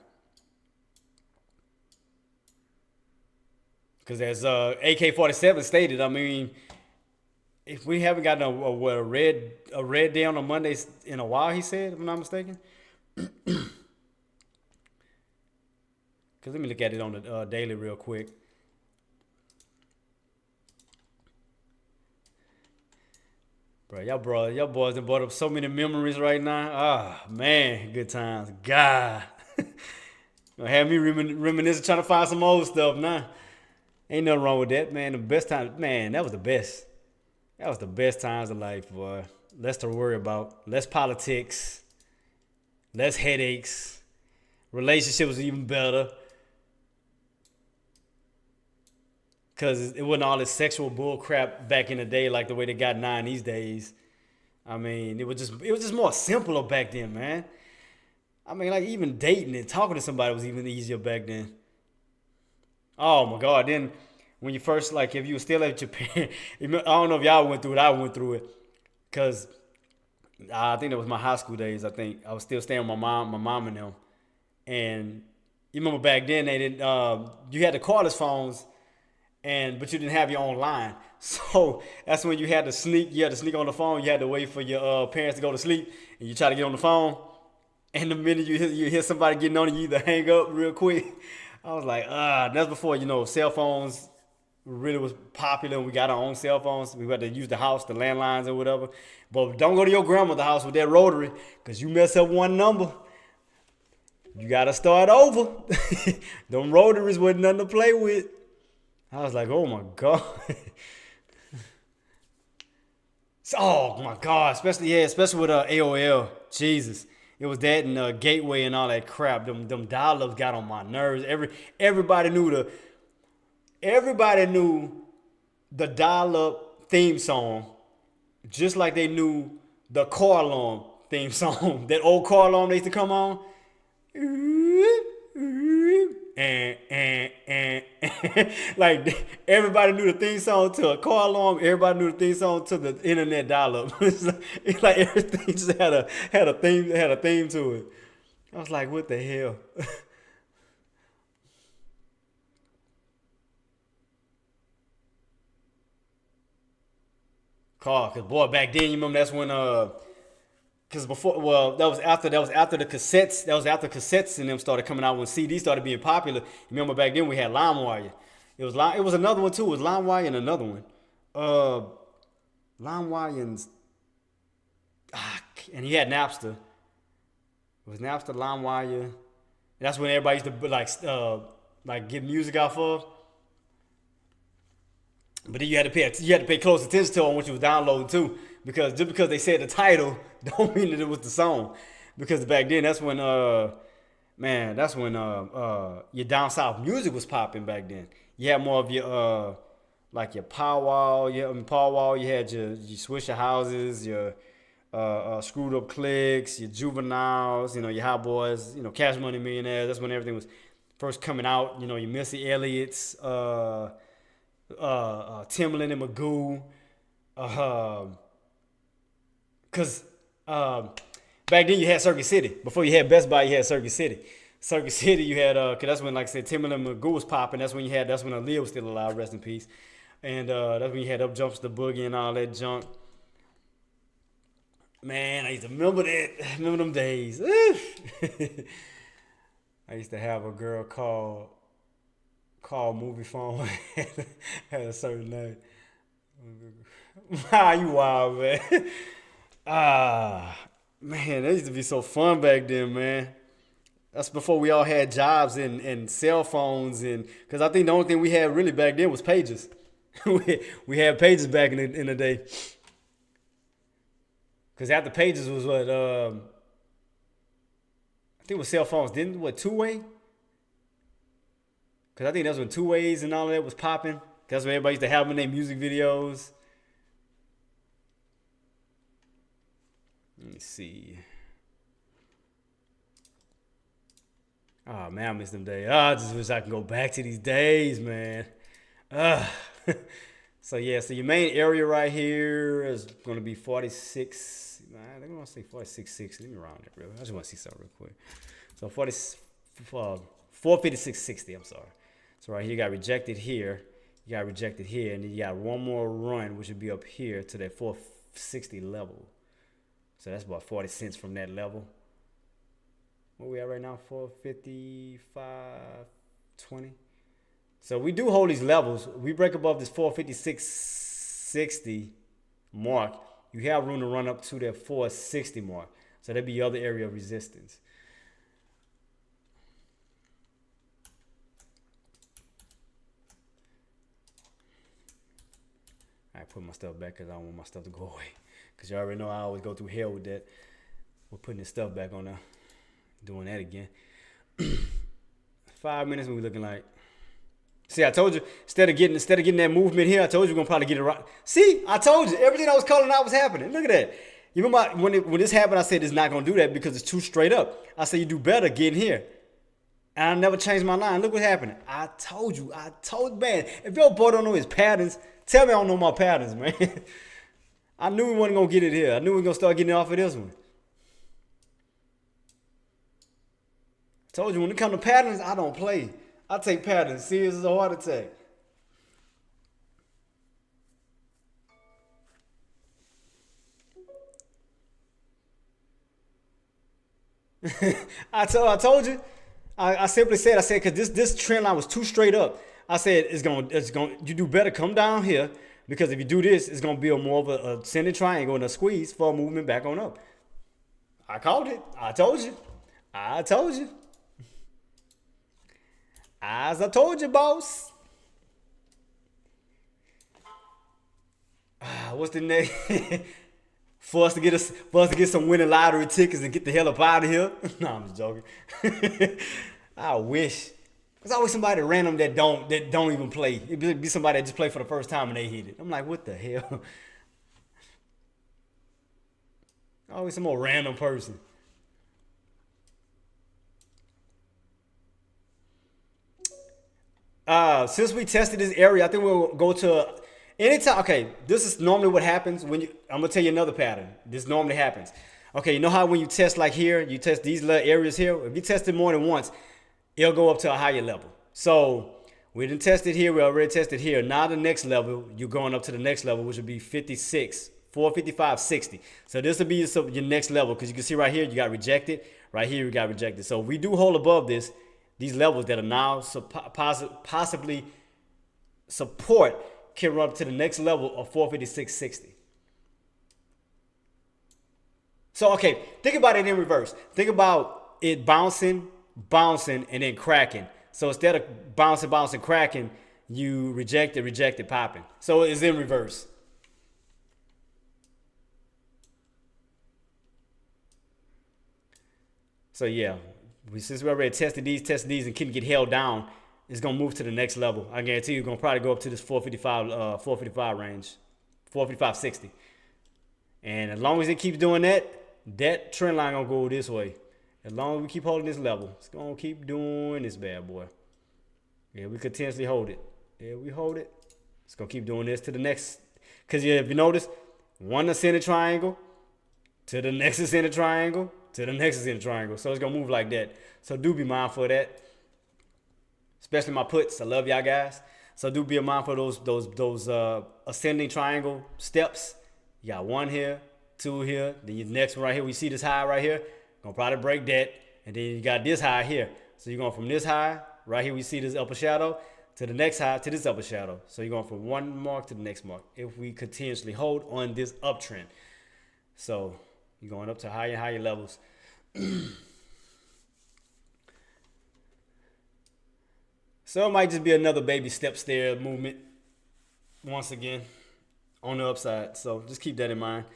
Because as AK-47 stated, I mean, if we haven't gotten a red day on a Monday in a while, he said, if I'm not mistaken. Because let me look at it on the daily real quick. Y'all boys have brought up so many memories right now. Ah, man, good times. God. Gonna have me reminiscing, trying to find some old stuff now. Ain't nothing wrong with that, man. The best time, man, that was the best. That was the best times of life, boy. Less to worry about. Less politics. Less headaches. Relationships was even better. Because it wasn't all this sexual bull crap back in the day like the way they got now in these days. I mean, it was just more simpler back then, man. I mean, like even dating and talking to somebody was even easier back then. Oh my God! Then when you first like, if you were still at your parents, I don't know if y'all went through it. I went through it because I think that was my high school days. I think I was still staying with my mom and them. And you remember back then they didn't. You had the cordless phones, but you didn't have your own line. So that's when you had to sneak. You had to sneak on the phone. You had to wait for your parents to go to sleep, and you try to get on the phone. And the minute you hear somebody getting on it, you either hang up real quick. I was like, that's before cell phones really was popular. And we got our own cell phones. We had to use the house, the landlines or whatever. But don't go to your grandmother's house with that rotary, cause you mess up one number, you gotta start over. Them rotaries wasn't nothing to play with. I was like, oh my God. Oh my God, especially with AOL. Jesus, it was that and Gateway and all that crap. Them dial-ups got on my nerves. Everybody knew the dial-up theme song, just like they knew the car alarm theme song. That old car alarm they used to come on. And like everybody knew the theme song to a car alarm. Everybody knew the theme song to the internet dial-up. It's like everything just had a theme to it. I was like, what the hell? Cause boy, back then you remember that's when because before, well, that was after the cassettes. That was after cassettes and them started coming out when CDs started being popular. Remember back then we had LimeWire. It was another one too. It was LimeWire and another one. Uh, LimeWire and he had Napster. It was Napster, LimeWire. And that's when everybody used to like get music off of. But then you had to pay close attention to on what you was downloading too, because just because they said the title don't mean that it was the song. Because back then that's when your down south music was popping back then. You had more of your like your powwow, you had your Swisher Houses, your screwed up cliques, your juveniles, your hot boys, Cash Money Millionaires. That's when everything was first coming out. Your Missy Elliott's. Timbaland and Magoo, cause back then you had Circuit City. Before you had Best Buy, you had Circuit City. Circuit City, you had cause that's when, like I said, Timbaland and Magoo was popping. That's when Aaliyah was still alive, rest in peace. And that's when you had Up Jumps the Boogie and all that junk. Man, I used to remember that. Remember them days. I used to have a girl call movie phone had a certain name. You wild, man. Man, that used to be so fun back then, man. That's before we all had jobs and cell phones, and because I think the only thing we had really back then was pages. we had pages back in the day. Because after pages was what I think it was cell phones. Didn't what two-way? Cause I think that's when two ways and all of that was popping. That's when everybody used to have them in their music videos. Let me see. Oh man, I miss them days. I just wish I could go back to these days, man. So your main area right here is gonna be 46. They're gonna say 4660. Let me round it real. I just want to see something real quick. So 45660. I'm sorry. So right here, you got rejected here. You got rejected here. And then you got one more run, which would be up here to that 460 level. So that's about 40 cents from that level. Where we at right now? 455.20. So we do hold these levels. We break above this 456.60 mark. You have room to run up to that 460 mark. So that'd be your other area of resistance. I put my stuff back because I don't want my stuff to go away. Because you already know I always go through hell with that. We're putting this stuff back on there. Doing that again. 5 minutes when we looking like. See, I told you, instead of getting that movement here, I told you we're going to probably get it right. See, I told you, everything I was calling out was happening. Look at that. You remember when this happened, I said it's not gonna do that because it's too straight up. I said you do better getting here. And I never changed my line. Look what happened. I told you. Man. If your boy don't know his patterns, tell me I don't know my patterns, man. I knew we wasn't gonna get it here. I knew we were gonna start getting it off of this one. Told you when it comes to patterns, I don't play. I take patterns serious as a heart attack. I told you. I simply said, because this trend line was too straight up. I said you do better come down here because if you do this, it's gonna be more of a ascending triangle and a squeeze for a movement back on up. I called it. I told you. I told you. As I told you, boss. What's the next? For us to get some winning lottery tickets and get the hell up out of here. No, I'm just joking. I wish. There's always somebody random that don't even play. It'd be somebody that just play for the first time and they hit it. I'm like, what the hell? Always some more random person. Since we tested this area, I think we'll go to anytime. Okay, this is normally what happens when you. I'm gonna tell you another pattern. This normally happens. Okay, you know how when you test like here, you test these little areas here. If you test it more than once, it'll go up to a higher level. So we didn't test it here. We already tested here. Now the next level, you're going up to the next level, which would be 56, 455, 60. So this will be your next level because you can see right here you got rejected. Right here you got rejected. So if we do hold above these levels that are now possibly support can run up to the next level of 456.60. So, okay, think about it in reverse. Think about it bouncing, and then cracking. So instead of bouncing, cracking, you reject it, popping. So it's in reverse. So yeah, since we already tested these and couldn't get held down, it's gonna move to the next level. I guarantee you, it's gonna probably go up to this 455 range, 455.60. And as long as it keeps doing that trend line gonna go this way. As long as we keep holding this level, it's gonna keep doing this bad boy. Yeah, we continuously hold it. Yeah, we hold it. It's gonna keep doing this to the next. Cause yeah, if you notice, one ascending triangle to the next ascending triangle to the next ascending triangle. So it's gonna move like that. So do be mindful of that. Especially my puts. I love y'all guys. So do be mindful of those ascending triangle steps. You got one here, two here, then your next one right here. We see this high right here. Gonna probably break that. And then you got this high here. So you're going from this high, right here we see this upper shadow, to the next high, to this upper shadow. So you're going from one mark to the next mark if we continuously hold on this uptrend. So you're going up to higher and higher levels. So it might just be another baby step stair movement once again on the upside. So just keep that in mind.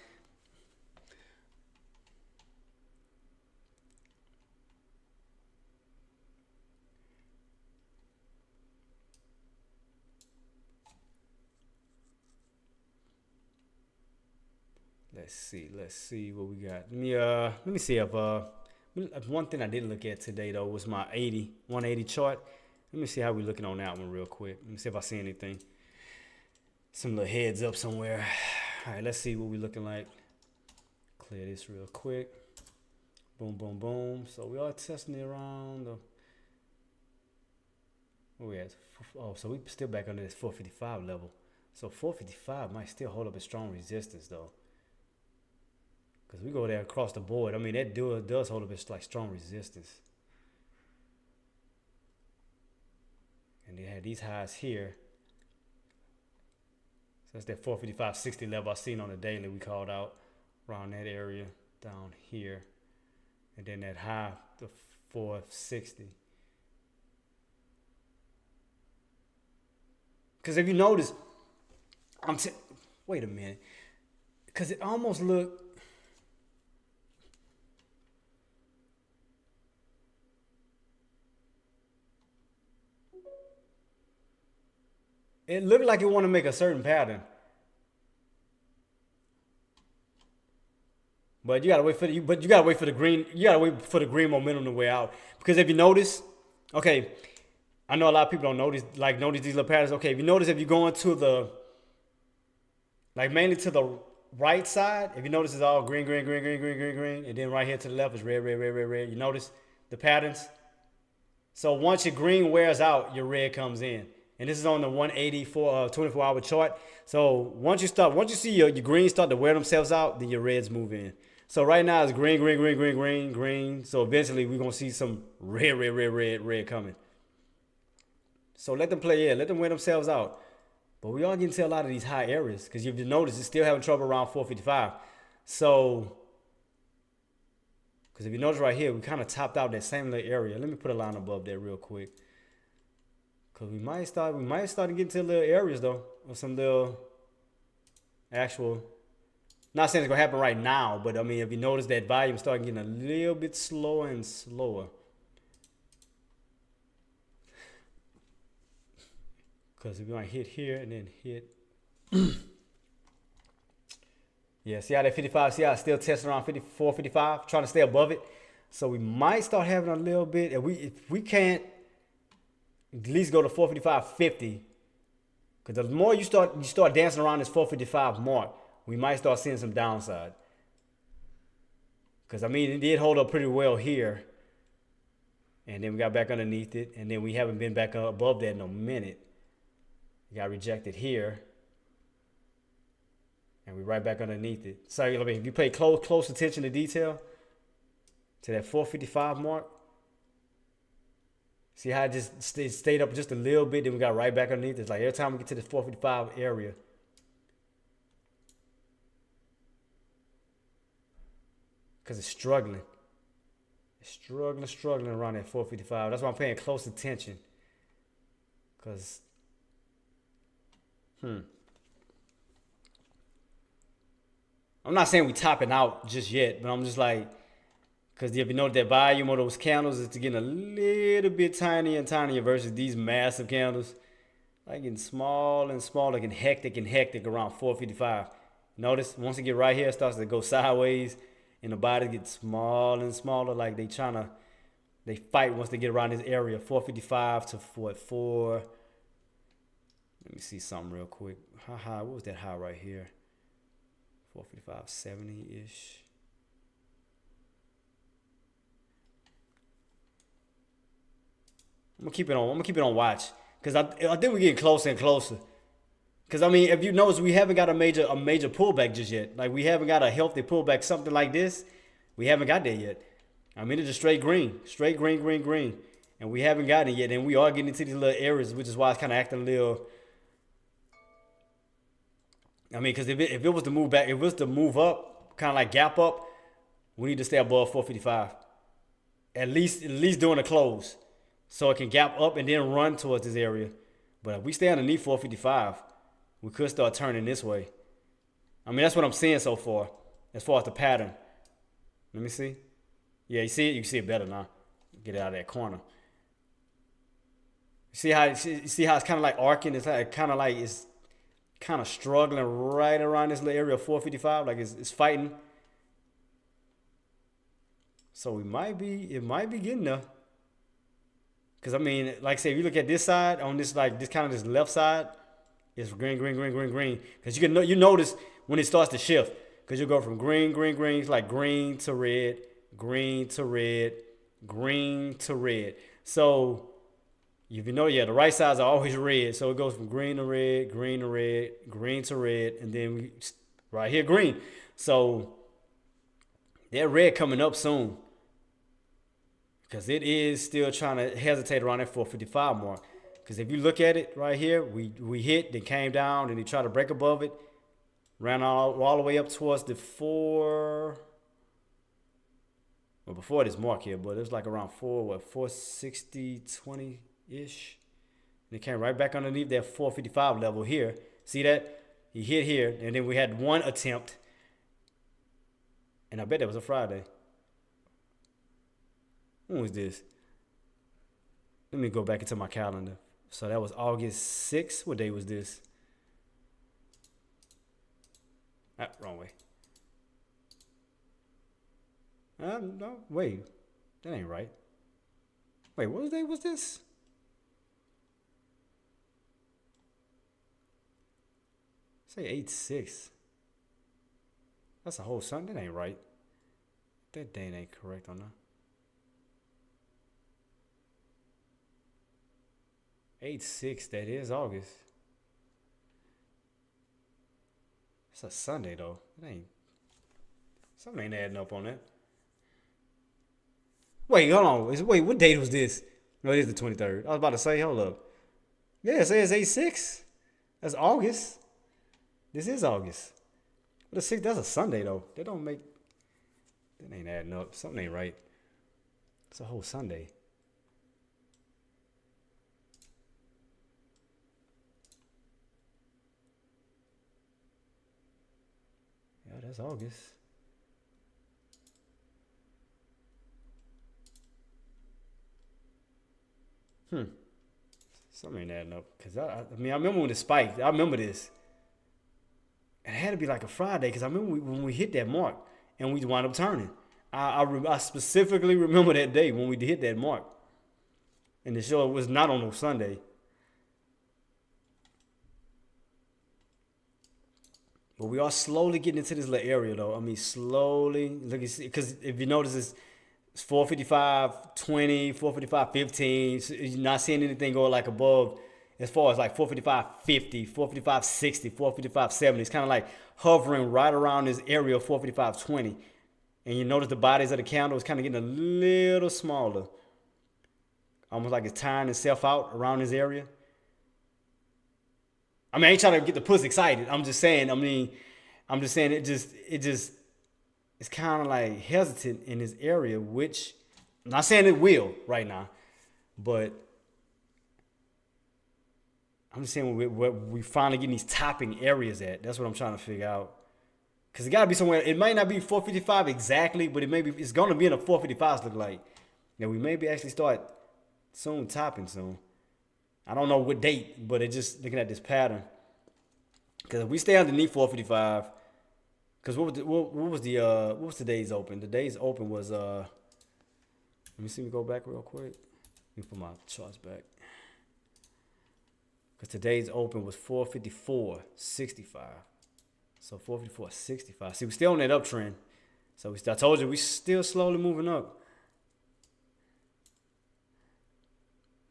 Let's see what we got. Let me see if one thing I didn't look at today though was my 180 chart. Let me see how we're looking on that one real quick. Let me see if I see anything. Some little heads up somewhere. All right, let's see what we're looking like. Clear this real quick. Boom, boom, boom. So we are testing it around the. Where we at? Oh, so we still back under this 455 level. So 455 might still hold up a strong resistance though. Because we go there across the board. I mean, that does hold up its like strong resistance. And they had these highs here. So that's that 455.60 level I seen on the daily we called out around that area down here. And then that high, the 460. Because if you notice, wait a minute. Because it almost looked. It looked like it want to make a certain pattern. But you gotta wait for the green. You gotta wait for the green momentum to wear out. Because if you notice, okay, I know a lot of people don't notice these little patterns. Okay, if you notice, if you go into the mainly to the right side, if you notice it's all green, green, green, green, green, green, green, and then right here to the left is red, red, red, red, red. You notice the patterns? So once your green wears out, your red comes in. And this is on the 184 24-hour chart. So once you see your greens start to wear themselves out, then your reds move in. So right now it's green, green, green, green, green, green. So eventually we're gonna see some red, red, red, red, red coming. So let them play, let them wear themselves out. But we are getting to a lot of these high areas because if you notice, it's still having trouble around 455. So, because if you notice right here, we kind of topped out that same little area. Let me put a line above there real quick. Because we might start to get into little areas though, of some little actual, not saying it's gonna happen right now, but I mean, if you notice that volume starting getting a little bit slower and slower. Because if we might hit here and then hit, yeah, see how that 55, see how it's still testing around 54, 55, trying to stay above it. So we might start having a little bit, if we can't at least go to 455.50, because the more you start dancing around this 455 mark, we might start seeing some downside. Because I mean, it did hold up pretty well here, and then we got back underneath it, and then we haven't been back above that in a minute. We got rejected here, and we right back underneath it. So if you pay close attention to detail to that 455 mark, see how it just stayed up just a little bit, then we got right back underneath. It's like every time we get to the 455 area, because it's struggling. It's struggling around that 455. That's why I'm paying close attention. Because, I'm not saying we topping out just yet, but I'm just like, because if you know that volume of those candles is getting a little bit tinier and tinier versus these massive candles, like getting small and smaller, getting hectic and hectic around 455. Notice once it get right here, it starts to go sideways, and the body gets smaller and smaller, like they fight once they get around this area, 455 to 4. Let me see something real quick. How high? What was that high right here? 455.70-ish. I'm gonna keep it on watch, because I think we're getting closer and closer. Because I mean, if you notice, we haven't got a major pullback just yet. Like, we haven't got a healthy pullback, something like this. We haven't got there yet. I mean, it's just straight green, green, and we haven't gotten it yet. And we are getting into these little areas, which is why it's kind of acting a little. I mean, because if it was to move back, if it was to move up, kind of like gap up, we need to stay above 455. At least during the close, so it can gap up and then run towards this area. But if we stay underneath 455, we could start turning this way. I mean, that's what I'm seeing so far, as far as the pattern. Let me see. Yeah, you see it? You can see it better now. Get it out of that corner. See how it's kind of like arcing? It's like kind of struggling right around this little area of 455, like it's fighting. So it might be getting there. Because I mean, like I say, if you look at this side, on this this left side, it's green, green, green, green, green. Because you notice when it starts to shift, because you go from green, green, green, it's like green to red, green to red, green to red. So if you know, the right sides are always red. So it goes from green to red, green to red, green to red, and then right here, green. So that red coming up soon, because it is still trying to hesitate around that 455 mark. Because if you look at it right here, we hit, then came down, and they tried to break above it, ran all the way up towards the 4. Well, before this mark here, but it was like around 460.20-ish. And it came right back underneath that 455 level here. See that? He hit here, and then we had one attempt. And I bet that was a Friday. When was this? Let me go back into my calendar. So that was August 6th. What day was this? Wrong way. No, wait, that ain't right. Wait, what day was this? Say 8/6. That's a whole Sunday. That ain't right. That date ain't correct on that. 8/6. That is August. It's a Sunday though. It ain't. Something ain't adding up on that. Wait, hold on. Wait, what date was this? No, it is the 23rd. I was about to say, hold up. Yeah, it says 8/6. That's August. This is August. But the 6th, that's a Sunday though. That don't make. That ain't adding up. Something ain't right. It's a whole Sunday. Yeah, that's August. Hmm. Something ain't adding up. Cause I mean, I remember when it spiked. I remember this. It had to be like a Friday because I remember when we hit that mark and we wound up turning. I specifically remember that day when we hit that mark, and the show was not on no Sunday. But we are slowly getting into this little area though. I mean, slowly. Look, because if you notice, it's 455.20, 455.15. So you're not seeing anything go like above as far as like 455.50, 455.60, 455.70. It's kind of like hovering right around this area of 455.20. And you notice the bodies of the candle is kind of getting a little smaller. Almost like it's tiring itself out around this area. I mean, I ain't trying to get the puss excited. I'm just saying, I'm just saying it just it's kind of like hesitant in this area, which I'm not saying it will right now, but I'm just saying where we finally getting these topping areas at. That's what I'm trying to figure out. Cause it gotta be somewhere. It might not be 455 exactly, but it's gonna be in the 455s look like. Yeah, we maybe actually start soon topping soon. I don't know what date, but it's just looking at this pattern. Cause if we stay underneath 455, cause what was the days open? The days open was let me see me go back real quick. Let me put my charts back. Cause today's open was 454.65. So 454.65. See, we're still on that uptrend. So I told you we still slowly moving up.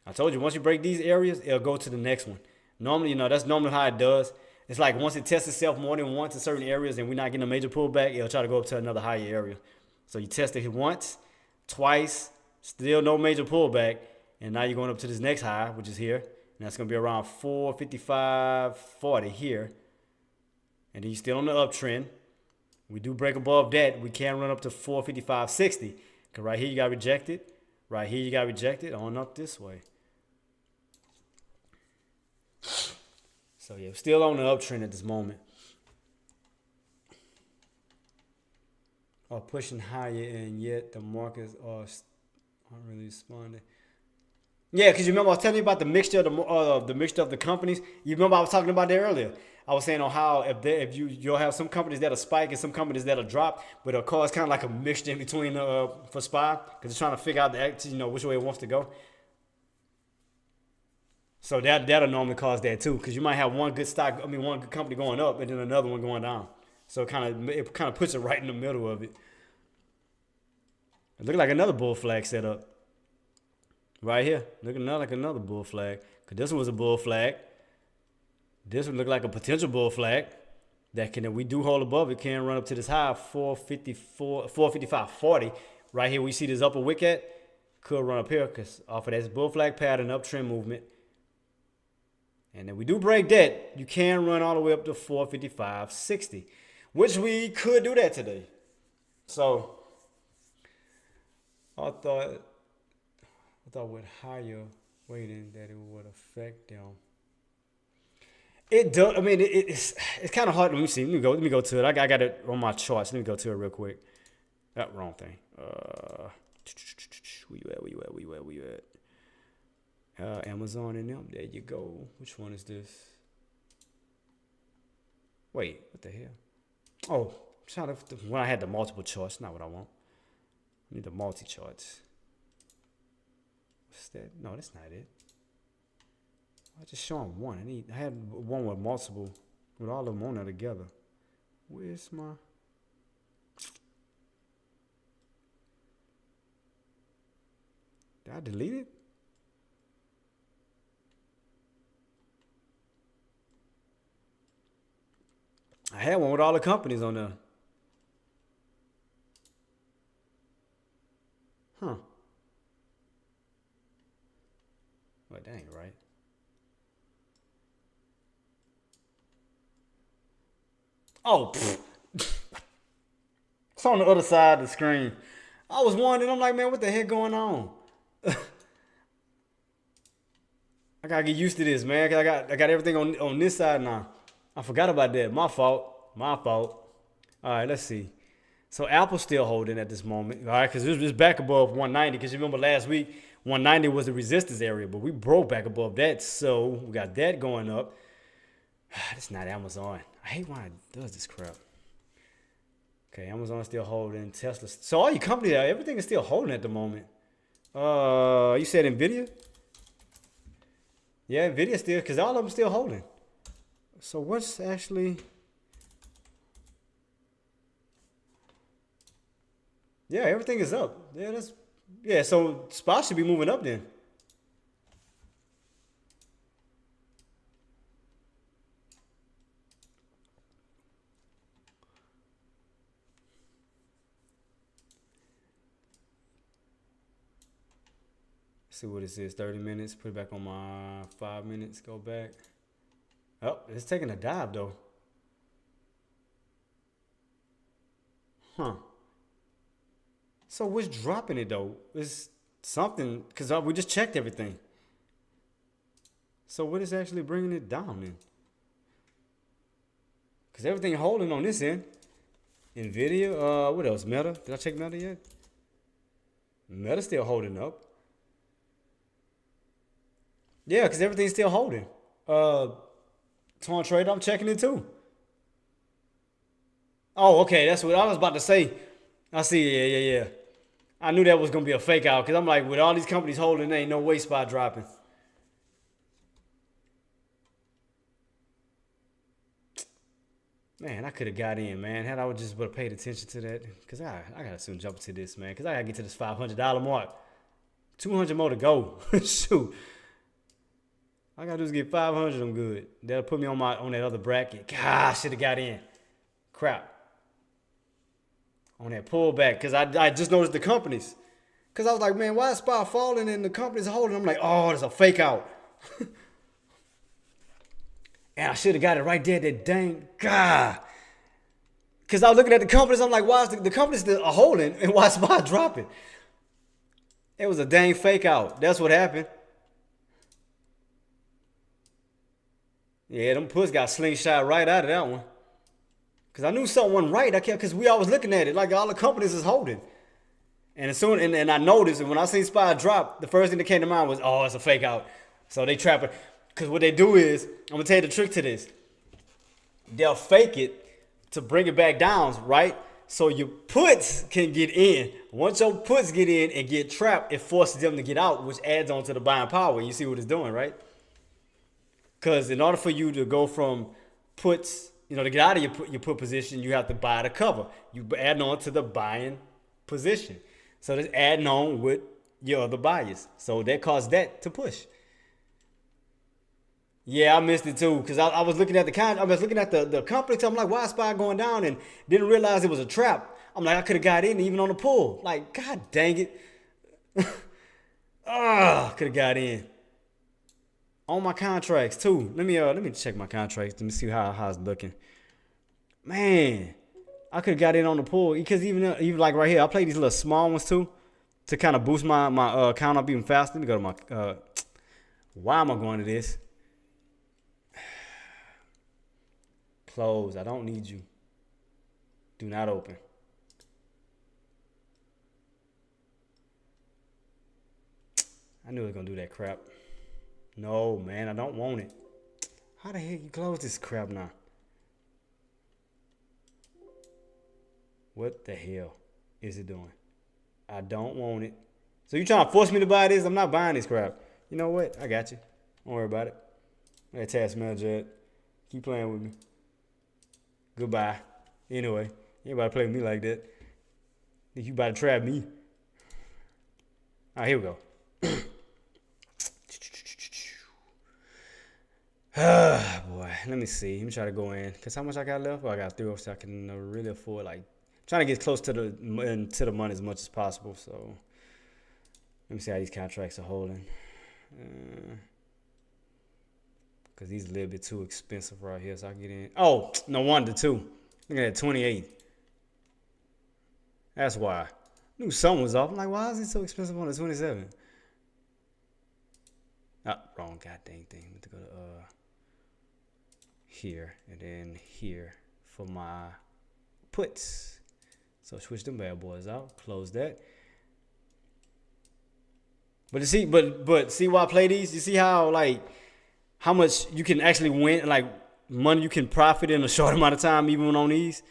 I told you once you break these areas, it'll go to the next one. Normally, that's normally how it does. It's like once it tests itself more than once in certain areas and we're not getting a major pullback, it'll try to go up to another higher area. So you test it once, twice, still no major pullback, and now you're going up to this next high, which is here. And that's going to be around 455.40 here. And then you're still on the uptrend. We do break above that, we can run up to 455.60. Because right here you got rejected. Right here you got rejected. On up this way. So yeah, still on the uptrend at this moment. Are pushing higher, and yet the markets aren't really responding. Yeah, because you remember I was telling you about the mixture of the mixture of the companies. You remember I was talking about that earlier. I was saying on how if you'll have some companies that'll spike and some companies that'll drop, but of course kind of like a mixture in between for SPY because it's trying to figure out which way it wants to go. So that'll normally cause that too, because you might have one good one good company going up and then another one going down. So it kind of puts it right in the middle of it. It looked like another bull flag set up. Right here, looking like another bull flag. Cause this one was a bull flag. This one looked like a potential bull flag. If we do hold above, it can run up to this high 455.40. Right here, we see this upper wick at. Could run up here because off of that bull flag pattern, uptrend movement. And then we do break that, you can run all the way up to 455.60, which we could do that today. So I thought with higher weighting that it would affect them. It does. I mean, it's kind of hard. Let me see. Let me go to it. I got it on my charts. Let me go to it real quick. That wrong thing. Where you at? Amazon and them. There you go. Which one is this? Wait, what the hell? Oh, when I had the multiple charts, not what I want. Need the multi-charts. What's that? No, that's not it. I just showing one. I had one with multiple, with all of them on there together. Where's my? Did I delete it? I had one with all the companies on there. Huh. Wait, that ain't right. Oh, it's on the other side of the screen. I was wondering, I'm like, man, what the heck going on? I gotta get used to this, man. 'Cause I got everything on this side now. I forgot about that. My fault. My fault. All right, let's see. So Apple's still holding at this moment, all right? Because it's back above 190. Because you remember last week, 190 was the resistance area, but we broke back above that. So we got that going up. It's not Amazon. I hate when it does this crap. Okay, Amazon's still holding. Tesla. So all your companies, everything is still holding at the moment. You said Nvidia? Yeah, Nvidia still, because all of them still holding. So what's actually? Yeah, everything is up. Yeah. So spot should be moving up then. See what it says. 30 minutes. Put it back on my 5 minutes. Go back. Oh, it's taking a dive though. Huh. So what's dropping it though? It's something because we just checked everything. So what is actually bringing it down then? Because everything holding on this end. Nvidia. What else? Meta. Did I check Meta yet? Meta still holding up. Yeah, because everything's still holding. Torn trade. I'm checking it too. Oh, okay. That's what I was about to say. I see. Yeah. I knew that was gonna be a fake out because I'm like, with all these companies holding, there ain't no way spot dropping. Man, I could have got in, man. Had I just would have paid attention to that, because I gotta soon jump into this, man, because I gotta get to this $500 mark. 200 more to go. Shoot, I gotta do is get 500. I'm good. That'll put me on that other bracket. God, should have got in. Crap. On that pullback, because I just noticed the companies. Because I was like, man, why is spot falling and the company's holding? I'm like, oh, there's a fake out. And I should have got it right there. That dang God. Because I was looking at the companies. I'm like, why is the companies still holding and why is spot dropping? It was a dang fake out. That's what happened. Yeah, them puts got slingshot right out of that one. Because I knew something wasn't right. Because we always looking at it like all the companies is holding. And as soon and I noticed, and when I seen spot drop, the first thing that came to mind was, oh, it's a fake out. So they trap it. Because what they do is, I'm going to tell you the trick to this. They'll fake it to bring it back down, right? So your puts can get in. Once your puts get in and get trapped, it forces them to get out, which adds on to the buying power. You see what it's doing, right? Because in order for you to go from puts, to get out of your put position, you have to buy the cover. You add on to the buying position. So that's adding on with your other buyers. So that caused that to push. Yeah, I missed it too because I was looking at the company. So I'm like, why is SPY going down? And didn't realize it was a trap. I'm like, I could have got in even on the pull. Like, God dang it. Could have got in. On my contracts too. Let me check my contracts. Let me see how it's looking. Man, I could have got in on the pull because even like right here, I play these little small ones too to kind of boost my count up even faster. Let me go to my. Why am I going to this? Close. I don't need you. Do not open. I knew it was gonna do that crap. No, man, I don't want it. How the heck you close this crap now? What the hell is it doing? I don't want it. So you trying to force me to buy this? I'm not buying this crap. You know what? I got you. Don't worry about it. That task manager. Keep playing with me. Goodbye. Anyway, you ain't about to play with me like that. Think you about to trap me? All right, here we go. Boy, let me see. Let me try to go in. Cause how much I got left? Well, I got 3, so I can really afford like trying to get close to the money as much as possible. So let me see how these contracts are holding. Cause these are a little bit too expensive right here, so I can get in. Oh, no wonder too. Look at that 28. That's why. I knew something was off. I'm like, why is it so expensive on the 27? Ah, wrong goddamn thing. I have to go to here and then here for my puts. So switch them bad boys out. Close that. But you see, but see why I play these? You see how like how much you can actually win, like money you can profit in a short amount of time, even on these.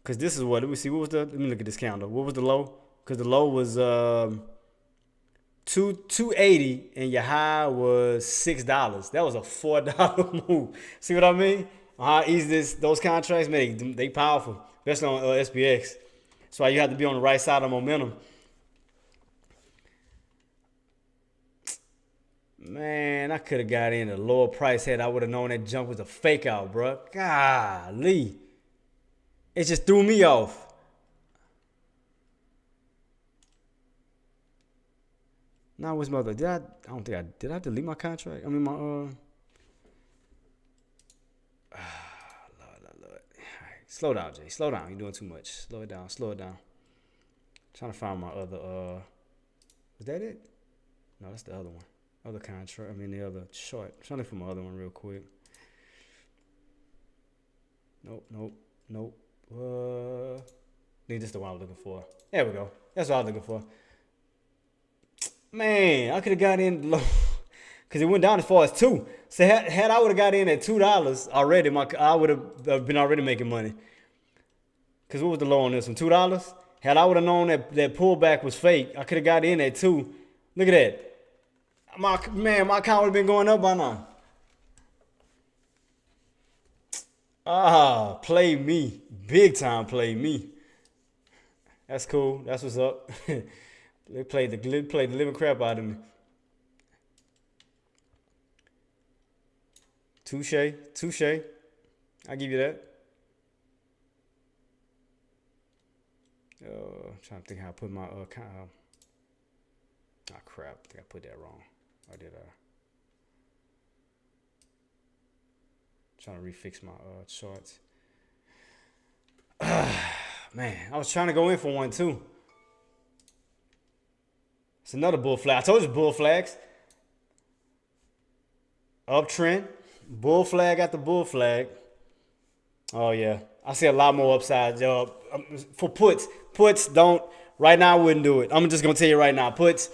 Cause this is what, let me see, what was the, let me look at this calendar. What was the low? Cause the low was 280 and your high was $6. That was a $4 move. See what I mean? How easy those contracts make. They powerful, especially on SPX. That's why you have to be on the right side of momentum. Man, I could have got in a lower price had I would have known that jump was a fake out, bro. Golly. It just threw me off. Now what's my other? I don't think I did. I delete my contract. I mean my Lord. Slow down, Jay. Slow down. You're doing too much. Slow it down. Slow it down. Trying to find my other was that it? No, that's the other one. Other contract. I mean the other short. I'm trying to look for my other one real quick. Nope. I think this is the one I was looking for. There we go. That's what I was looking for. Man, I could have got in low because it went down as far as 2. So had I would have got in at $2 already, I would have been already making money. Because what was the low on this one? $2? Had I would have known that pullback was fake, I could have got in at 2. Look at that. My account would have been going up by now. Play me. Big time play me. That's cool. That's what's up. They played the living crap out of me. Touche. I give you that. I'm trying to think how I put my account. Crap. I think I put that wrong. Or did I? Trying to refix my charts. Man, I was trying to go in for one too. It's another bull flag. I told you bull flags. Uptrend. Bull flag after bull flag. Oh yeah. I see a lot more upside. For puts. Puts don't. Right now I wouldn't do it. I'm just going to tell you right now. Puts.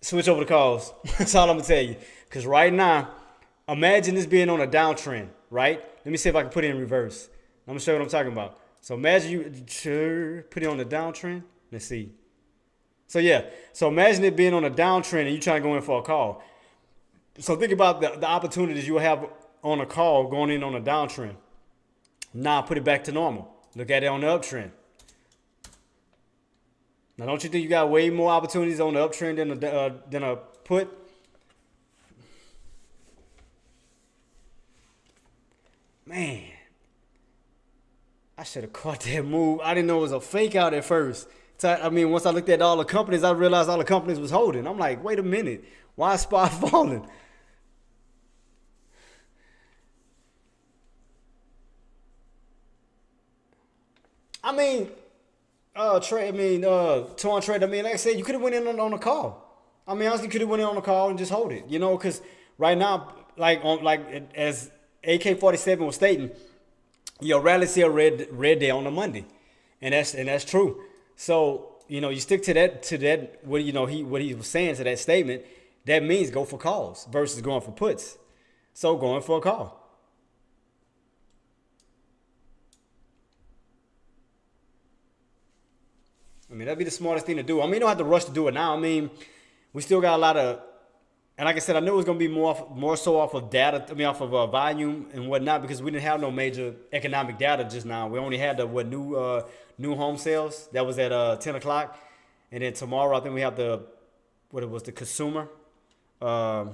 Switch over to calls. That's all I'm going to tell you. Because right now, imagine this being on a downtrend, right? Let me see if I can put it in reverse. I'm going to show you what I'm talking about. So imagine you put it on the downtrend. Let's see. So yeah. So imagine it being on a downtrend and you trying to go in for a call. So think about the opportunities you will have on a call going in on a downtrend. Now put it back to normal. Look at it on the uptrend. Now, don't you think you got way more opportunities on the uptrend than a put? Man, I should have caught that move. I didn't know it was a fake out at first. So, I mean, once I looked at all the companies, I realized all the companies was holding. I'm like, wait a minute. Why is SPOT falling? I mean, torn trade. I mean, like I said, you could have went in on a call. I mean, honestly, you could have went in on a call and just hold it. You know, because right now, as AK-47 was stating, rarely see a red day on a Monday, and that's true. So you stick to that. What he was saying to that statement. That means go for calls versus going for puts. So going for a call. mean, that'd be the smartest thing to do. I mean, you don't have to rush to do it now. I mean, we still got a lot of, and like I said, I knew it was gonna be more so off of data. I mean, off of volume and whatnot, because we didn't have no major economic data just now. We only had the new home sales that was at 10 o'clock, and then tomorrow I think we have the consumer. Where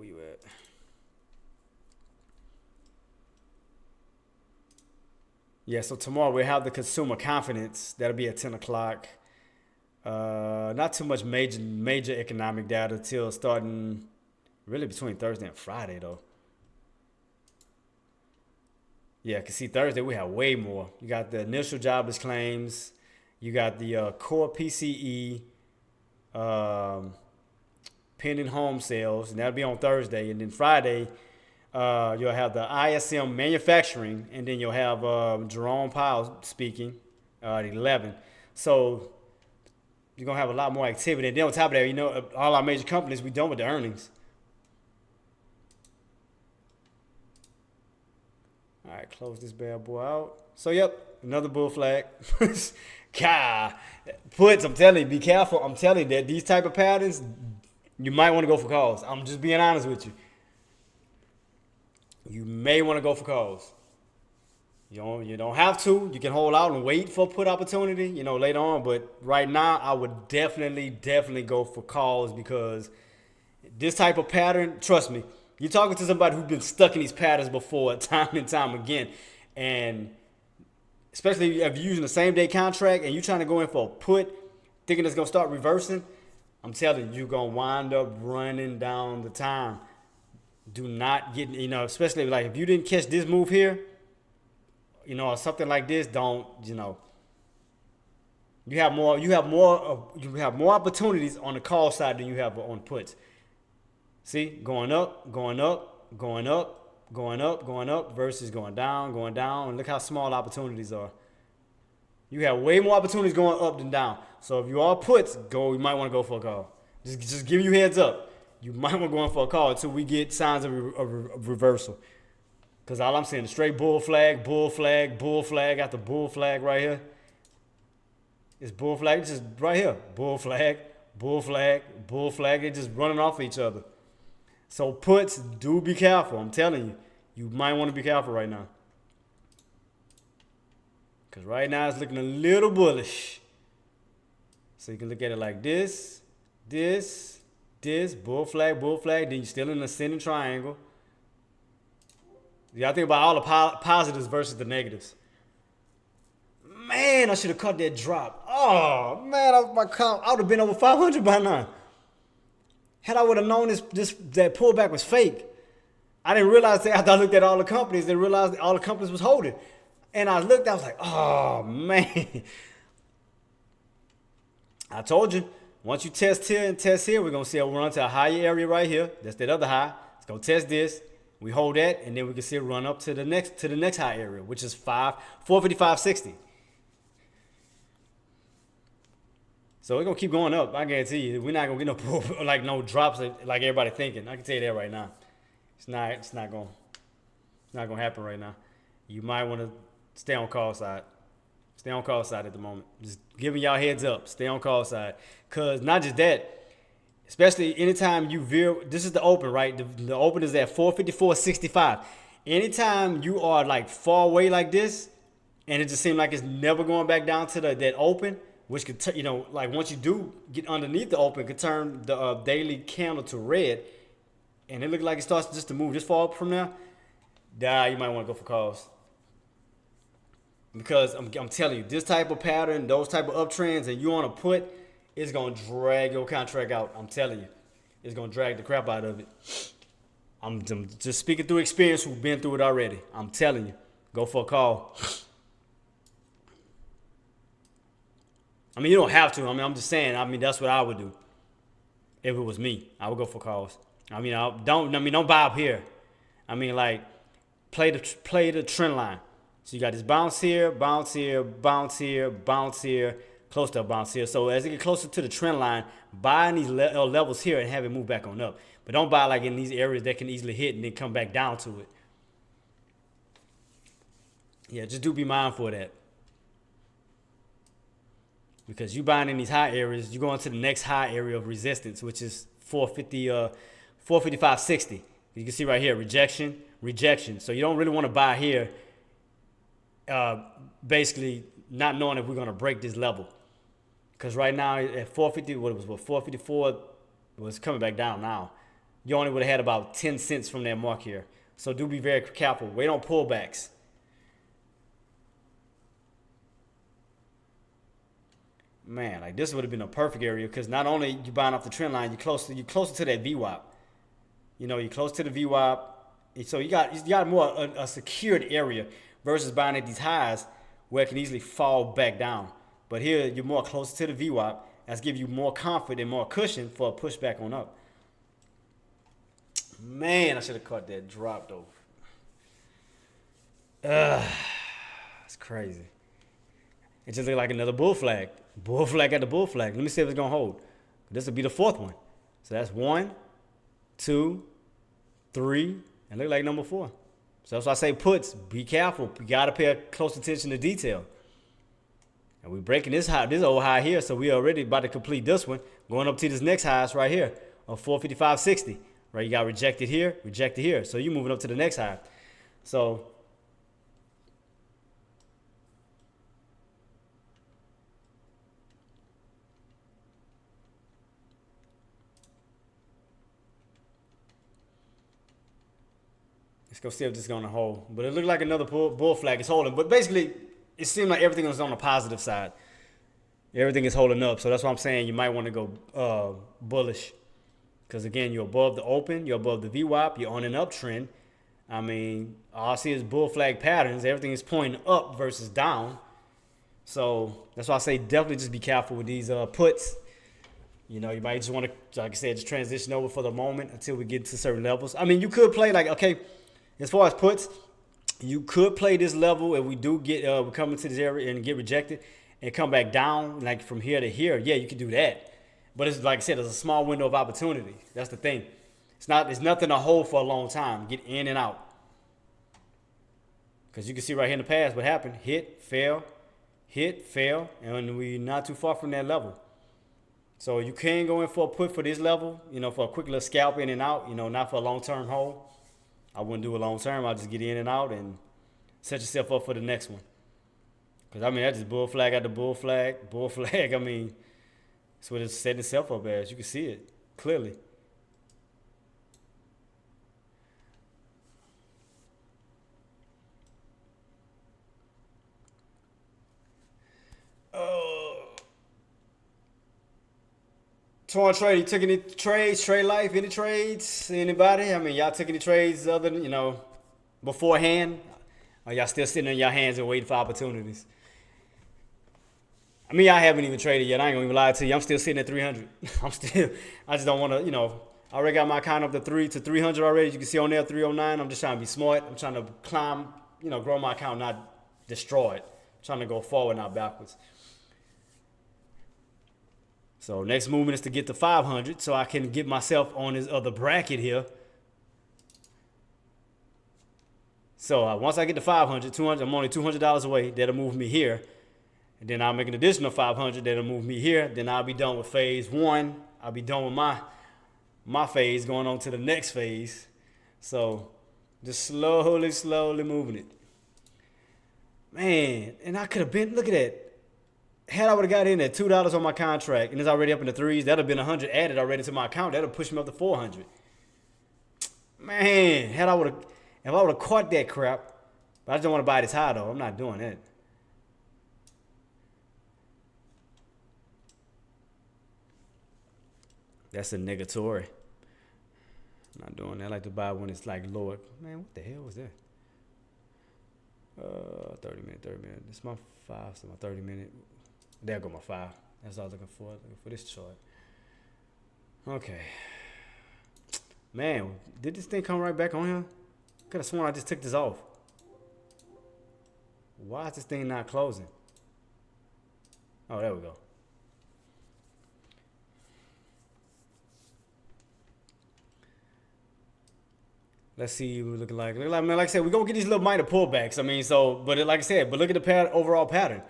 you at? Yeah, so tomorrow we have the consumer confidence. That'll be at 10 o'clock. Not too much major economic data till starting really between Thursday and Friday though. Yeah, cause see Thursday we have way more. You got the initial jobless claims, you got the core PCE, um, pending home sales, and that'll be on Thursday, and then Friday you'll have the ISM manufacturing, and then you'll have Jerome Powell speaking at 11. So you're gonna have a lot more activity. And then on top of that, all our major companies, we done with the earnings. All right, close this bad boy out. So yep, another bull flag. God, puts. I'm telling you, be careful. I'm telling you that these type of patterns, you might want to go for calls. I'm just being honest with you. You may want to go for calls. You don't have to. You can hold out and wait for a put opportunity, later on. But right now, I would definitely go for calls, because this type of pattern, trust me, you're talking to somebody who's been stuck in these patterns before time and time again. And especially if you're using the same day contract and you're trying to go in for a put, thinking it's going to start reversing, I'm telling you, you're going to wind up running down the time. Do not get, especially like if you didn't catch this move here, or something like this, don't, you have more opportunities on the call side than you have on puts. See, going up, going up, going up, going up, going up versus going down, and look how small opportunities are. You have way more opportunities going up than down. So if you are puts, you might want to go for a call. Just give you heads up. You might want to go in for a call until we get signs of reversal. Because all I'm seeing is straight bull flag, bull flag, bull flag after bull flag right here. It's bull flag, just right here. Bull flag, bull flag, bull flag. They're just running off each other. So puts, do be careful. I'm telling you. You might want to be careful right now. Because right now it's looking a little bullish. So you can look at it like this, bull flag, then you're still in an ascending triangle. Yeah, I think about all the positives versus the negatives. Man, I should have caught that drop. Oh, man, I would have been over 500 by now. Had I would have known that pullback was fake. I didn't realize that after I looked at all the companies, they realized that all the companies was holding. And I looked, I was like, oh, man. I told you, once you test here and test here, we're going to see a run to a higher area right here. That's that other high. It's going to test this. We hold that, and then we can see it run up to the next high area, which is 455.60. So we're gonna keep going up. I guarantee you, we're not gonna get no drops like everybody thinking. I can tell you that right now. It's not gonna happen right now. You might want to stay on call side. Stay on call side at the moment. Just giving y'all heads up. Stay on call side, cause not just that. Especially anytime you veer, this is the open, right? The open is at 454.65. Anytime you are like far away like this, and it just seems like it's never going back down to that open, which could, like once you do get underneath the open, could turn the daily candle to red, and it looks like it starts just to move just far up from there. You might want to go for calls. Because I'm telling you, this type of pattern, those type of uptrends, and you want to put, it's going to drag your contract out. I'm telling you. It's going to drag the crap out of it. I'm just speaking through experience who've been through it already. I'm telling you. Go for a call. I mean, you don't have to. I mean, I'm just saying. I mean, that's what I would do. If it was me, I would go for calls. I mean, don't buy up here. I mean, like, play the trend line. So you got this bounce here, bounce here, bounce here, bounce here, close to a bounce here. So as it get closer to the trend line, buy in these levels here and have it move back on up. But don't buy like in these areas that can easily hit and then come back down to it. Yeah, just do be mindful of that. Because you buying in these high areas, you go into the next high area of resistance, which is 450, 455.60. You can see right here, rejection, rejection. So you don't really want to buy here, basically not knowing if we're going to break this level. Because right now at 450, what it was, 454 was coming back down now. You only would have had about 10 cents from that mark here. So do be very careful. Wait on pullbacks. Man, like this would have been a perfect area because not only you buying off the trend line, you closer to that VWAP. You know, you're close to the VWAP. So you got more a secured area versus buying at these highs where it can easily fall back down. But here you're more closer to the VWAP. That's give you more confidence and more cushion for a pushback on up. Man, I should have caught that drop though. It's crazy. It just looked like another bull flag. Bull flag at the bull flag. Let me see if it's gonna hold. This will be the fourth one. So that's 1, 2, 3, and look like number 4. So that's why I say puts. Be careful. You gotta pay close attention to detail. And we're breaking this old high here, so we already about to complete this one. Going up to this next highs right here of 455.60. Right, you got rejected here. So you're moving up to the next high. So let's go see if this is going to hold. But it looked like another bull flag is holding. But basically, it seemed like everything was on the positive side. Everything is holding up. So that's why I'm saying you might want to go bullish. Because, again, you're above the open. You're above the VWAP. You're on an uptrend. I mean, all I see is bull flag patterns. Everything is pointing up versus down. So that's why I say definitely just be careful with these puts. You know, you might just want to, like I said, just transition over for the moment until we get to certain levels. I mean, you could play like, okay, as far as puts, you could play this level if we do get, we're coming to this area and get rejected and come back down like from here to here. Yeah, you can do that. But it's like I said, there's a small window of opportunity. That's the thing. It's nothing to hold for a long time. Get in and out. Because you can see right here in the past what happened. Hit, fail, and we're not too far from that level. So you can go in for a put for this level, you know, for a quick little scalp in and out, you know, not for a long-term hold. I wouldn't do a long-term. I'll just get in and out and set yourself up for the next one. Because, I mean, that's just bull flag after bull flag. I mean, that's what it's setting itself up as. You can see it clearly. Torn trade, you took any trades, trade life, any trades? Anybody? I mean, y'all took any trades other than, you know, beforehand? Or y'all still sitting on your hands and waiting for opportunities? I mean, I haven't even traded yet. I ain't gonna even lie to you. I'm still sitting at 300. I just don't want to, you know, I already got my account up to 300 already. You can see on there 309. I'm just trying to be smart. I'm trying to climb, you know, grow my account, not destroy it. I'm trying to go forward, not backwards. So next movement is to get to 500 so I can get myself on this other bracket here. So once I get to 500, 200, I'm only $200 away. That'll move me here. And then I'll make an additional 500. That'll move me here. Then I'll be done with phase 1. I'll be done with my phase, going on to the next phase. So just slowly moving it. Man, and I could have been, look at that. Had I would have got in at $2 on my contract and it's already up in the threes, that'd have been 100 added already to my account. That'll push me up to 400. Man, if I would have caught that crap, but I just don't want to buy this high though. I'm not doing that. That's a negatory. I'm not doing that. I like to buy when it's like lower. Man, what the hell was that? 30 minute. This is my 5, so my 30 minute. There go my 5. That's all I was looking for this chart. Okay. Man, did this thing come right back on here? Could have sworn I just took this off. Why is this thing not closing? Oh, there we go. Let's see what we're looking like. Man, like I said, we're gonna get these little minor pullbacks. I mean, so, but like I said, but look at the overall pattern.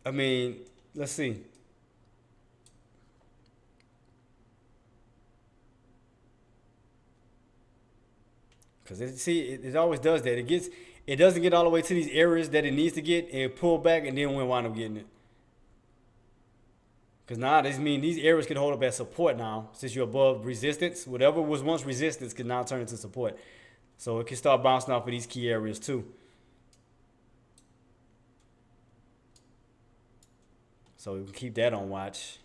I mean, let's see. Because it always does that. It doesn't get all the way to these areas that it needs to get and pull back, and then we wind up getting it. Because now this means these areas can hold up as support now, since you're above resistance. Whatever was once resistance can now turn into support. So it can start bouncing off of these key areas too. So we can keep that on watch.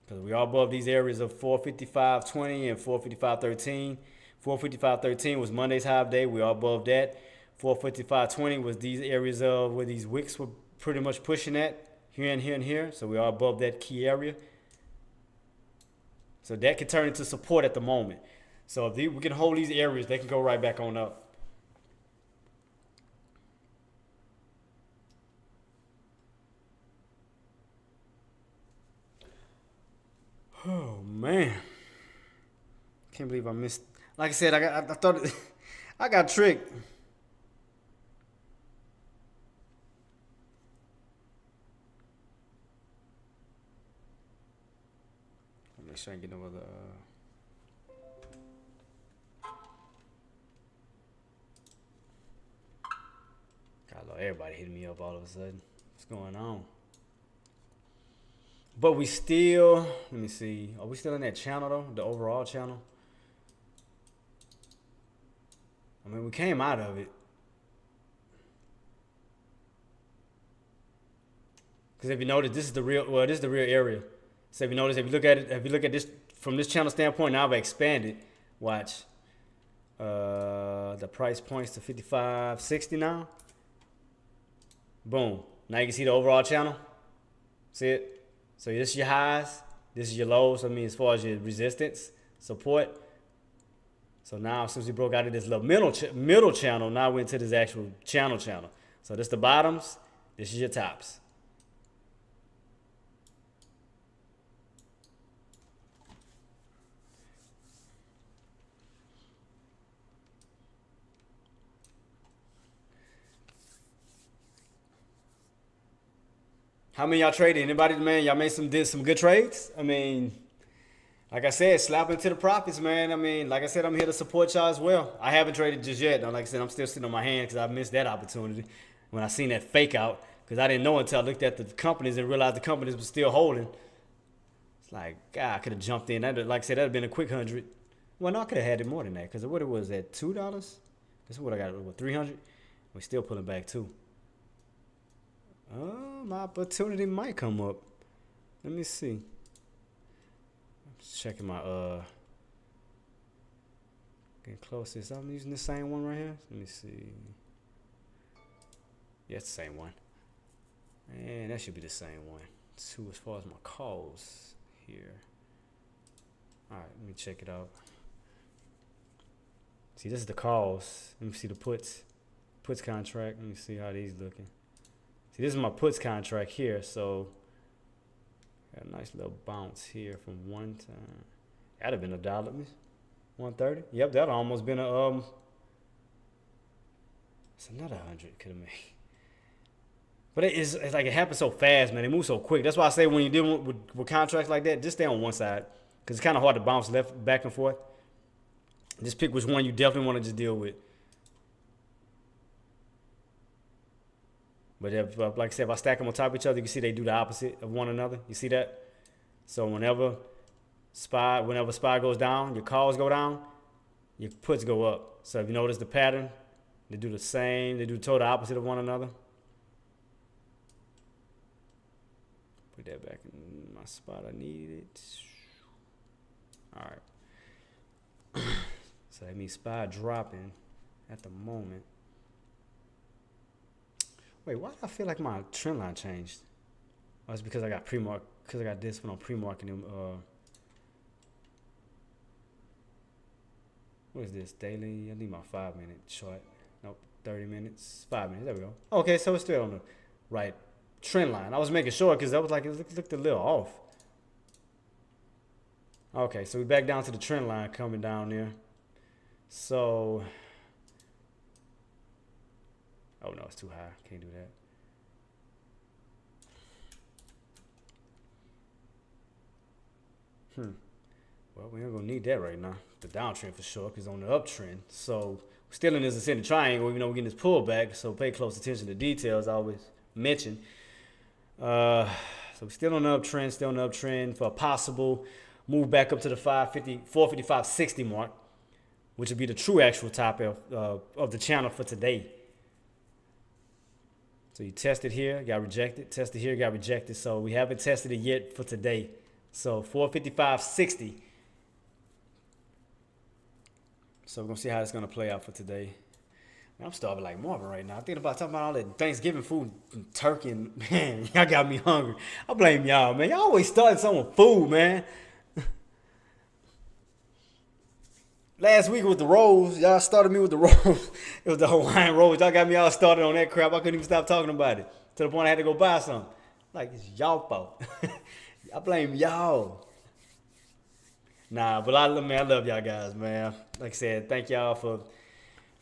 Because we are above these areas of 455.20 and 455.13. 455.13 was Monday's high of day. We are above that. 455.20 was these areas of where these wicks were pretty much pushing at, here and here and here. So we are above that key area. So that can turn into support at the moment. So if we can hold these areas, they can go right back on up. Oh man, can't believe I missed. Like I said, I thought I got tricked. Make sure I get over the. God, Lord, everybody hitting me up all of a sudden. What's going on? But we still, let me see. Are we still in that channel though? The overall channel? I mean, we came out of it. Because if you notice, this is the real, well, this is the real area. So if you notice, if you look at this from this channel standpoint, now I've expanded. Watch. The price points to 55.60 now. Boom. Now you can see the overall channel. See it? So this is your highs, this is your lows. I mean, as far as your resistance, support. So now, since we broke out of this little middle channel, now we're into this actual channel. So this is the bottoms, this is your tops. How many y'all traded? Anybody, man? Y'all did some good trades? I mean, like I said, slap into the profits, man. I mean, like I said, I'm here to support y'all as well. I haven't traded just yet. Like I said, I'm still sitting on my hands because I missed that opportunity when I seen that fake out. Because I didn't know until I looked at the companies and realized the companies were still holding. It's like, God, I could have jumped in. Like I said, that would have been a quick 100. Well, no, I could have had it more than that. Because what it was at $2? This is what I got. What, 300? We're still pulling back too. My opportunity might come up. Let me see. I'm just checking my getting closest. I'm using the same one right here. Let me see. Yeah, it's the same one. And that should be the same one. Too, as far as my calls here. Alright, let me check it out. See, this is the calls. Let me see the puts. Puts contract. Let me see how these looking. See, this is my puts contract here, so got a nice little bounce here from one time. That'd have been $1. 130. Yep, that'd almost been a it's another 100 could have made. But it's like it happens so fast, man. It moves so quick. That's why I say when you deal with contracts like that, just stay on one side because it's kind of hard to bounce back and forth. Just pick which one you definitely want to just deal with. But if, like I said, if I stack them on top of each other, you can see they do the opposite of one another. You see that? So whenever SPY goes down, your calls go down, your puts go up. So if you notice the pattern, they do the same. They do the total opposite of one another. Put that back in my spot. I need it. All right. So that means SPY dropping at the moment. Wait, why do I feel like my trend line changed? Oh, it's because I got because I got this one on pre-marketing. What is this? Daily? I need my 5-minute chart. Nope, 30 minutes. 5 minutes. There we go. Okay, so it's still on the right trend line. I was making sure because I was like, it looked a little off. Okay, so we back down to the trend line coming down there. So, oh no, it's too high. Can't do that. Well, we ain't gonna need that right now. The downtrend for sure, cause on the uptrend. So we're still in this ascending triangle, even though we're getting this pullback. So pay close attention to details. I always mention. So we're still on the uptrend. Still on the uptrend for a possible move back up to the 455.60 mark, which would be the true actual top of the channel for today. So you tested here, got rejected. Tested here, got rejected. So we haven't tested it yet for today. So 455.60. So we're gonna see how it's gonna play out for today. Man, I'm starving like Marvin right now. I'm thinking about talking about all that Thanksgiving food and turkey, and man, y'all got me hungry. I blame y'all, man. Y'all always starting something with food, man. Last week with the rolls, y'all started me with the rolls. It was the Hawaiian rolls. Y'all got me all started on that crap. I couldn't even stop talking about it to the point I had to go buy some. Like, it's y'all fault. I blame y'all. Nah, but I love y'all guys, man. Like I said, thank y'all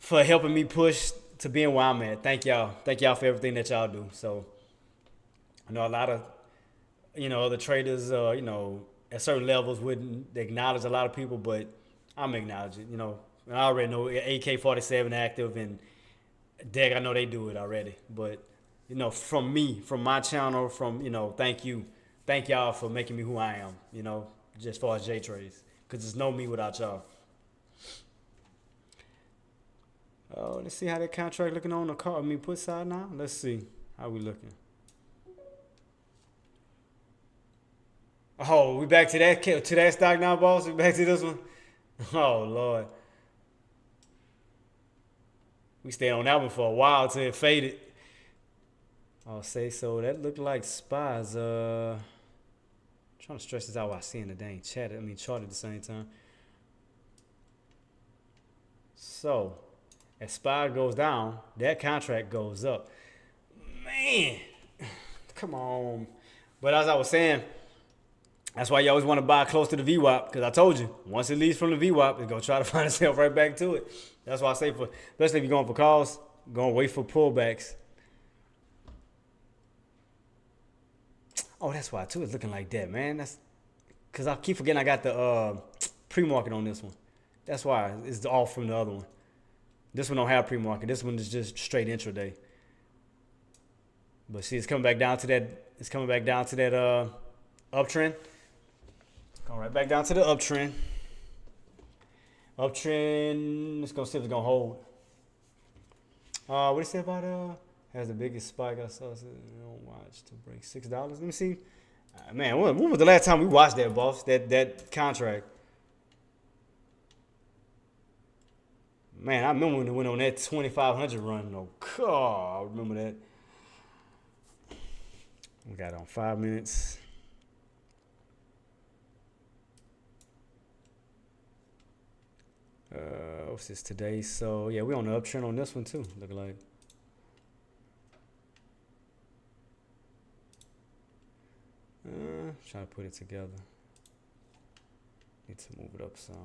for helping me push to being where I'm at. Thank y'all. Thank y'all for everything that y'all do. So I know a lot of, other traders, at certain levels wouldn't acknowledge a lot of people, but I'm acknowledging, I already know AK-47 active and Deck, I know they do it already. But, from me, from my channel, thank you. Thank y'all for making me who I am, just as far as J-Trades. Because there's no me without y'all. Oh, let's see how that contract looking on the car. Put side now. Let's see how we looking. Oh, we back to that stock now, boss. We back to this one. Oh Lord, we stayed on that one for a while till it faded. I'll say so. That looked like spies. Trying to stretch this out while seeing the dang chart at the same time. So, as SPY goes down, that contract goes up. Man, come on. But as I was saying, that's why you always want to buy close to the VWAP, because I told you, once it leaves from the VWAP, it's going to try to find itself right back to it. That's why I say, especially if you're going for calls, going to wait for pullbacks. Oh, that's why, too, it's looking like that, man. That's because I keep forgetting I got the pre-market on this one. That's why it's off from the other one. This one don't have pre-market. This one is just straight intraday. But see, it's coming back down to that. It's coming back down to that uptrend. Going right back down to the uptrend. Uptrend. Let's go see if it's gonna hold. What do you say about has the biggest spike I saw? Watch to break $6. Let me see. Man, when was the last time we watched that, boss? That contract. Man, I remember when it went on that 2,500 run. Oh, God, I remember that. We got it on 5 minutes. What's this today? So, yeah, we're on the uptrend on this one, too. Look like. Trying to put it together. Need to move it up some.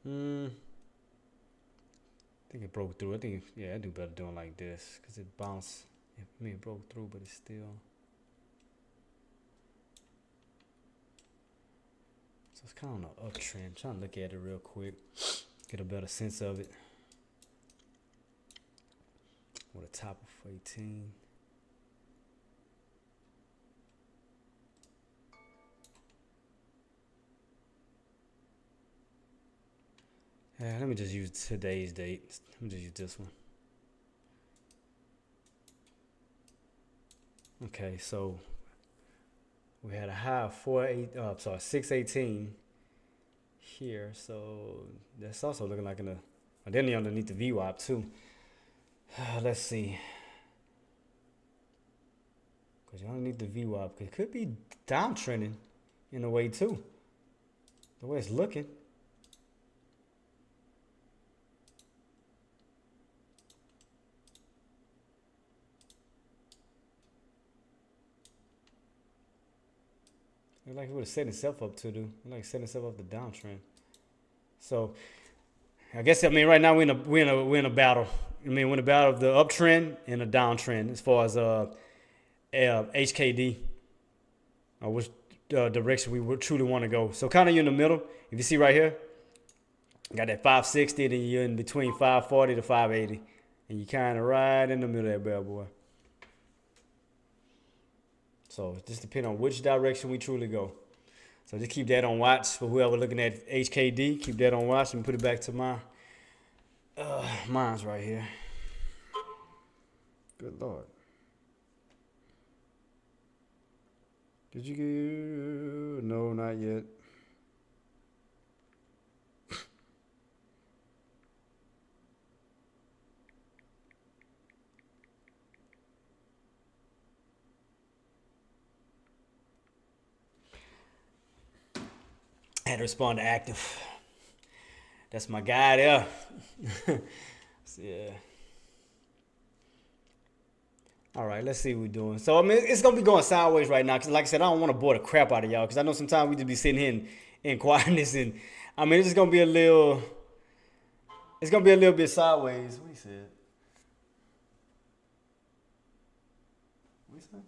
I think it broke through. I do better doing like this because it bounced. It broke through, but it's still. So it's kind of on an uptrend. I'm trying to look at it real quick, get a better sense of it. With a top of 18. Let me just use today's date. Let me just use this one. Okay, so we had a high of 618 here. So that's also looking like then underneath the VWAP too. Let's see. Because you underneath the VWAP, it could be downtrending in a way too. The way it's looking. Look like it would have set itself up to do. Look like it set itself up the downtrend. So I guess right now we're in a battle. We're in a battle of the uptrend and the downtrend as far as HKD, or which direction we would truly want to go. So kind of in the middle. If you see right here, got that 560, then you're in between 540 to 580, and you kind of right in the middle of that bad boy. So it just depends on which direction we truly go. So just keep that on watch for whoever looking at HKD. Keep that on watch and put it back to my mine's right here. Good Lord. Did you get? No, not yet. I had to respond to active. That's my guy there. Yeah. All right, let's see what we're doing. So, it's going to be going sideways right now because, like I said, I don't want to bore the crap out of y'all because I know sometimes we just be sitting here in quietness. And, it's just going to be a little bit sideways. What he said? What he said?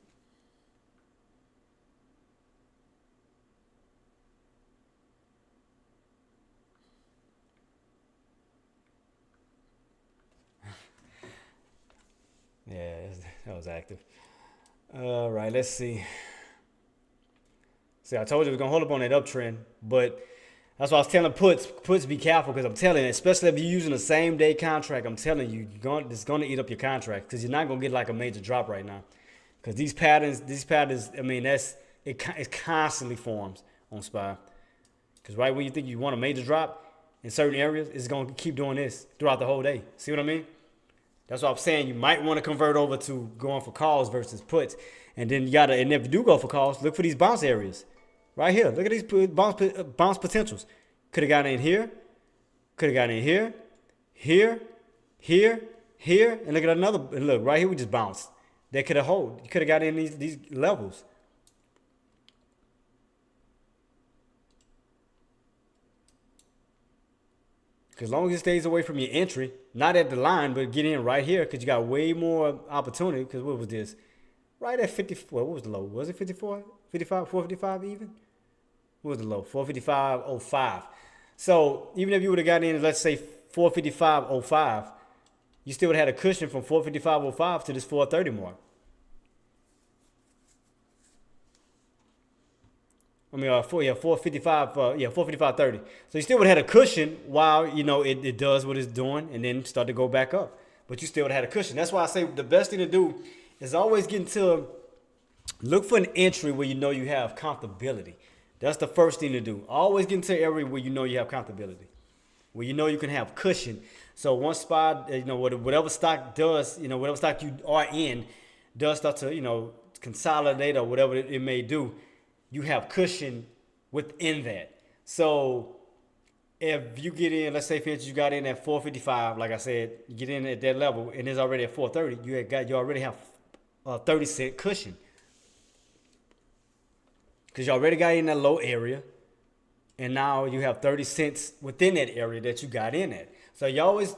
Yeah, that was active. All right, let's see. See, I told you we're going to hold up on that uptrend, but that's why I was telling puts be careful because I'm telling you, especially if you're using the same day contract, I'm telling you, it's going to eat up your contract because you're not going to get like a major drop right now. Because these patterns, it constantly forms on SPY. Because right when you think you want a major drop in certain areas, it's going to keep doing this throughout the whole day. See what I mean? That's what I'm saying. You might want to convert over to going for calls versus puts. And then and if you do go for calls, look for these bounce areas. Right here. Look at these bounce potentials. Could have gotten in here. Could have gotten in here. Here. Here. Here. And look at another. And look, right here we just bounced. They could have hold. You could have got in these levels. As long as it stays away from your entry, not at the line, but get in right here because you got way more opportunity. Because what was this? Right at 54. What was the low? Was it 54? 55? 455 even? What was the low? 455.05. So even if you would have gotten in, let's say 455.05, you still would have had a cushion from 455.05 to this 430 mark. 455, 455.30. So you still would have had a cushion while, it does what it's doing and then start to go back up. But you still would have had a cushion. That's why I say the best thing to do is always look for an entry where you have comfortability. That's the first thing to do. Always get into an area where you have comfortability. Where you can have cushion. So once spot, whatever stock does, whatever stock you are in does start to, consolidate or whatever it may do, you have cushion within that. So if you get in, let's say for instance you got in at 455, like I said, you get in at that level and it's already at 430, you already have a 30-cent cushion. Because you already got in that low area and now you have 30 cents within that area that you got in at. So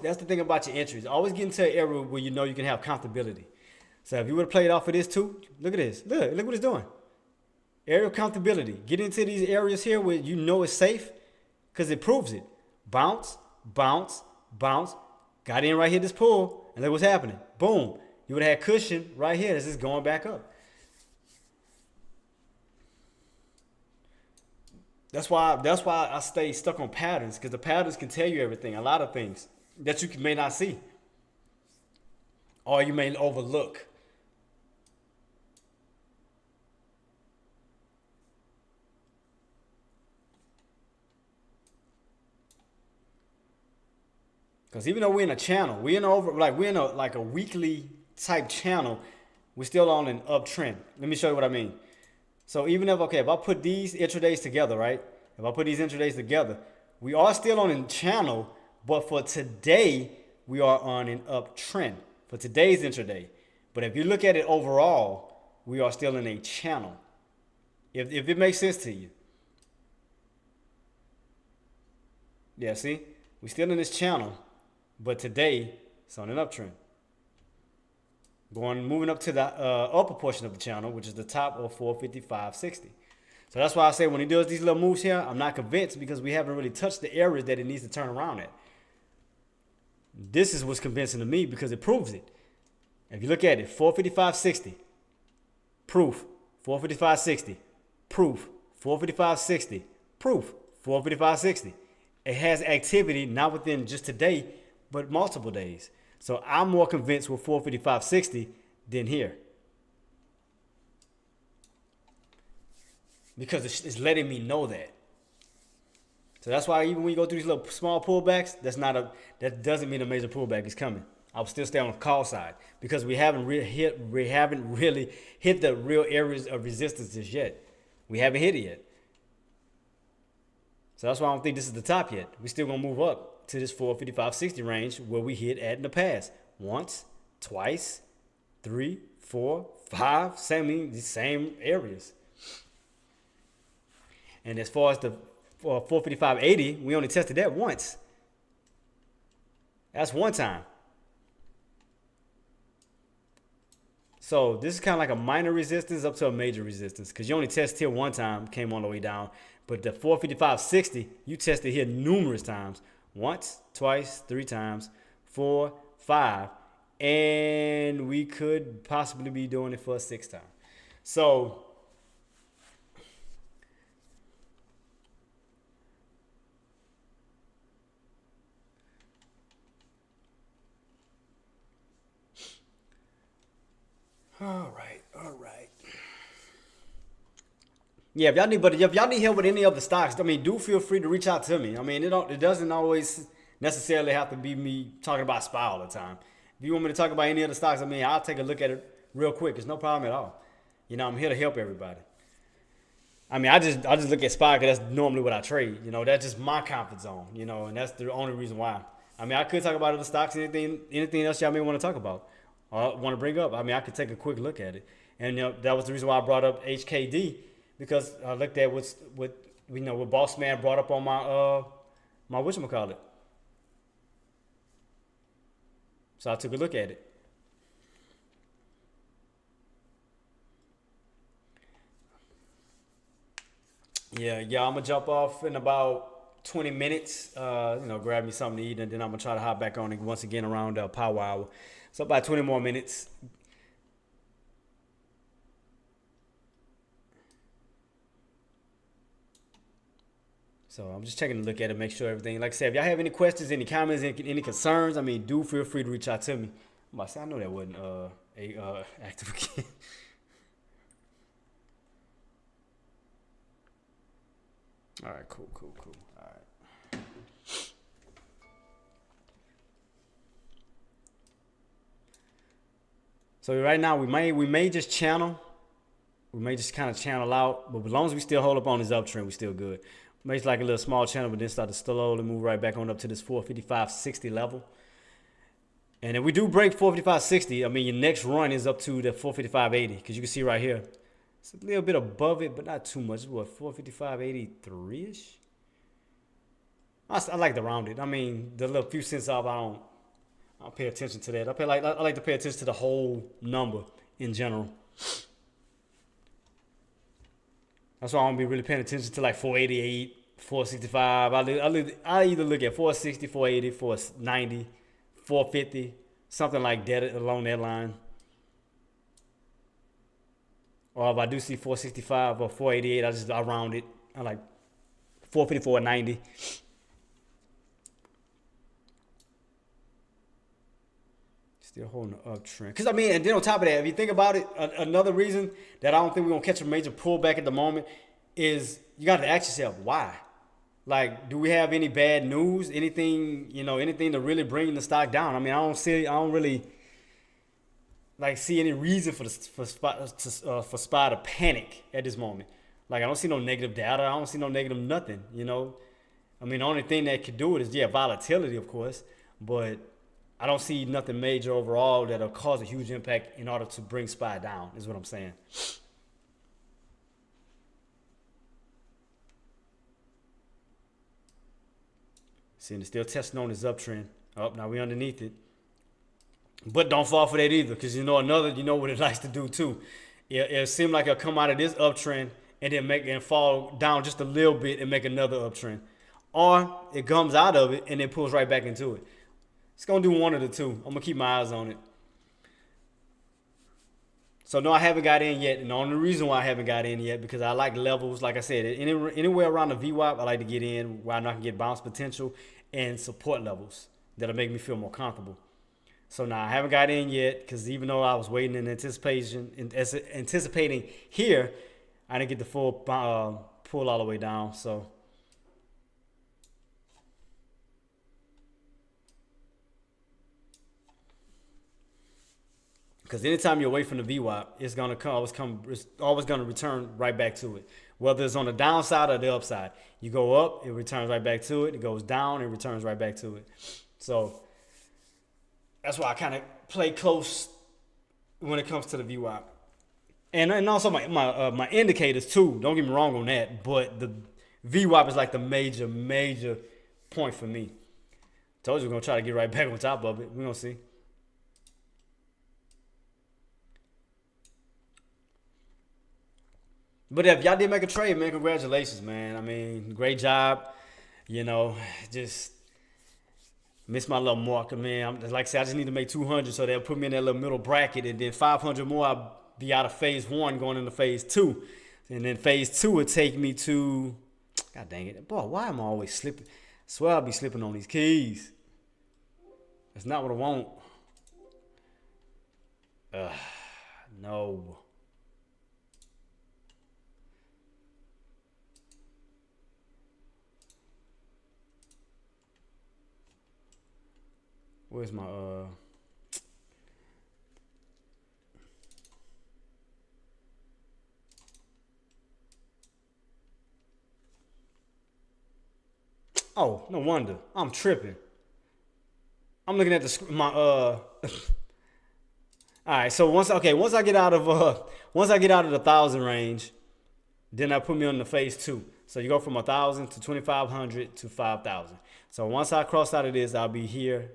that's the thing about your entries. Always get into an area where you can have comfortability. So if you would have played off of this too, look at this. Look what it's doing. Area comfortability. Get into these areas here where it's safe because it proves it. Bounce, bounce, bounce. Got in right here, this pull, and look what's happening. Boom. You would have had cushion right here. This is going back up. That's why I stay stuck on patterns because the patterns can tell you everything, a lot of things that you may not see or you may overlook. Because even though we're in a channel, we're in a weekly type channel, we're still on an uptrend. Let me show you what I mean. So even if I put these intradays together, right? If I put these intradays together, we are still on a channel, but for today, we are on an uptrend for today's intraday. But if you look at it overall, we are still in a channel. If it makes sense to you. Yeah, see? We still in this channel, but today it's on an uptrend. Moving up to the upper portion of the channel, which is the top of 455.60. So that's why I say when he does these little moves here, I'm not convinced because we haven't really touched the areas that it needs to turn around at. This is what's convincing to me because it proves it. If you look at it, 455.60, proof, 455.60, proof, 455.60, proof, 455.60. It has activity not within just today, but multiple days. So I'm more convinced with 455.60 than here. Because it's letting me know that. So that's why even when you go through these little small pullbacks, that doesn't mean a major pullback is coming. I'll still stay on the call side because we haven't really hit the real areas of resistance just yet. We haven't hit it yet. So that's why I don't think this is the top yet. We're still gonna move up to this 455.60 range where we hit at in the past. Once, twice, 3, 4, 5, the same areas. And as far as the 455.80, we only tested that once. That's one time. So this is kind of like a minor resistance up to a major resistance because you only test here one time, came all the way down. But the 455.60, you tested here numerous times. Once, twice, 3 times, 4, 5. And we could possibly be doing it for a 6th time. So all right. Yeah, if y'all need help with any of the stocks, do feel free to reach out to me. It doesn't always necessarily have to be me talking about SPY all the time. If you want me to talk about any of the stocks, I'll take a look at it real quick. It's no problem at all. I'm here to help everybody. I just look at SPY because that's normally what I trade. That's just my comfort zone. And that's the only reason why. I could talk about other stocks, anything else y'all may want to talk about or want to bring up. I could take a quick look at it. And that was the reason why I brought up HKD. Because I looked at what Boss Man brought up on my whatchamacallit. So I took a look at it. Yeah, I'm gonna jump off in about 20 minutes. Grab me something to eat, and then I'm gonna try to hop back on it once again around power hour. So about 20 more minutes. So I'm just taking a look at it, make sure everything. Like I said, if y'all have any questions, any comments, any concerns, do feel free to reach out to me. I'm about to say, I know that wasn't active again. All right, cool. All right. So right now we may just channel. We may just kind of channel out, but as long as we still hold up on this uptrend, we still good. Makes like a little small channel, but then start to slowly move right back on up to this 455.60 level. And if we do break 455.60, your next run is up to the 455.80 because you can see right here, it's a little bit above it, but not too much. It's what, 455.83-ish? I like to round it. The little few cents off, I don't pay attention to that. I like to pay attention to the whole number in general. That's why I won't be really paying attention to like 488, 465. I either look at 460, 480, 490, 450, something like that along that line. Or if I do see 465 or 488, I round it. I like 454, 90. Still holding the uptrend. Because, and then on top of that, if you think about it, another reason that I don't think we're going to catch a major pullback at the moment is you got to ask yourself, why? Like, do we have any bad news? Anything to really bring the stock down? I don't really see any reason for SPY to panic at this moment. Like, I don't see no negative data. I don't see no negative nothing, the only thing that could do it is, volatility, of course. But I don't see nothing major overall that'll cause a huge impact in order to bring SPY down, is what I'm saying. See, it's still testing on this uptrend. Oh, now we underneath it. But don't fall for that either, because you know what it likes to do too. It seems like it'll come out of this uptrend and then make and fall down just a little bit and make another uptrend. Or it comes out of it and then pulls right back into it. It's gonna do one of the two. I'm gonna keep my eyes on it. So no, I haven't got in yet, and the only reason why I haven't got in yet because I like levels. Like I said, anywhere around the VWAP, I like to get in where I know I can get bounce potential and support levels that'll make me feel more comfortable. So now I haven't got in yet because even though I was waiting in anticipating here, I didn't get the full pull all the way down. So because anytime you're away from the VWAP, it's always gonna return right back to it. Whether it's on the downside or the upside, you go up, it returns right back to it. It goes down, it returns right back to it. So that's why I kind of play close when it comes to the VWAP, and also my indicators too. Don't get me wrong on that, but the VWAP is like the major point for me. Told you we're gonna try to get right back on top of it. We're gonna see. But if y'all did make a trade, man, congratulations, man. I mean, great job. You know, just missed my little marker, man. Like I said, I just need to make 200 so they'll put me in that little middle bracket. And then 500 more, I'll be out of phase one going into phase two. And then phase two would take me to, God dang it. Boy, why am I always slipping? I swear I'll be slipping on these keys. That's not what I want. No. Where's my Oh, no wonder. I'm tripping. I'm looking at my all right, so once I get out of the 1,000 range, then that put me on the phase two. So you go from 1,000 to 2,500 to 5,000. So once I cross out of this, I'll be here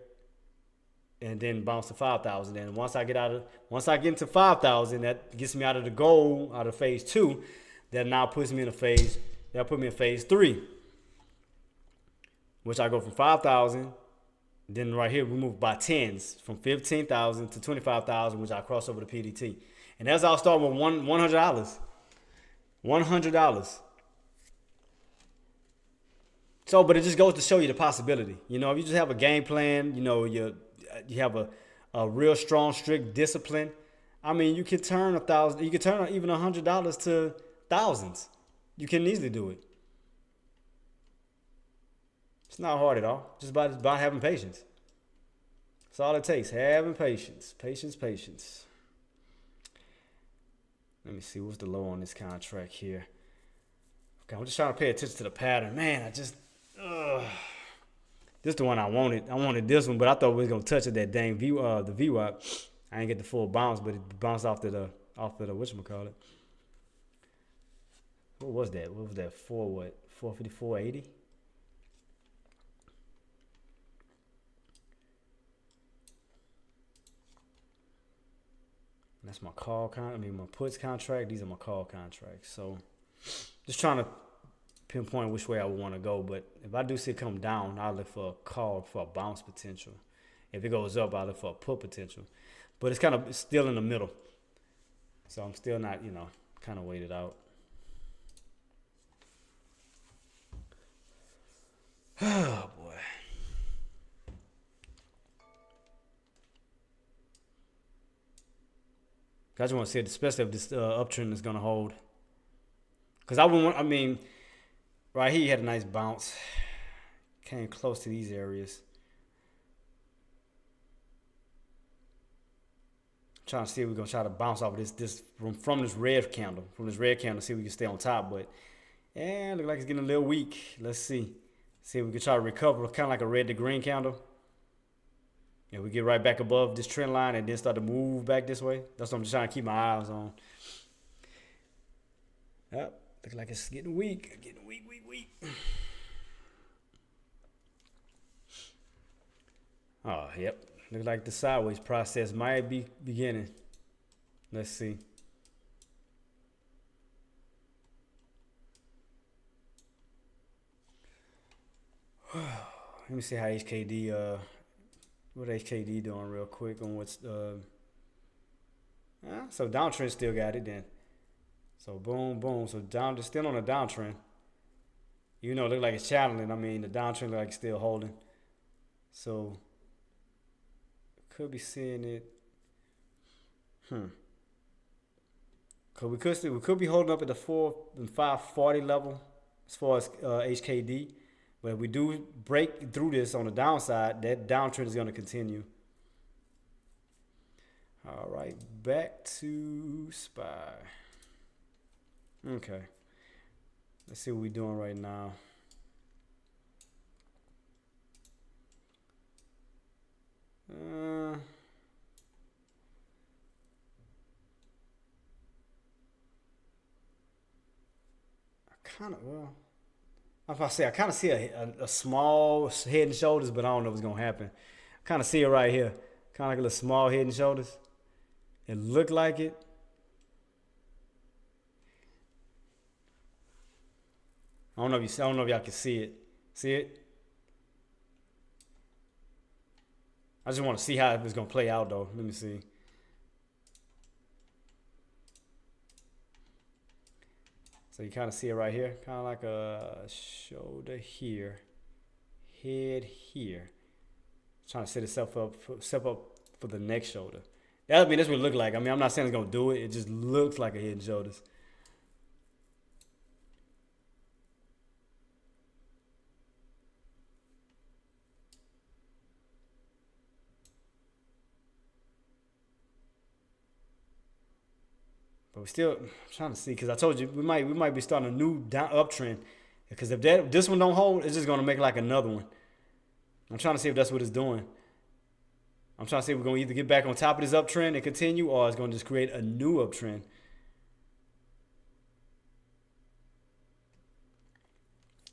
and then bounce to 5,000. And once I get into 5,000, that gets me out of the goal, out of phase two. That now puts me in that'll put me in phase three, which I go from 5,000. Then right here we move by tens from 15,000 to 25,000, which I cross over to PDT. And that's I'll start with $100. $100. So, but it just goes to show you the possibility. You know, if you just have a game plan, you know, you have a real strong, strict discipline. I mean, you can turn $1,000, you can turn even $100 to thousands. You can easily do it. It's not hard at all. Just about having patience. That's all it takes. Having patience. Patience. Let me see. What's the low on this contract here? Okay, I'm just trying to pay attention to the pattern. Man, this is the one I wanted. I wanted this one, but I thought we was gonna touch it that dang the VWAP. I didn't get the full bounce, but it bounced off to the whatchamacallit. What was that? 450, 480? That's my my puts contract. These are my call contracts. So just trying to pinpoint which way I want to go. But if I do see it come down, I'll look for a call for a bounce potential. If it goes up, I'll look for a put potential. But it's still in the middle. So I'm still not, kind of waited out. Oh, boy. I just want to see it, especially if this uptrend is going to hold. Because right here, you had a nice bounce. Came close to these areas. Trying to see if we're going to try to bounce off of this from this red candle. From this red candle, see if we can stay on top. But, yeah, look like it's getting a little weak. Let's see. See if we can try to recover, kind of like a red to green candle. Yeah, we get right back above this trend line and then start to move back this way. That's what I'm just trying to keep my eyes on. Yep, look like it's getting weak. Weak. Oh, yep. Looks like the sideways process might be beginning. Let's see. Let me see how HKD what HKD doing real quick on what's so downtrend still got it then. So boom, boom. So down, still on a downtrend. You know, it look like it's challenging. I mean, the downtrend look like it's still holding. So could be seeing it. Cause we could be holding up at the 540 level as far as HKD. But if we do break through this on the downside, that downtrend is going to continue. All right, back to SPY. Okay. Let's see what we're doing right now. I was about to say, I kind of see a small head and shoulders, but I don't know what's going to happen. I kind of see it right here. Kind of like a little small head and shoulders. It looked like it. I don't know if y'all can see it. See it? I just want to see how it's going to play out, though. Let me see. So you kind of see it right here, kind of like a shoulder here, head here. Trying to set itself up for the next shoulder. That's what it look like. I mean, I'm not saying it's gonna do it. It just looks like a head and shoulders. But we still I'm trying to see because I told you we might be starting a new uptrend. Because if this one don't hold, it's just gonna make like another one. I'm trying to see if that's what it's doing. I'm trying to see if we're gonna either get back on top of this uptrend and continue, or it's gonna just create a new uptrend.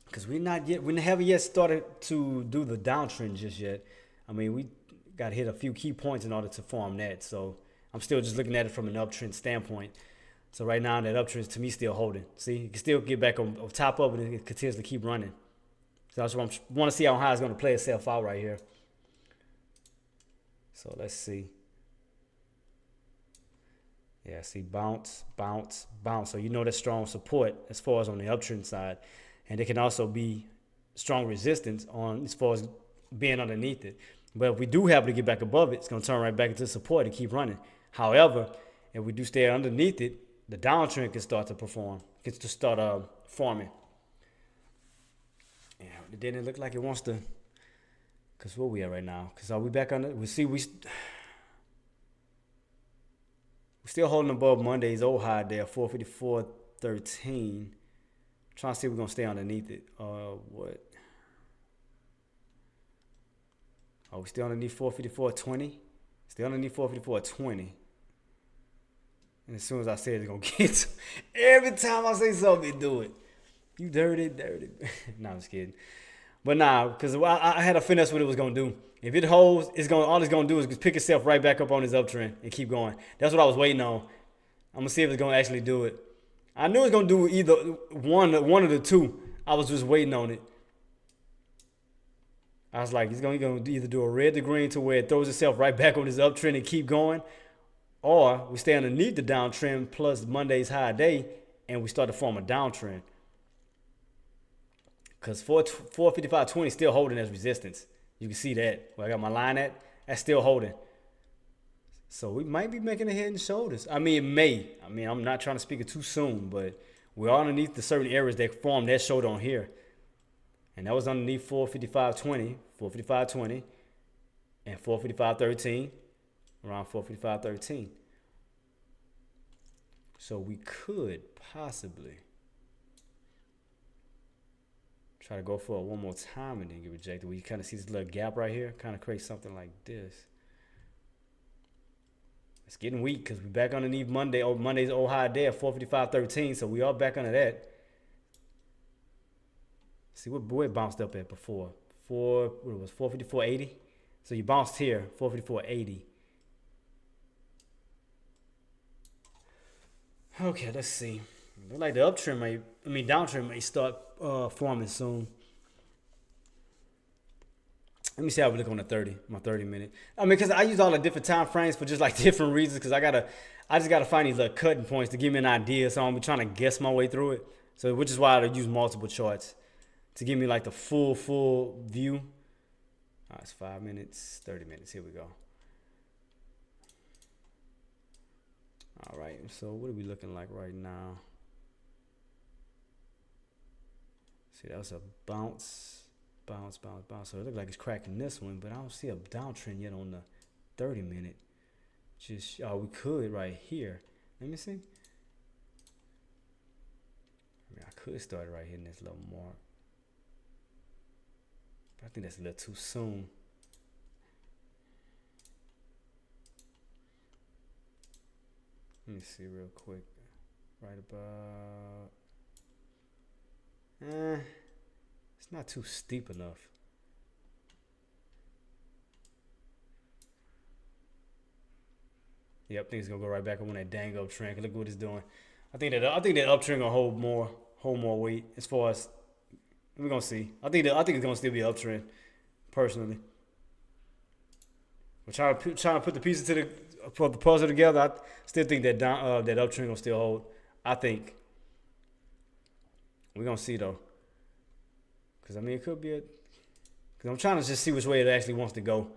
Because we haven't yet started to do the downtrend just yet. I mean, we got to hit a few key points in order to form that. So I'm still just looking at it from an uptrend standpoint. So right now that uptrend to me still holding. See, you can still get back on top of it and it continues to keep running. So I just want to see how high it's going to play itself out right here. So let's see. Yeah, see, bounce, bounce, bounce. So you know that's strong support as far as on the uptrend side. And it can also be strong resistance on as far as being underneath it. But if we do happen to get back above it, it's going to turn right back into support and keep running. However, if we do stay underneath it, the downtrend can start to perform. It can start forming. Yeah, it didn't look like it wants to. Because where we at right now? Because are we back on it? We still holding above Monday's old high there, 454.13. Trying to see if we're going to stay underneath it. What? Oh, we still underneath 454.20? Still underneath 454.20. And as soon as I say it's going to get to, every time I say something, it do it. You dirty. No, I'm just kidding. But nah, because I had a finesse what it was going to do. If it holds, all it's going to do is just pick itself right back up on this uptrend and keep going. That's what I was waiting on. I'm going to see if it's going to actually do it. I knew it was going to do either one of the two. I was just waiting on it. I was like, it's going to either do a red to green to where it throws itself right back on this uptrend and keep going, or we stay underneath the downtrend plus Monday's high day and we start to form a downtrend. Because 455.20 is still holding as resistance. You can see that. Where I got my line at, that's still holding. So we might be making a head and shoulders. I mean, it may. I mean, I'm not trying to speak it too soon, but we're underneath the certain areas that form that shoulder on here. And that was underneath 455.20, 455.20, and 455.13, around 455.13. So we could possibly try to go for it one more time and then get rejected. Where you kind of see this little gap right here, kind of create something like this. It's getting weak because we're back underneath Monday's old high day at 455.13, so we are back under that. See where it bounced up at before. What it was 454.80. So you bounced here, 454.80. Okay, let's see. Look like the downtrend may start forming soon. Let me see how we look on the my 30 minute. I mean, because I use all the different time frames for just like different reasons. Because I just gotta find these little cutting points to give me an idea. So I'm trying to guess my way through it. So which is why I use multiple charts to give me like the full view. All right, it's 5 minutes, 30 minutes. Here we go. All right, so what are we looking like right now? See, that was a bounce. So it looks like it's cracking this one, but I don't see a downtrend yet on the 30 minute. Just, we could right here. Let me see. I mean, I could start right here in this little mark. But I think that's a little too soon. Let me see real quick. Right about. It's not too steep enough. Yep, I think it's gonna go right back on that dang uptrend. Look what it's doing. I think that uptrend gonna hold more weight as far as we're gonna see. I think it's gonna still be an uptrend, personally. We're trying to put the pieces for the puzzle together. I still think that that uptrend gonna still hold. I think we're gonna see though. Because, I mean, it could be because I'm trying to just see which way it actually wants to go.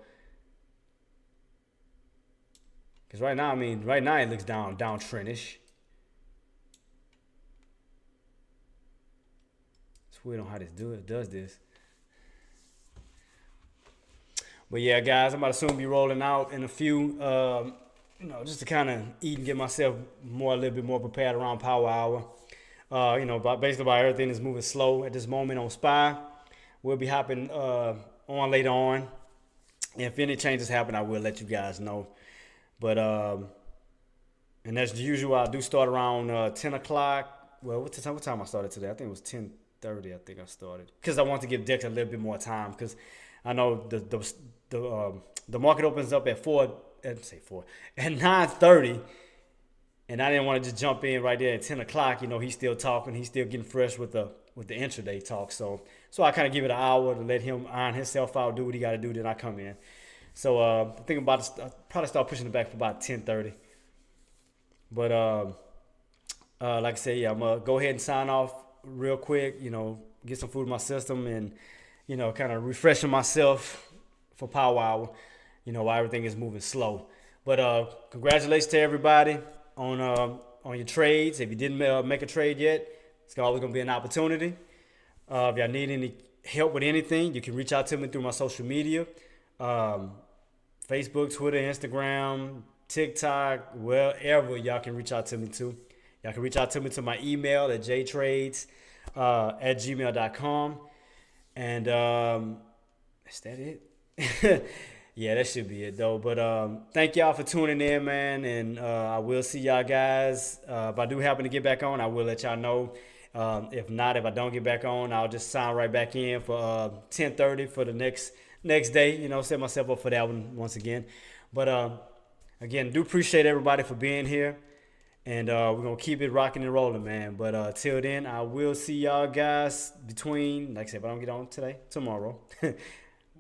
Because right now it looks downtrend-ish. It's weird on how it does this. But yeah, guys, I'm about to soon be rolling out in a few, just to kind of eat and get myself a little bit more prepared around Power Hour. Basically about everything is moving slow at this moment on SPY. We'll be hopping on later on. If any changes happen, I will let you guys know. But and as usual, I do start around 10 o'clock. Well, what time I started today? I think it was 10:30. I think I started because I want to give Dex a little bit more time because I know the market opens up at 9:30. And I didn't want to just jump in right there at 10 o'clock. He's still talking. He's still getting fresh with the intraday talk. So I kind of give it an hour to let him iron himself out, do what he got to do. Then I come in. So I think I'm about to probably start pushing it back for about 10:30. But like I said, yeah, I'm going to go ahead and sign off real quick, get some food in my system and, kind of refreshing myself for Power Hour, while everything is moving slow. But congratulations to everybody on your trades. If you didn't make a trade yet, it's always gonna be an opportunity. If y'all need any help with anything, you can reach out to me through my social media, Facebook, Twitter, Instagram, TikTok, wherever y'all can reach out to me to. Y'all can reach out to me to my email at jtrades@gmail.com. And is that it? Yeah, that should be it though. But thank y'all for tuning in, man. And I will see y'all guys. If I do happen to get back on, I will let y'all know. If not, if I don't get back on, I'll just sign right back in for 10:30 for the next day. Set myself up for that one once again. But again, do appreciate everybody for being here. And we're going to keep it rocking and rolling, man. But till then, I will see y'all guys between, like I said, if I don't get on today, tomorrow.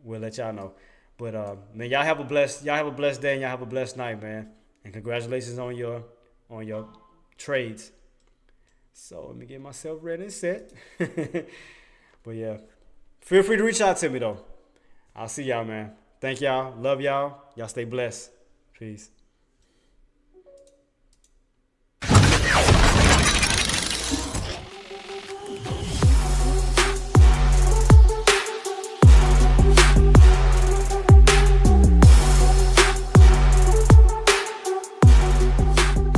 We'll let y'all know. But man, y'all have a blessed day and y'all have a blessed night, man. And congratulations on your trades. So let me get myself ready and set. But yeah, feel free to reach out to me though. I'll see y'all, man. Thank y'all. Love y'all. Y'all stay blessed. Peace.